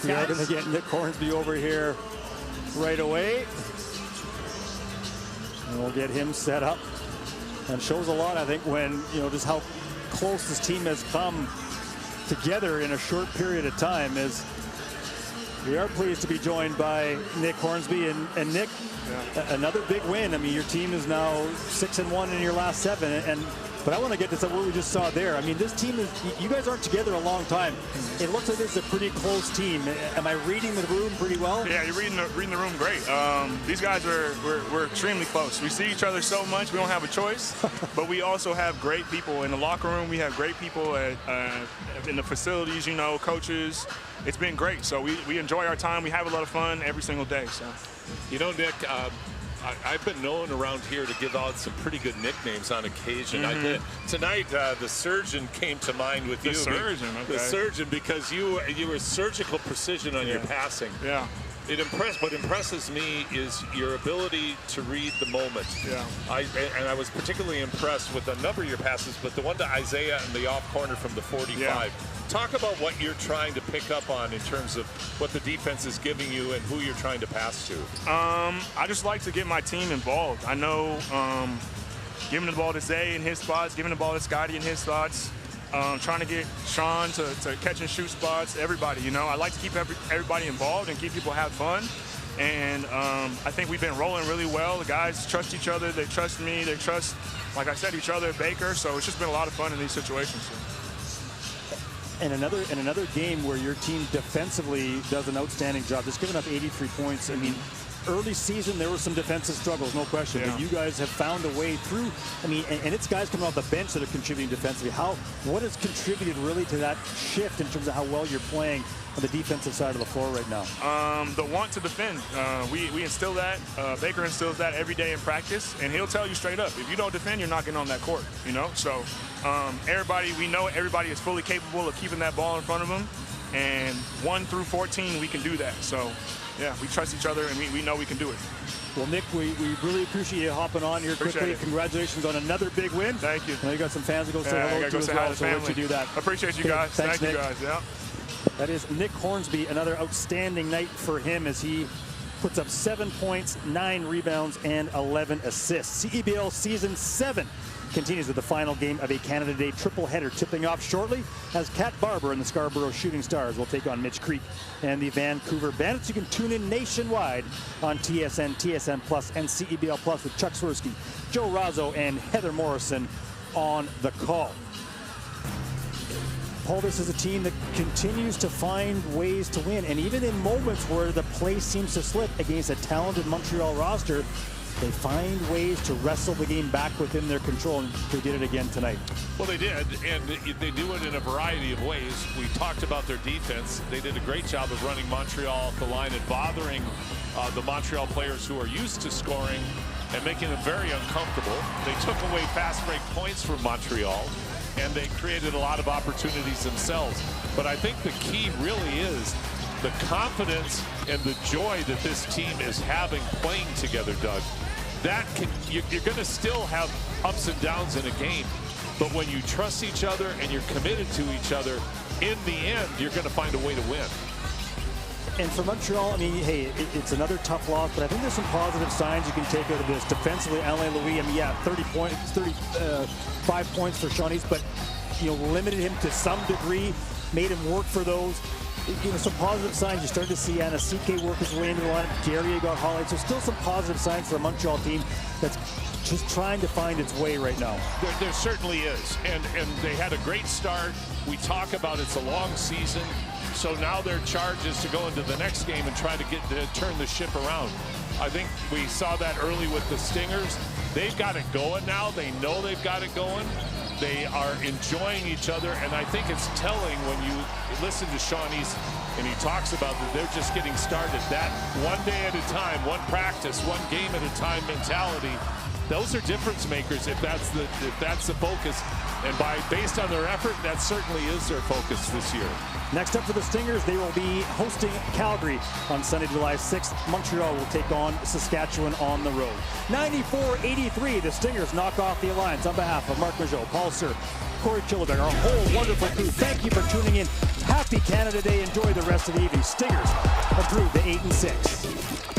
We are going to get Nick Hornsby over here right away. And we'll get him set up. And shows a lot, I think, when, just how close this team has come together in a short period of time. Is we are pleased to be joined by Nick Hornsby. And Nick, another big win. I mean, your team is now 6-1 in your last 7. But I want to get to what we just saw there. I mean, this team is, you guys aren't together a long time. It looks like this is a pretty close team. Am I reading the room pretty well? Yeah, you're reading the room great. These guys we're extremely close. We see each other so much, we don't have a choice. But we also have great people in the locker room. We have great people in the facilities, coaches. It's been great. So we enjoy our time. We have a lot of fun every single day. So, Nick, I've been known around here to give out some pretty good nicknames on occasion. I did tonight. The Surgeon came to mind with you. The Surgeon, okay. The Surgeon, because you were surgical precision on your passing. Yeah. What impresses me is your ability to read the moment. Yeah. I was particularly impressed with a number of your passes, but the one to Isaiah in the off corner from the 45. Yeah. Talk about what you're trying to pick up on in terms of what the defense is giving you and who you're trying to pass to. I just like to get my team involved. I know giving the ball to Zay in his spots, giving the ball to Scotty in his spots, trying to get Sean to catch and shoot spots, everybody, you know. I like to keep everybody involved and keep people have fun. And I think we've been rolling really well. The guys trust each other. They trust me. They trust, like I said, each other at Baker. So it's just been a lot of fun in these situations. And another game where your team defensively does an outstanding job, just giving up 83 points. I mean, early season, there were some defensive struggles, no question. Yeah. But you guys have found a way through. I mean, and it's guys coming off the bench that are contributing defensively. What has contributed really to that shift in terms of how well you're playing on the defensive side of the floor right now? The want to defend. We instill that. Baker instills that every day in practice, and he'll tell you straight up, if you don't defend, you're not getting on that court, you know? So we know everybody is fully capable of keeping that ball in front of them, and 1 through 14, we can do that. So, yeah, we trust each other, and we know we can do it. Well, Nick, we really appreciate you hopping on here quickly. Congratulations on another big win. Thank you. I know you got some fans to go say hello to as well, so I'll let you do that. Appreciate you guys. Thanks, Thank Nick. you guys. Yeah. That is Nick Hornsby, another outstanding night for him as he puts up 7 points, 9 rebounds, and 11 assists. CEBL Season 7 continues with the final game of a Canada Day triple-header, tipping off shortly as Kat Barber and the Scarborough Shooting Stars will take on Mitch Creek and the Vancouver Bandits. You can tune in nationwide on TSN, TSN Plus, and CEBL Plus with Chuck Swirsky, Joe Razzo, and Heather Morrison on the call. Paul, this is a team that continues to find ways to win, and even in moments where the play seems to slip against a talented Montreal roster, they find ways to wrestle the game back within their control, and they did it again tonight. Well, they did, and they do it in a variety of ways. We talked about their defense. They did a great job of running Montreal off the line and bothering the Montreal players who are used to scoring and making them very uncomfortable. They took away fast break points from Montreal, and they created a lot of opportunities themselves. But I think the key really is the confidence and the joy that this team is having playing together, Doug. You're going to still have ups and downs in a game, but when you trust each other and you're committed to each other, in the end, you're going to find a way to win. And for Montreal, I mean, hey, it's another tough loss, but I think there's some positive signs you can take out of this. Defensively, Alain Louis, I mean, yeah, 35 points for Shawnees, but, you know, limited him to some degree, made him work for those. You know, some positive signs. You started to see Anasike work his way into the lineup. Guerrier got highlights. So still some positive signs for a Montreal team that's just trying to find its way right now. There certainly is, and they had a great start. We talk about it's a long season, so now their charge is to go into the next game and try to turn the ship around. I think we saw that early with the Stingers. They've got it going now. They know they've got it going. They are enjoying each other, and I think it's telling when you listen to Shawnee's and he talks about that they're just getting started. That one day at a time, one practice, one game at a time mentality. Those are difference makers if that's the focus. And based on their effort, that certainly is their focus this year. Next up for the Stingers, they will be hosting Calgary on Sunday, July 6th. Montreal will take on Saskatchewan on the road. 94-83, the Stingers knock off the Alliance. On behalf of Mark Majot, Paul Sir, Corey Chillibeck, our whole wonderful crew, thank you for tuning in. Happy Canada Day. Enjoy the rest of the evening. Stingers improve to 8-6.